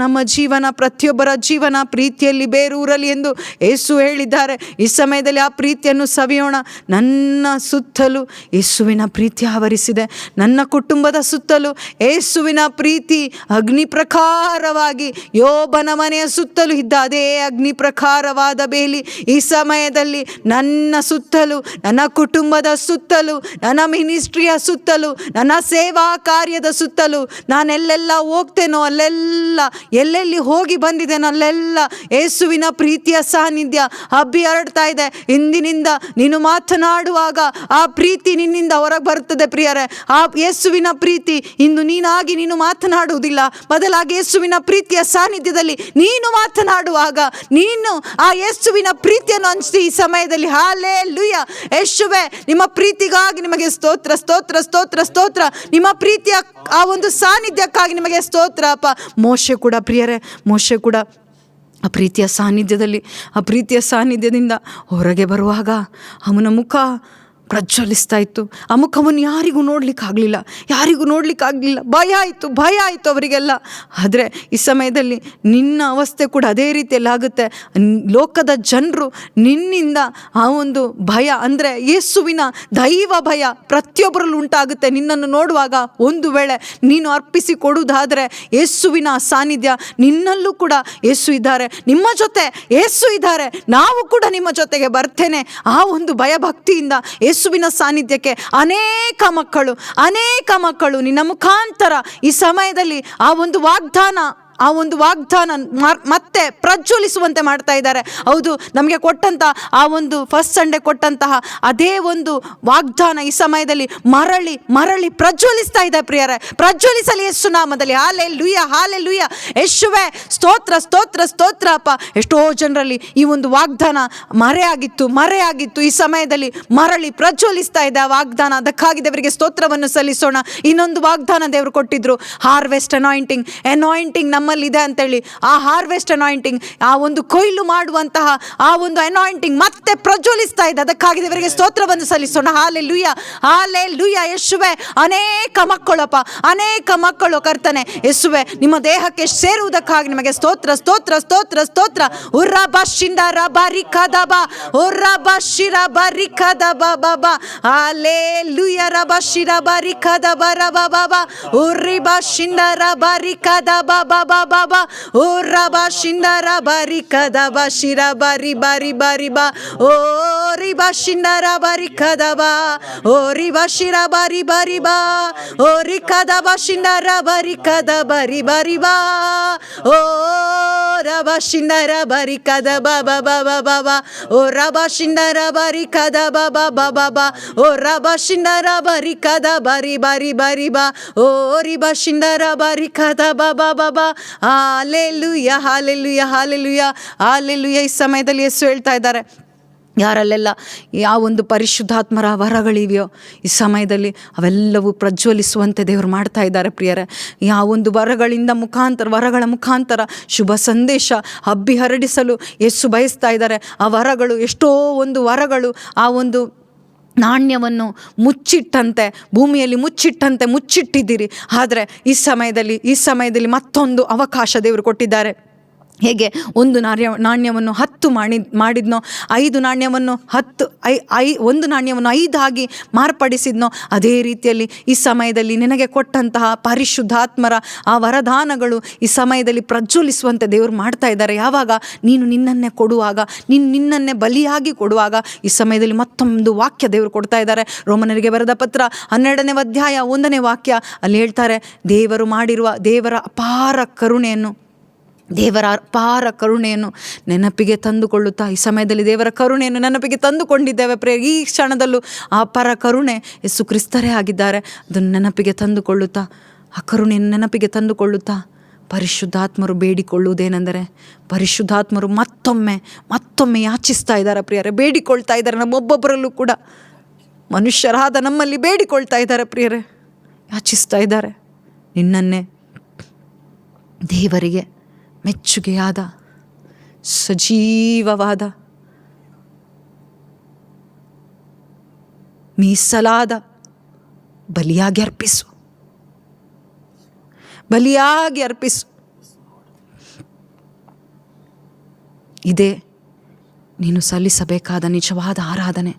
ನಮ್ಮ ಜೀವನ, ಪ್ರತಿಯೊಬ್ಬರ ಜೀವನ ಪ್ರೀತಿಯಲ್ಲಿ ಬೇರೂರಲಿ ಎಂದು ಯೇಸು ಹೇಳಿದ್ದಾರೆ. ಈ ಸಮಯದಲ್ಲಿ ಆ ಪ್ರೀತಿಯನ್ನು ಸವಿಯೋಣ. ನನ್ನ ಸುತ್ತಲೂ ಯೇಸುವಿನ ಪ್ರೀತಿ ಆವರಿಸಿದೆ. ನನ್ನ ಕುಟುಂಬದ ಸುತ್ತಲೂ ಯೇಸುವಿನ ಪ್ರೀತಿ ಅಗ್ನಿ ಪ್ರಕಾರವಾಗಿ, ಯೋಬನ ಮನೆಯ ಸುತ್ತಲೂ ಇದ್ದ ಅದೇ ಅಗ್ನಿ ಪ್ರಕಾರವಾದ ಬೇಲಿ ಈ ಸಮಯದಲ್ಲಿ ನನ್ನ ಸುತ್ತಲೂ, ನನ್ನ ಕುಟುಂಬದ ಸುತ್ತಲೂ, ನನ್ನ ಮಿನಿಸ್ಟ್ರಿಯ ಸುತ್ತಲೂ, ನನ್ನ ಸೇವಾ ಕಾರ್ಯದ ಸುತ್ತಲೂ, ನಾನೆಲ್ಲೆಲ್ಲ ಹೋಗ್ತೇನೋ ಅಲ್ಲೆಲ್ಲ, ಎಲ್ಲೆಲ್ಲಿ ಹೋಗಿ ಬಂದಿದ್ದೇನೋ ಅಲ್ಲೆಲ್ಲ ಯೇಸುವಿನ ಪ್ರೀತಿಯ ಸಾನ್ನಿಧ್ಯ ಹಬ್ಬಿ ಹರಡ್ತಾ ಇದೆ. ಇಂದಿನಿಂದ ನೀನು ಮಾತನಾಡುವಾಗ ಆ ಪ್ರೀತಿ ನಿನ್ನಿಂದ ಹೊರಗೆ ಬರ್ತದೆ ಪ್ರಿಯರೇ. ಆ ಯೇಸುವಿನ ಪ್ರೀತಿ ಇಂದು ನೀನು ಮಾತನಾಡುವುದಿಲ್ಲ, ಬದಲಾಗಿ ಯೇಸುವಿನ ಪ್ರೀತಿಯ ಸಾನ್ನಿಧ್ಯದಲ್ಲಿ ನೀನು ಮಾತನಾಡುವಾಗ ನೀನು ಆ ಯೇಸುವಿನ ಪ್ರೀತಿಯನ್ನು ಹಂಚಿಸಿ ಈ ಸಮಯದಲ್ಲಿ. ಹಾಲೆಲೂಯ. ಯೇಸುವೆ, ನಿಮ್ಮ ಪ್ರೀತಿಗಾಗಿ ನಿಮಗೆ ಸ್ತೋತ್ರ, ಸ್ತೋತ್ರ, ಸ್ತೋತ್ರ, ಸ್ತೋತ್ರ. ನಿಮ್ಮ ಪ್ರೀತಿಯ ಆ ಒಂದು ಸಾನ್ನಿಧ್ಯಕ್ಕಾಗಿ ನಿಮಗೆ ಸ್ತೋತ್ರ ಅಪ್ಪ. ಮೋಶೆ ಕೂಡ ಪ್ರಿಯರೇ, ಮೋಶೆ ಕೂಡ ಆ ಪ್ರೀತಿಯ ಸಾನ್ನಿಧ್ಯದಿಂದ ಹೊರಗೆ ಬರುವಾಗ ಅವನ ಮುಖ ಪ್ರಜ್ವಲಿಸ್ತಾ ಇತ್ತು. ಆ ಮುಖವನ್ನು ಯಾರಿಗೂ ನೋಡಲಿಕ್ಕಾಗಲಿಲ್ಲ, ಭಯ ಆಯಿತು ಅವರಿಗೆಲ್ಲ. ಆದರೆ ಈ ಸಮಯದಲ್ಲಿ ನಿನ್ನ ಅವಸ್ಥೆ ಕೂಡ ಅದೇ ರೀತಿಯಲ್ಲಿ ಆಗುತ್ತೆ. ಲೋಕದ ಜನರು ನಿನ್ನಿಂದ ಆ ಒಂದು ಭಯ ಅಂದರೆ ಯೇಸುವಿನ ದೈವ ಭಯ ಪ್ರತಿಯೊಬ್ಬರಲ್ಲೂ ಉಂಟಾಗುತ್ತೆ. ನಿನ್ನನ್ನು ನೋಡುವಾಗ ಒಂದು ವೇಳೆ ನೀನು ಅರ್ಪಿಸಿ ಕೊಡುವುದಾದರೆ ಯೇಸುವಿನ ಸಾನ್ನಿಧ್ಯ ನಿನ್ನಲ್ಲೂ ಕೂಡ ಯೇಸು ಇದ್ದಾರೆ, ನಿಮ್ಮ ಜೊತೆ ಯೇಸು ಇದ್ದಾರೆ, ನಾವು ಕೂಡ ನಿಮ್ಮ ಜೊತೆಗೆ ಬರ್ತೇನೆ. ಆ ಒಂದು ಭಯಭಕ್ತಿಯಿಂದ ಯೇಸುವಿನ ಸಾನ್ನಿಧ್ಯಕ್ಕೆ ಅನೇಕ ಮಕ್ಕಳು ನಿನ್ನ ಮುಖಾಂತರ ಈ ಸಮಯದಲ್ಲಿ ಆ ಒಂದು ವಾಗ್ದಾನ ಮತ್ತೆ ಪ್ರಜ್ವಲಿಸುವಂತೆ ಮಾಡ್ತಾ ಇದ್ದಾರೆ. ಹೌದು, ನಮಗೆ ಕೊಟ್ಟಂತ ಆ ಒಂದು ಫಸ್ಟ್ ಸಂಡೇ ಕೊಟ್ಟಂತಹ ಅದೇ ಒಂದು ವಾಗ್ದಾನ ಈ ಸಮಯದಲ್ಲಿ ಮರಳಿ ಪ್ರಜ್ವಲಿಸ್ತಾ ಇದೆ ಪ್ರಿಯರೇ. ಪ್ರಜ್ವಲಿಸಲಿ ಯೇಸು ನಾಮದಲ್ಲಿ. ಹಾಲೆಲೂಯ. ಯೇಸುವೇ ಸ್ತೋತ್ರ ಅಪ್ಪ. ಎಷ್ಟೋ ಜನರಲ್ಲಿ ಈ ಒಂದು ವಾಗ್ದಾನ ಮರೆಯಾಗಿತ್ತು. ಈ ಸಮಯದಲ್ಲಿ ಮರಳಿ ಪ್ರಜ್ವಲಿಸ್ತಾ ಇದೆ ಆ ವಾಗ್ದಾನ. ಅದಕ್ಕಾಗಿ ದೇವರಿಗೆ ಸ್ತೋತ್ರವನ್ನು ಸಲ್ಲಿಸೋಣ. ಇನ್ನೊಂದು ವಾಗ್ದಾನ ದೇವರು ಕೊಟ್ಟಿದ್ರು, ಹಾರ್ವೆಸ್ಟ್ ಅನಾಯಿಂಟಿಂಗ್ ನಮ್ಮಲ್ಲಿದೆ ಅಂತೇಳಿ. ಆ ಹಾರ್ವೆಸ್ಟ್ ಅನಾಯಿಂಟಿಂಗ್, ಆ ಒಂದು ಕೊಯ್ಲು ಮಾಡುವಂತಹ ಆ ಒಂದು ಅನಾಯಿಂಟಿಂಗ್ ಮತ್ತೆ ಪ್ರಜ್ವಲಿಸ್ತಾ ಇದೆ. ಅದಕ್ಕಾಗಿ ದೇವರಿಗೆ ಸ್ತೋತ್ರವನ್ನು ಸಲ್ಲಿಸೋಣ. ಹಾಲೆಲೂಯ. ಯೇಸುವೇ, ಅನೇಕ ಮಕ್ಕಳು ಕರ್ತನೆ ಯೇಸುವೇ ನಿಮ್ಮ ದೇಹಕ್ಕೆ ಸೇರುವುದಕ್ಕಾಗಿ ನಿಮಗೆ ಸ್ತೋತ್ರ. ಓ ರಬಾ ಶಿಂದರ ಬಾರಿ ಕದಬ ಶಿರ ಬಾರಿ ಬಾ ಓ ರಿಬಾ ಶಿಂದರ ಬಾರಿ ಕದಬ ಓ ರಿಬಾ ಶಿರ ಬಾರಿ ಬಾ ಓ ರಿ ಕದಬ ಶಿಂದರ ಬಾರಿ ಕದ ಬಾರಿ ಬಾ ಓ ರಬಾ ಶಿಂದರ ಬಾರಿ ಕದಬ ಬಾ ಓ ರಬಾ ಶಿಂದರ ಬಾರಿ ಕದಬ ಬಾ ಓ ರಬಾ ಶಿಂದರ ಬಾರಿ ಕದ ಬಾರಿ ಬಾ ಓ ರಿಬಾ ಶಿಂದರ ಬಾರಿ ಕದ ಬಾ. ಹಾಲೆಲೂಯ. ಈ ಸಮಯದಲ್ಲಿ ಯೇಸು ಹೇಳ್ತಾ ಇದ್ದಾರೆ, ಯಾರಲ್ಲೆಲ್ಲ ಯಾವ ಒಂದು ಪರಿಶುದ್ಧಾತ್ಮರ ವರಗಳಿವೆಯೋ ಈ ಸಮಯದಲ್ಲಿ ಅವೆಲ್ಲವೂ ಪ್ರಜ್ವಲಿಸುವಂತೆ ದೇವರು ಮಾಡ್ತಾ ಇದ್ದಾರೆ ಪ್ರಿಯರೇ. ಯಾವ ಒಂದು ವರಗಳ ಮುಖಾಂತರ ಶುಭ ಸಂದೇಶ ಹರಡಿಸಲು ಯೇಸು ಬಯಸ್ತಾ ಇದ್ದಾರೆ. ಆ ವರಗಳು, ಎಷ್ಟೋ ಒಂದು ವರಗಳು ಆ ಒಂದು ನಾಣ್ಯವನ್ನು ಭೂಮಿಯಲ್ಲಿ ಮುಚ್ಚಿಟ್ಟಿದ್ದೀರಿ. ಆದರೆ ಈ ಸಮಯದಲ್ಲಿ ಮತ್ತೊಂದು ಅವಕಾಶ ದೇವರು ಕೊಟ್ಟಿದ್ದಾರೆ. ಹೇಗೆ ಒಂದು ನಾಣ್ಯವನ್ನು 10 ಮಾಡಿದ್ನೋ, 5 ನಾಣ್ಯವನ್ನು 1 ನಾಣ್ಯವನ್ನು 5 ಆಗಿ ಮಾರ್ಪಡಿಸಿದ್ನೋ, ಅದೇ ರೀತಿಯಲ್ಲಿ ಈ ಸಮಯದಲ್ಲಿ ನಿನಗೆ ಕೊಟ್ಟಂತಹ ಪರಿಶುದ್ಧಾತ್ಮರ ಆ ವರದಾನಗಳು ಈ ಸಮಯದಲ್ಲಿ ಪ್ರಜ್ವಲಿಸುವಂತೆ ದೇವರು ಮಾಡ್ತಾ ಇದ್ದಾರೆ. ಯಾವಾಗ ನೀನು ನಿನ್ನನ್ನೇ ಬಲಿಯಾಗಿ ಕೊಡುವಾಗ ಈ ಸಮಯದಲ್ಲಿ ಮತ್ತೊಂದು ವಾಕ್ಯ ದೇವರು ಕೊಡ್ತಾ ಇದ್ದಾರೆ. ರೋಮನರಿಗೆ ಬರೆದ ಪತ್ರ 12ನೇ ಅಧ್ಯಾಯ 1ನೇ ವಾಕ್ಯ, ಅಲ್ಲಿ ಹೇಳ್ತಾರೆ, ದೇವರು ಮಾಡಿರುವ ದೇವರ ಅಪಾರ ಕರುಣೆಯನ್ನು ನೆನಪಿಗೆ ತಂದುಕೊಳ್ಳುತ್ತಾ ಈ ಸಮಯದಲ್ಲಿ ದೇವರ ಕರುಣೆಯನ್ನು ನೆನಪಿಗೆ ತಂದುಕೊಂಡಿದ್ದೇವೆ ಪ್ರಿಯ. ಈ ಕ್ಷಣದಲ್ಲೂ ಆ ಅಪಾರ ಕರುಣೆ ಯೇಸು ಕ್ರಿಸ್ತರೇ ಆಗಿದ್ದಾರೆ. ಅದನ್ನು ನೆನಪಿಗೆ ತಂದುಕೊಳ್ಳುತ್ತಾ ಪರಿಶುದ್ಧಾತ್ಮರು ಬೇಡಿಕೊಳ್ಳುವುದೇನೆಂದರೆ, ಪರಿಶುದ್ಧಾತ್ಮರು ಮತ್ತೊಮ್ಮೆ ಯಾಚಿಸ್ತಾ ಇದ್ದಾರೆ ಪ್ರಿಯರೇ, ಬೇಡಿಕೊಳ್ತಾ ಇದ್ದಾರೆ. ನಮ್ಮೊಬ್ಬೊಬ್ಬರಲ್ಲೂ ಕೂಡ ಮನುಷ್ಯರಾದ ನಮ್ಮಲ್ಲಿ ಬೇಡಿಕೊಳ್ತಾ ಇದ್ದಾರೆ ಪ್ರಿಯರೇ, ಯಾಚಿಸ್ತಾ ಇದ್ದಾರೆ. ನಿನ್ನನ್ನೇ ದೇವರಿಗೆ ಮೆಚ್ಚುಗೆಯಾದ ಸಜೀವವಾದ ಮೀಸಲಾದ ಬಲಿಯಾಗಿ ಅರ್ಪಿಸು. ಇದೇ ನೀನು ಸಲ್ಲಿಸಬೇಕಾದ ನಿಜವಾದ ಆರಾಧನೆ.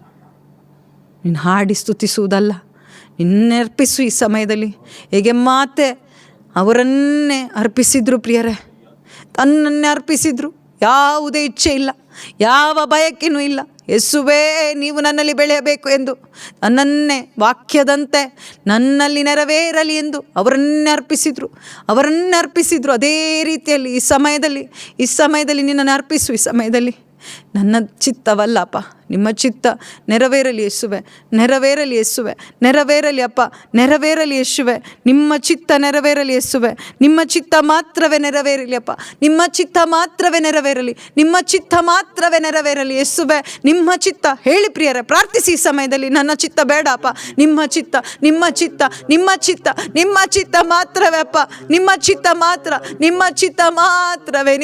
ನೀನು ಹಾಡಿ ಸ್ತುತಿಸುವುದಲ್ಲ, ನಿನ್ನರ್ಪಿಸು. ಈ ಸಮಯದಲ್ಲಿ ಹೇಗೆ ಮಾತೆ ಅವರನ್ನೇ ಅರ್ಪಿಸಿದ್ರು ಪ್ರಿಯರೇ, ತನ್ನನ್ನೇ ಅರ್ಪಿಸಿದ್ರು. ಯಾವುದೇ ಇಚ್ಛೆ ಇಲ್ಲ, ಯಾವ ಬಯಕೆನೂ ಇಲ್ಲ. ಯೇಸುವೇ, ನೀವು ನನ್ನಲ್ಲಿ ಬೆಳೆಯಬೇಕು ಎಂದು, ನನ್ನನ್ನೇ ವಾಕ್ಯದಂತೆ ನನ್ನಲ್ಲಿ ನೆರವೇರಲಿ ಎಂದು ಅವರನ್ನೇ ಅರ್ಪಿಸಿದ್ರು. ಅದೇ ರೀತಿಯಲ್ಲಿ ಈ ಸಮಯದಲ್ಲಿ ನಿನ್ನನ್ನು ಅರ್ಪಿಸು. ಈ ಸಮಯದಲ್ಲಿ ನನ್ನ ಚಿತ್ತವಲ್ಲಪ್ಪ, ನಿಮ್ಮ ಚಿತ್ತ ನೆರವೇರಲಿ ಯೇಸುವೆ, ನೆರವೇರಲಿ ಅಪ್ಪ, ನೆರವೇರಲಿ ಯೇಸುವೆ. ನಿಮ್ಮ ಚಿತ್ತ ನೆರವೇರಲಿ ಯೇಸುವೆ, ನಿಮ್ಮ ಚಿತ್ತ ಮಾತ್ರವೇ ನೆರವೇರಲಿ ಅಪ್ಪ, ನಿಮ್ಮ ಚಿತ್ತ ಮಾತ್ರವೇ ನೆರವೇರಲಿ ಯೇಸುವೆ. ನಿಮ್ಮ ಚಿತ್ತ ಹೇಳಿ ಪ್ರಿಯರೇ, ಪ್ರಾರ್ಥಿಸಿ. ಈ ಸಮಯದಲ್ಲಿ ನನ್ನ ಚಿತ್ತ ಬೇಡ ಅಪ್ಪ, ನಿಮ್ಮ ಚಿತ್ತ ಮಾತ್ರವೇ ಅಪ್ಪ, ನಿಮ್ಮ ಚಿತ್ತ ಮಾತ್ರವೇ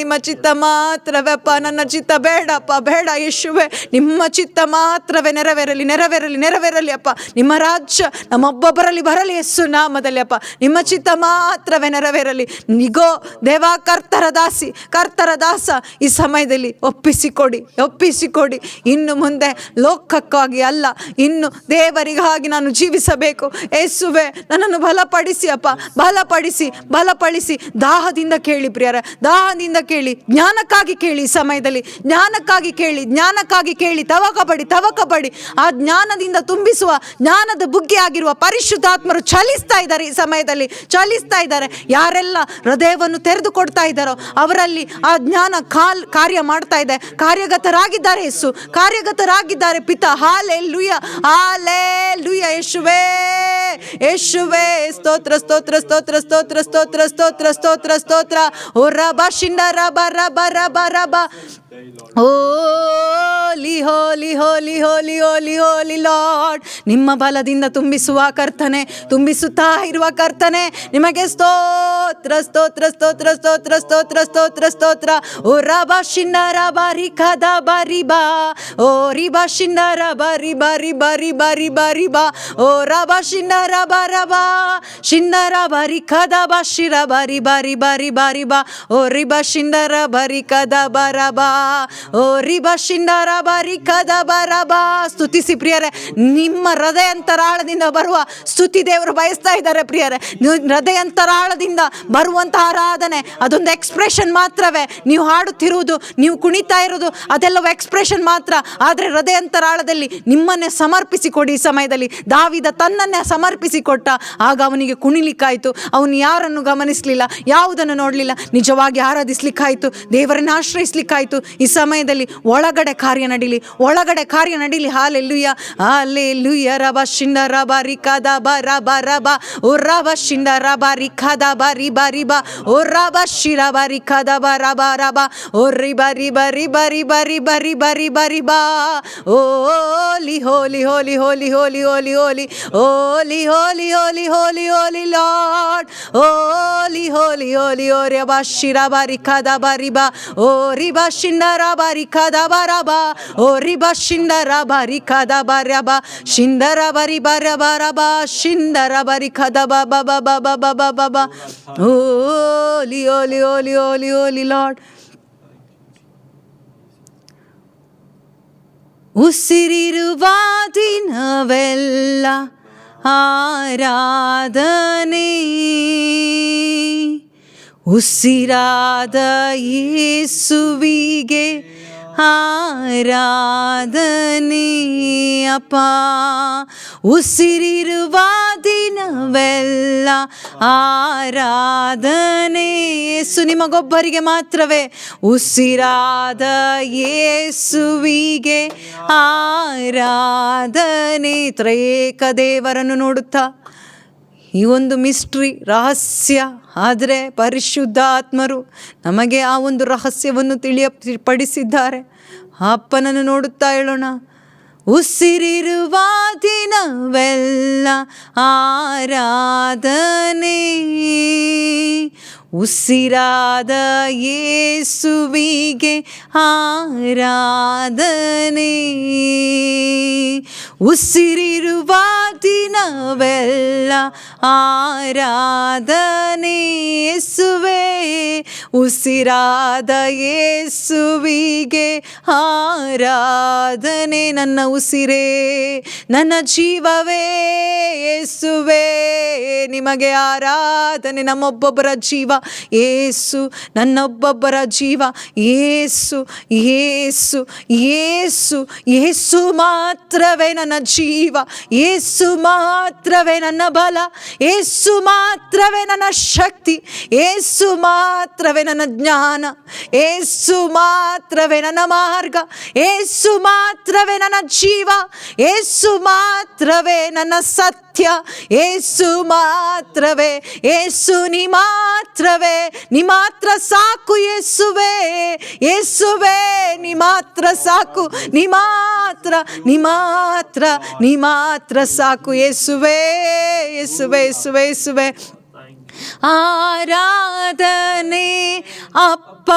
ಅಪ್ಪ. ನನ್ನ ಚಿತ್ತ ಬೇಡಪ್ಪ, ಬೇಡ ಯೇಸುವೆ, ನಿಮ್ಮ ಚಿತ್ತ ಮಾತ್ರವೇ ನೆರವೇರಲಿ, ನೆರವೇರಲಿ, ನೆರವೇರಲಿ ಅಪ್ಪ. ನಿಮ್ಮ ರಾಜ್ಯ ನಮ್ಮೊಬ್ಬೊಬ್ಬರಲ್ಲಿ ಬರಲಿ ಯೇಸು ನಾಮದಲ್ಲಿ ಅಪ್ಪ. ನಿಮ್ಮ ಚಿತ್ತ ಮಾತ್ರವೇ ನೆರವೇರಲಿ. ನಿಗೋ ದೇವಾ, ಕರ್ತರ ದಾಸಿ, ಕರ್ತರ ದಾಸ ಈ ಸಮಯದಲ್ಲಿ ಒಪ್ಪಿಸಿಕೊಡಿ, ಒಪ್ಪಿಸಿಕೊಡಿ. ಇನ್ನು ಮುಂದೆ ಲೋಕಕ್ಕಾಗಿ ಅಲ್ಲ, ಇನ್ನು ದೇವರಿಗಾಗಿ ನಾನು ಜೀವಿಸಬೇಕು. ಯೇಸುವೆ, ನನ್ನನ್ನು ಬಲಪಡಿಸಿ ಅಪ್ಪ, ಬಲಪಡಿಸಿ, ಬಲಪಡಿಸಿ. ದಾಹದಿಂದ ಕೇಳಿ ಪ್ರಿಯರೇ, ದಾಹದಿಂದ ಕೇಳಿ, ಜ್ಞಾನಕ್ಕಾಗಿ ಕೇಳಿ. ಈ ಸಮಯದಲ್ಲಿ ಜ್ಞಾನಕ್ಕಾಗಿ ಕೇಳಿ, ಜ್ಞಾನಕ್ಕಾಗಿ ಕೇಳಿ. ತವಕಪಡಿ, ತವಕಪಡಿ. ಆ ಜ್ಞಾನದಿಂದ ತುಂಬಿಸುವ, ಜ್ಞಾನದ ಬುಗ್ಗೆ ಆಗಿರುವ ಪರಿಶುದ್ಧಾತ್ಮರು ಚಲಿಸ್ತಾ ಇದ್ದಾರೆ. ಈ ಸಮಯದಲ್ಲಿ ಚಲಿಸ್ತಾ ಇದ್ದಾರೆ. ಯಾರೆಲ್ಲ ಹೃದಯವನ್ನು ತೆರೆದು ಕೊಡ್ತಾ ಇದ್ದಾರೋ ಅವರಲ್ಲಿ ಆ ಜ್ಞಾನ ಕಾರ್ಯ ಮಾಡ್ತಾ ಇದೆ. ಕಾರ್ಯಗತರಾಗಿದ್ದಾರೆ ಯೇಸು, ಕಾರ್ಯಗತರಾಗಿದ್ದಾರೆ ಪಿತಾ. Hallelujah, hallelujah. ಯೇಸುವೇ, ಯೇಸುವೇ, ಸ್ತೋತ್ರ, ಸ್ತೋತ್ರ, ಸ್ತೋತ್ರ, ಸ್ತೋತ್ರ, ಸ್ತೋತ್ರ, ಸ್ತೋತ್ರ, ಸ್ತೋತ್ರ, ಸ್ತೋತ್ರ. ಓ ರಬ ಶಿಂಡ ರಬ ರಬ ರಬ ರಬ. ಹೋಲಿ ಹೋಲಿ ಹೋಲಿ ಹೋಲಿ ಹೋಲಿ ಹೋಲಿ ಲಾರ್ಡ್. ನಿಮ್ಮ ಬಲದಿಂದ ತುಂಬಿಸುವ ಕರ್ತನೆ, ತುಂಬಿಸುತ್ತಾ ಇರುವ ಕರ್ತನೆ, ನಿಮಗೆ ಸ್ತೋತ್ರ, ಸ್ತೋತ್ರ, ಸ್ತೋತ್ರ, ಸ್ತೋತ್ರ, ಸ್ತೋತ್ರ, ಸ್ತೋತ್ರ, ಸ್ತೋತ್ರ. ಓ ರಬ ಶಿಂಡ ರಬ ರಿಖದ ಬರಿ ಬಾ. ಓ ರಿಬ ಶಿಂಡ ರಬ ರಿಬ ರಿಬ ರಿಬ ರಿಬ ರಿಬ. ಓ ರಬ ಶಿಂಡ ರಬ ರಬ ಶಿಂಡ ರಬ ರಿಖದ ಬಶಿರ ಬರಿ ಬರಿ ಬರಿ ಬರಿ ಬಾ. ಓ ರಿಬ ಶಿಂಡ ರಬ ರಿಖದ ಬರಬ. ಓ ರಿಬ ಶಿಂಡ ರಬ ರಿಖದ ಬರಬ. ಸ್ತುತಿಸಿ ಪ್ರಿಯರೇ. ನಿಮ್ಮ ಹೃದಯಾಂತರಾಳದಿಂದ ಬರುವ ಸ್ತುತಿ ದೇವರು ಬಯಸ್ತಾ ಇದ್ದಾರೆ ಪ್ರಿಯರೇ. ಹೃದಯಾಂತರಾಳದಿಂದ ಬರುವಂತಹ ಆರಾಧನೆ ಅದೊಂದು ಎಕ್ಸ್ಪ್ರೆಷನ್ ಮಾತ್ರವೇ. ನೀವು ಹಾಡುತ್ತಿರುವುದು, ನೀವು ಕುಣಿತಾ ಇರುವುದು ಅದೆಲ್ಲವೂ ಎಕ್ಸ್ಪ್ರೆಷನ್ ಮಾತ್ರ. ಆದರೆ ಹೃದಯಾಂತರಾಳದಲ್ಲಿ ನಿಮ್ಮನ್ನೇ ಸಮರ್ಪಿಸಿಕೊಡಿ. ಈ ಸಮಯದಲ್ಲಿ ದಾವಿದ ತನ್ನನ್ನೇ ಸಮರ್ಪಿಸಿಕೊಟ್ಟ. ಆಗ ಅವನಿಗೆ ಕುಣಿಲಿಕ್ಕಾಯಿತು. ಅವನು ಯಾರನ್ನು ಗಮನಿಸಲಿಲ್ಲ, ಯಾವುದನ್ನು ನೋಡಲಿಲ್ಲ, ನಿಜವಾಗಿ ಆರಾಧಿಸ್ಲಿಕ್ಕಾಯಿತು, ದೇವರನ್ನು ಆಶ್ರಯಿಸ್ಲಿಕ್ಕಾಯಿತು. ಈ ಸಮಯದಲ್ಲಿ ಒಳಗಡೆ ಕಾರ್ಯ ನಡೀಲಿ, ಒಳಗಡೆ ಕಾರ್ಯ ನಡೀಲಿ. Hallelujah, hallelujah. ರಬ ಶಿಂಡ ರಬ ರಿಖದ ಬ ರಬ ರಬ. ಓ ರಬ ಶಿಂಡ ರಬ ರಿಖದ ಬ ರಿಬ ರಿಬ. ಓ ರಬ ಶಿರ ಬ ರಿಖದ ಬ ರಬ ರಬ. ಓ ರಿಬ ರಿಬ ರಿಬ ರಿಬ ರಿಬ ರಿಬ ರಿಬ ರಿಬ. ಓಲಿ ಹೋಲಿ ಹೋಲಿ ಹೋಲಿ ಹೋಲಿ ಹೋಲಿ ಹೋಲಿ ಹೋಲಿ ಹೋಲಿ ಹೋಲಿ ಹೋಲಿ ಹೋಲಿ ಲಾರ್ಡ್. ಓಲಿ ಹೋಲಿ ಹೋಲಿ ಓ ರಬ ಶಿರ ಬ ರಿಖದ ಬ ರಿಬ. ಓ ರಿಬ ಶಿಂಡ ರಬ ರಿಖದ ಬ ರಬ. ಓ ರಿಬ ಶಿಂಡ ರಬ ರಿಖದ ಬ ರಬ. ಶಿಂಡ ರಬ ರಿಬ ರಬ ರಬ. ಶಿಂಡ ರಬ ರಿಖದ ಬ ಬ ಬ ಬ ಬ ಬ ಬ ಬ. ಓಲಿ ಓಲಿ ಓಲಿ ಓಲಿ ಓಲಿ ಲಾರ್ಡ್. ಉಸಿರಿರುವ ದಿನವೆಲ್ಲ ಆರಾಧನೆ, ಉಸಿರಾದ ಯೇಸುವಿಗೆ ಆರಾಧನೆ ಅಪ್ಪ. ಉಸಿರಿರುವ ದಿನವೆಲ್ಲ ಆರಾಧನೆ ಯೇಸು ನಿಮಗೊಬ್ಬರಿಗೆ ಮಾತ್ರವೇ. ಉಸಿರಾದ ಯೇಸುವಿಗೆ ಆರಾಧನೆ. ತ್ರೇಕ ದೇವರನ್ನು ನೋಡುತ್ತಾ ಈ ಒಂದು ಮಿಸ್ಟ್ರಿ, ರಹಸ್ಯ. ಆದರೆ ಪರಿಶುದ್ಧಾತ್ಮರು ನಮಗೆ ಆ ಒಂದು ರಹಸ್ಯವನ್ನು ತಿಳಿಯಪಡಿಸಿದ್ದಾರೆ. ಅಪ್ಪನನ್ನು ನೋಡುತ್ತಾ ಹೇಳೋಣ. ಉಸಿರಿರುವ ದಿನವೆಲ್ಲ ಆರಾಧನೆ, ಉಸಿರಾದ ಯೇಸುವಿಗೆ ಆರಾಧನೆ. ಉಸಿರಿರುವ ದಿನವೆಲ್ಲ ಆರಾಧನೆ ಯೇಸುವೇ. ಉಸಿರಾದ ಯೇಸುವಿಗೆ ಆರಾಧನೆ. ನನ್ನ ಉಸಿರೇ, ನನ್ನ ಜೀವವೇ ಯೇಸುವೇ, ನಿಮಗೆ ಆರಾಧನೆ. ನಮ್ಮೊಬ್ಬೊಬ್ಬರ ಜೀವ ಯೇಸು, ನನ್ನೊಬ್ಬೊಬ್ಬರ ಜೀವ ಯೇಸು, ಯೇಸು, ಯೇಸು. ಯೇಸು ಮಾತ್ರವೇ ನನ್ನ ಜೀವ, ಯೇಸು ಮಾತ್ರವೇ ನನ್ನ ಬಲ, ಯೇಸು ಮಾತ್ರವೇ ನನ್ನ ಶಕ್ತಿ, ಯೇಸು ಮಾತ್ರವೇ ನನ್ನ ಜ್ಞಾನ, ಯೇಸು ಮಾತ್ರವೇ ನನ್ನ ಮಾರ್ಗ, ಯೇಸು ಮಾತ್ರವೇ ನನ್ನ ಜೀವ, ಯೇಸು ಮಾತ್ರವೇ ನನ್ನ ಸತ್ಯ, ಯೇಸು ಮಾತ್ರವೇ. ಯೇಸು ನೀ ಮಾತ್ರವೇ, ನೀ ಮಾತ್ರ ಸಾಕು ಯೇಸುವೇ, ಯೇಸುವೇ ನೀ ಮಾತ್ರ ಸಾಕು, ನೀ ಮಾತ್ರ, ನೀ ಮಾತ್ರ, ನೀ ಮಾತ್ರ ಸಾಕು ಯೇಸುವೇ, ಯೇಸುವೇ, ಯೇಸುವೇ, ಯೇಸುವೇ. ಆರಾಧನೆ ಅಪ್ಪ,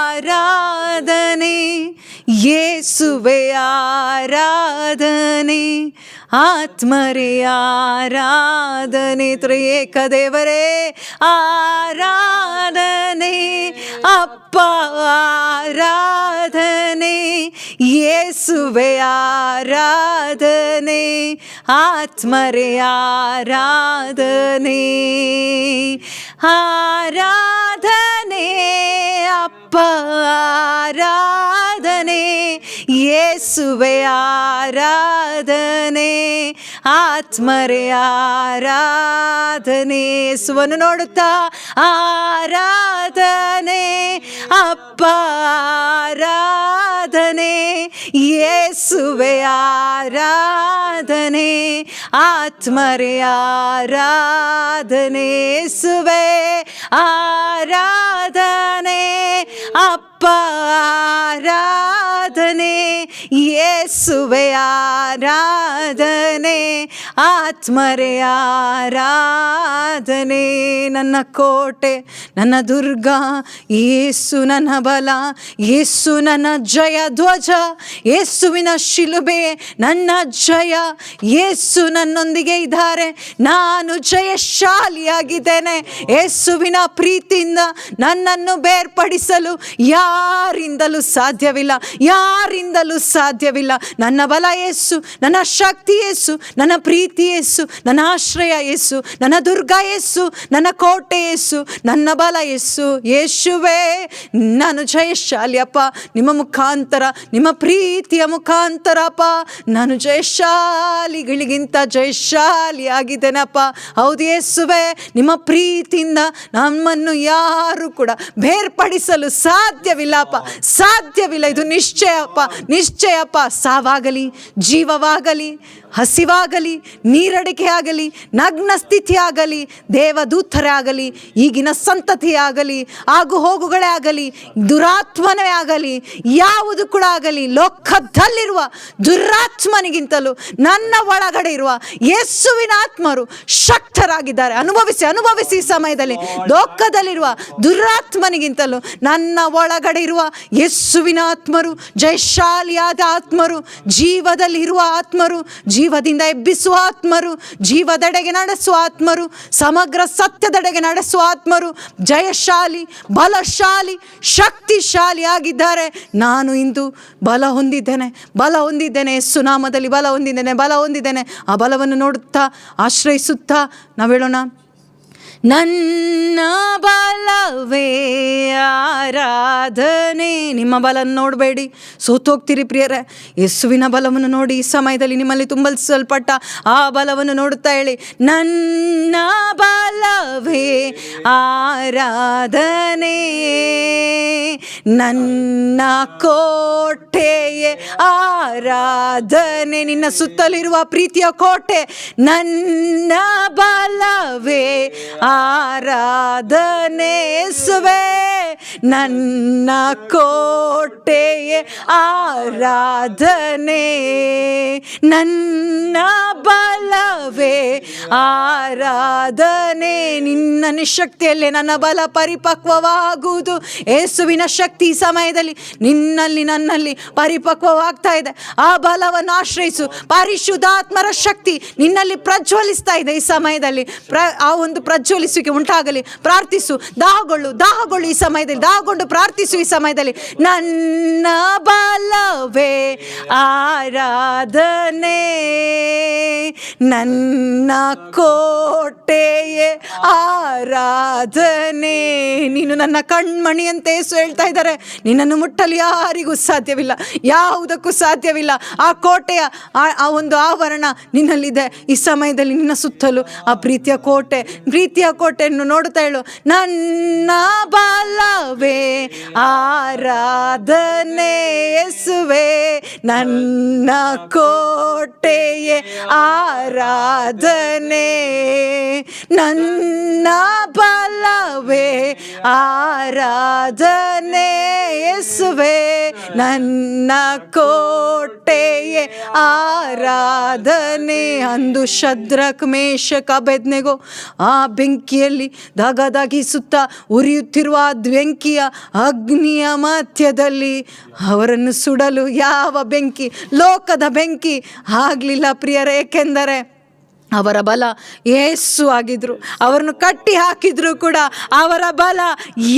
ಆರಾಧನೆ ಯೇಸುವೆ ಆರಾಧನೆ, ಆತ್ಮರೇ ಆರಾಧನೆ, ತ್ರಿಯೇಕ ದೇವರೇ ಆರಾಧನೆ, ಅಪ್ಪ ಆರಾಧನೆ, ಯೇಸುವೆ ಆರಾಧನೆ, ಆತ್ಮರೇ ಆರಾಧನೆ, ಆರಾಧನೆ, ಅಪ್ಪ ಆರಾಧನೆ, ಯೇಸುವೆ ಆರಾಧನೆ, ಆತ್ಮರೇ ಆರಾಧನೆ. ಯೇಸುವನ್ನು ನೋಡುತ್ತಾ ಆರಾಧನೆ, ಅಪ್ಪ ಆರಾಧನೆ, ಯೇಸುವೆ ಆರಾಧನೆ, ಆತ್ಮರೇ ಆರಾಧನೆ, ಯೇಸುವೆ ಆರಾಧನೆ, ಅಪ್ಪ ಆರಾಧನೆ, ಯೇಸುವೆ ಆರಾಧನೆ, ಆತ್ಮರೇ ಆರಾಧನೆ. ನನ್ನ ಕೋಟೆ, ನನ್ನ ದುರ್ಗ, ಯೇಸು ನನ್ನ ಬಲ, ಯೇಸು ನನ್ನ ಜಯ ಧ್ವಜ, ಯೇಸುವಿನ ಶಿಲುಬೆ ನನ್ನ ಜಯ, ಯೇಸು ನನ್ನೊಂದಿಗೆ ಇದ್ದಾರೆ, ನಾನು ಜಯಶಾಲಿಯಾಗಿದ್ದೇನೆ. ಯೇಸುವಿನ ಪ್ರೀತಿಯಿಂದ ನನ್ನನ್ನು ಬೇರ್ಪಡಿಸಲು ಯಾರಿಂದಲೂ ಸಾಧ್ಯವಿಲ್ಲ, ಯಾರಿಂದಲೂ ಸಾಧ್ಯವಿಲ್ಲ. ನನ್ನ ಬಲ ಯೇಸು, ನನ್ನ ಶಕ್ತಿ ಯೇಸು, ನನ್ನ ಪ್ರೀತಿ ಯೇಸು, ನನ್ನ ಆಶ್ರಯ ಯೇಸು, ನನ್ನ ದುರ್ಗ ಯೇಸು, ನನ್ನ ಕೋಟೆ ಯೇಸು, ನನ್ನ ಬಲ ಯೇಸು. ಯೇಸುವೇ ನಾನು ಜಯಶಾಲಿಯಪ್ಪ, ನಿಮ್ಮ ಮುಖಾಂತರ, ನಿಮ್ಮ ಪ್ರೀತಿಯ ಮುಖಾಂತರಪ್ಪ ನಾನು ಜಯಶಾಲಿಗಳಿಗಿಂತ ಜಯಶಾಲಿ ಆಗಿದ್ದೇನಪ್ಪ. ಹೌದು ಯೇಸುವೇ, ನಿಮ್ಮ ಪ್ರೀತಿಯಿಂದ ನಮ್ಮನ್ನು ಯಾರು ಕೂಡ ಬೇರ್ಪಡಿಸಲು ಸಾಧ್ಯವಿಲ್ಲಪ್ಪ, ಸಾಧ್ಯವಿಲ್ಲ. ಇದು ನಿಶ್ಚಯಪ್ಪ, ನಿಶ್ಚಯಪ್ಪ. ಸಾವಾಗಲಿ, ಜೀವವಾಗಲಿ, ಹಸಿವಾಗಲಿ, ನೀರಡಿಕೆ ಆಗಲಿ, ನಗ್ನ ಸ್ಥಿತಿ ಆಗಲಿ, ದೇವದೂತರೇ ಆಗಲಿ, ಈಗಿನ ಸಂತತಿ ಆಗಲಿ, ಆಗು ಹೋಗುಗಳೇ ಆಗಲಿ, ದುರಾತ್ಮನೇ ಆಗಲಿ, ಯಾವುದು ಕೂಡ ಆಗಲಿ, ಲೋಕದಲ್ಲಿರುವ ದುರಾತ್ಮನಿಗಿಂತಲೂ ನನ್ನ ಒಳಗಡೆ ಇರುವ ಯೇಸುವಿನ ಆತ್ಮರು ಶಕ್ತರಾಗಿದ್ದಾರೆ. ಅನುಭವಿಸಿ, ಅನುಭವಿಸಿ. ಈ ಸಮಯದಲ್ಲಿ ಲೋಕದಲ್ಲಿರುವ ದುರಾತ್ಮನಿಗಿಂತಲೂ ನನ್ನ ಒಳಗಡೆ ಇರುವ ಯೇಸುವಿನ ಆತ್ಮರು ಜಯಶಾಲಿಯಾದ ಆತ್ಮರು, ಜೀವದಲ್ಲಿರುವ ಆತ್ಮರು, ಜೀವದಿಂದ ಎಬ್ಬಿಸುವ ಆತ್ಮರು, ಜೀವದೆಡೆಗೆ ನಡೆಸುವ ಆತ್ಮರು, ಸಮಗ್ರ ಸತ್ಯದೆಡೆಗೆ ನಡೆಸುವ ಆತ್ಮರು, ಜಯಶಾಲಿ, ಬಲಶಾಲಿ, ಶಕ್ತಿಶಾಲಿ ಆಗಿದ್ದಾರೆ. ನಾನು ಇಂದು ಬಲ ಹೊಂದಿದ್ದೇನೆ, ಬಲ ಹೊಂದಿದ್ದೇನೆ, ಯೇಸು ನಾಮದಲ್ಲಿ ಬಲ ಹೊಂದಿದ್ದೇನೆ, ಬಲ ಹೊಂದಿದ್ದೇನೆ. ಆ ಬಲವನ್ನು ನೋಡುತ್ತಾ, ಆಶ್ರಯಿಸುತ್ತಾ ನಾವು ಹೇಳೋಣ, ನನ್ನ ಬಲವೇ ಆರಾಧನೆ. ನಿಮ್ಮ ಬಲ ನೋಡಬೇಡಿ, ಸೋತೋಗ್ತೀರಿ ಪ್ರಿಯರೇ. ಯೇಸುವಿನ ಬಲವನ್ನು ನೋಡಿ. ಈ ಸಮಯದಲ್ಲಿ ನಿಮ್ಮಲ್ಲಿ ತುಂಬಲ್ಪಟ್ಟ ಆ ಬಲವನ್ನು ನೋಡುತ್ತಾ ಹೇಳಿ, ನನ್ನ ಬಲವೇ ಆರಾಧನೆ, ನನ್ನ ಕೋಟೆಯೇ ಆರಾಧನೆ. ನಿನ್ನ ಸುತ್ತಲಿರುವ ಪ್ರೀತಿಯ ಕೋಟೆ ನನ್ನ ಬಲವೇ ಆರಾಧನೆ. ಯೇಸುವೇ ನನ್ನ ಕೋಟೆಯೇ ಆರಾಧನೆ, ನನ್ನ ಬಲವೇ ಆರಾಧನೆ. ನಿನ್ನ ನಿಶಕ್ತಿಯಲ್ಲೇ ನನ್ನ ಬಲ ಪರಿಪಕ್ವವಾಗುವುದು. ಯೇಸುವಿನ ಶಕ್ತಿ ಈ ಸಮಯದಲ್ಲಿ ನಿನ್ನಲ್ಲಿ, ನನ್ನಲ್ಲಿ ಪರಿಪಕ್ವವಾಗ್ತಾ ಇದೆ. ಆ ಬಲವನ್ನು ಆಶ್ರಯಿಸು. ಪರಿಶುದ್ಧಾತ್ಮರ ಶಕ್ತಿ ನಿನ್ನಲ್ಲಿ ಪ್ರಜ್ವಲಿಸ್ತಾ ಇದೆ. ಈ ಸಮಯದಲ್ಲಿ ಆ ಒಂದು ಪ್ರಜ್ವಲಿಸುವಿಕೆ ಉಂಟಾಗಲಿ. ಪ್ರಾರ್ಥಿಸು, ದಾಹಗೊಳ್ಳು, ದಾಹಗೊಳ್ಳು. ಈ ಸಮಯದಲ್ಲಿ ದಾಹಗೊಂಡು ಪ್ರಾರ್ಥಿಸು. ಈ ಸಮಯದಲ್ಲಿ ನನ್ನ ಬಲವೇ ಆರಾಧನೆ, ನನ್ನ ಕೋಟೆಯೇ ಆರಾಧನೆ. ನೀನು ನನ್ನ ಕಣ್ಮಣಿಯಂತೆ ಯೇಸು ಹೇಳ್ತಾ ಇದ್ದಾರೆ. ನಿನ್ನನ್ನು ಮುಟ್ಟಲು ಯಾರಿಗೂ ಸಾಧ್ಯವಿಲ್ಲ, ಯಾವುದಕ್ಕೂ ಸಾಧ್ಯವಿಲ್ಲ. ಆ ಕೋಟೆಯ ಆ ಒಂದು ಆವರಣ ನಿನ್ನಲ್ಲಿದೆ. ಈ ಸಮಯದಲ್ಲಿ ನಿನ್ನ ಸುತ್ತಲೂ ಆ ಪ್ರೀತಿಯ ಕೋಟೆ, ಪ್ರೀತಿಯ ಕೋಟೆಯನ್ನು ನೋಡುತ್ತಾ ಹೇಳು, ನನ್ನ ಬಲವೇ ಆರಾಧನೆ. ಯೇಸುವೇ ನನ್ನ ಕೋಟೆಯೇ ಆರಾಧನೆ, ನನ್ನ ಬಲ ಬಲವೇ ಆರಾಧನೆ ಯೇಸುವೆ ನನ್ನ ಕೋಟೆಯೇ ಆರಾಧನೆ. ಅಂದು ಶದ್ರಕ್ ಮೇಷಕ್ ಅಬೇದ್ನೆಗೋ ಆ ಬೆಂಕಿಯಲ್ಲಿ ದಗದಗಿಸುತ್ತಾ ಉರಿಯುತ್ತಿರುವ ಬೆಂಕಿಯ ಅಗ್ನಿಯ ಮಧ್ಯದಲ್ಲಿ ಅವರನ್ನು ಸುಡಲು ಯಾವ ಬೆಂಕಿ, ಲೋಕದ ಬೆಂಕಿ ಆಗಲಿಲ್ಲ ಪ್ರಿಯರೇ. ಏಕೆಂದರೆ ಅವರ ಬಲ ಯೇಸು ಆಗಿದ್ರು. ಅವರನ್ನು ಕಟ್ಟಿ ಹಾಕಿದ್ರು ಕೂಡ ಅವರ ಬಲ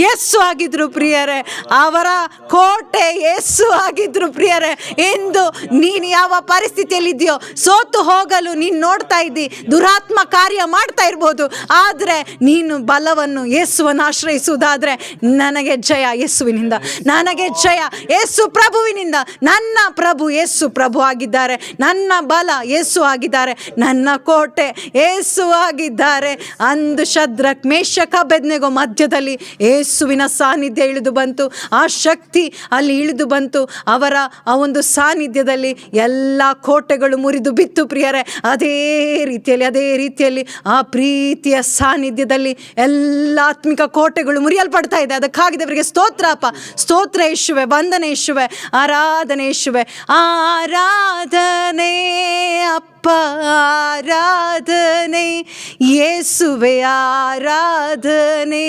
ಯೇಸು ಆಗಿದ್ರು ಪ್ರಿಯರೇ. ಅವರ ಕೋಟೆ ಯೇಸು ಆಗಿದ್ರು ಪ್ರಿಯರೇ. ಇಂದು ನೀನು ಯಾವ ಪರಿಸ್ಥಿತಿಯಲ್ಲಿದೆಯೋ, ಸೋತು ಹೋಗಲು ನೀನು ನೋಡ್ತಾ ಇದ್ದಿ, ದುರಾತ್ಮ ಕಾರ್ಯ ಮಾಡ್ತಾ ಇರ್ಬೋದು, ಆದರೆ ನೀನು ಬಲವನ್ನು ಯೇಸುವನ್ನು ಆಶ್ರಯಿಸುವುದಾದರೆ ನನಗೆ ಜಯ ಯೇಸುವಿನಿಂದ, ನನಗೆ ಜಯ ಯೇಸು ಪ್ರಭುವಿನಿಂದ. ನನ್ನ ಪ್ರಭು ಯೇಸು ಪ್ರಭು ಆಗಿದ್ದಾರೆ, ನನ್ನ ಬಲ ಯೇಸು ಆಗಿದ್ದಾರೆ, ನನ್ನ ಕೋಟೆ ಯೇಸು ಆಗಿದ್ದಾರೆ. ಅಂದು ಶದ್ರಕ್ ಮೇಷಕ್ ಅಬೇದ್ನೆಗೋ ಮಧ್ಯದಲ್ಲಿ ಯೇಸುವಿನ ಸಾನ್ನಿಧ್ಯ ಇಳಿದು ಬಂತು. ಆ ಶಕ್ತಿ ಅಲ್ಲಿ ಇಳಿದು ಬಂತು. ಅವರ ಆ ಒಂದು ಸಾನ್ನಿಧ್ಯದಲ್ಲಿ ಎಲ್ಲ ಕೋಟೆಗಳು ಮುರಿದು ಬಿತ್ತು ಪ್ರಿಯರೇ. ಅದೇ ರೀತಿಯಲ್ಲಿ ಆ ಪ್ರೀತಿಯ ಸಾನ್ನಿಧ್ಯದಲ್ಲಿ ಎಲ್ಲ ಆತ್ಮಿಕ ಕೋಟೆಗಳು ಮುರಿಯಲ್ಪಡ್ತಾ ಇದೆ. ಅದಕ್ಕಾಗಿದ್ದವರಿಗೆ ಸ್ತೋತ್ರ ಅಪ್ಪ, ಸ್ತೋತ್ರ ಯೇಸುವೆ, ವಂದನೆ ಯೇಸುವೆ, ಆರಾಧನೆ ಯೇಸುವೆ, ಆರಾಧನೆ ಅಪ್ಪ, ಆರಾಧನೆ ಯೇಸುವೆ, ಆರಾಧನೆ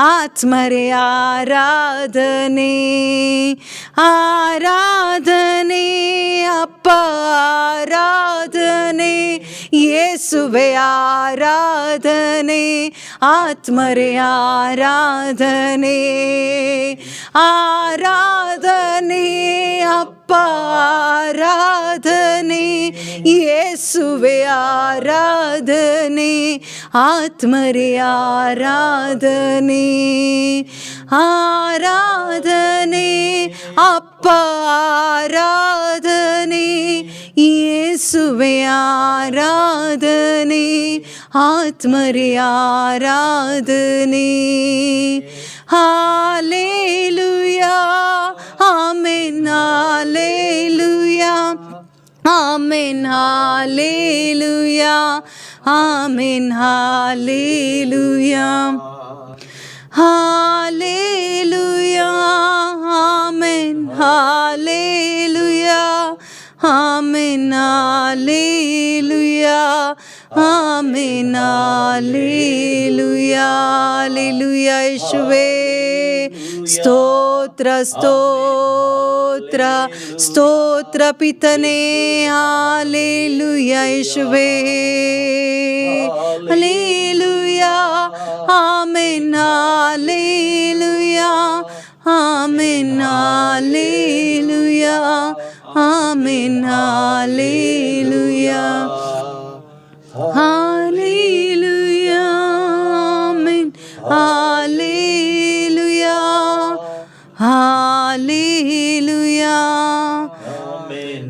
ಆತ್ಮರೇ, ಆರಾಧನೆ ಆರಾಧನೆ ಅಪ್ಪ, ಆರಾಧನೆ ಯೇಸುವೆ, ಆರಾಧನೆ ಆತ್ಮರೇ, ಆರಾಧನೆ ಆರಾಧನೆ ಅಪ್ಪ, ಆರಾಧನೆ ಯೇಸುವೆ, ಆರಾಧನೆ ಆತ್ಮರೇ, ಆರಾಧನೆ ಆರಾಧನೆ ಅಪ್ಪ, ಆರಾಧನೆ ಯೇಸುವೆ, ಆರಾಧನೆ ಆತ್ಮರೇ, ಆರಾಧನೆ. Hallelujah, amen, hallelujah, amen, hallelujah, amen, hallelujah, hallelujah, amen, hallelujah, amen, hallelujah, amen, hallelujah, hallelujah ಯೇಸುವೇ. ಸ್ತೋತ್ರ ಸ್ತೋತ್ರ ಸ್ತೋತ್ರ ಪಿತನೇ, ಹಾಲೆಲೂಯಾ ಯೇಸುವೇ, hallelujah, amen, hallelujah, amen, hallelujah, amen, hallelujah, hallelujah, amen, hallelujah, hallelujah,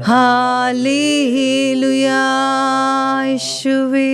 hallelujah ಯೇಸುವೇ.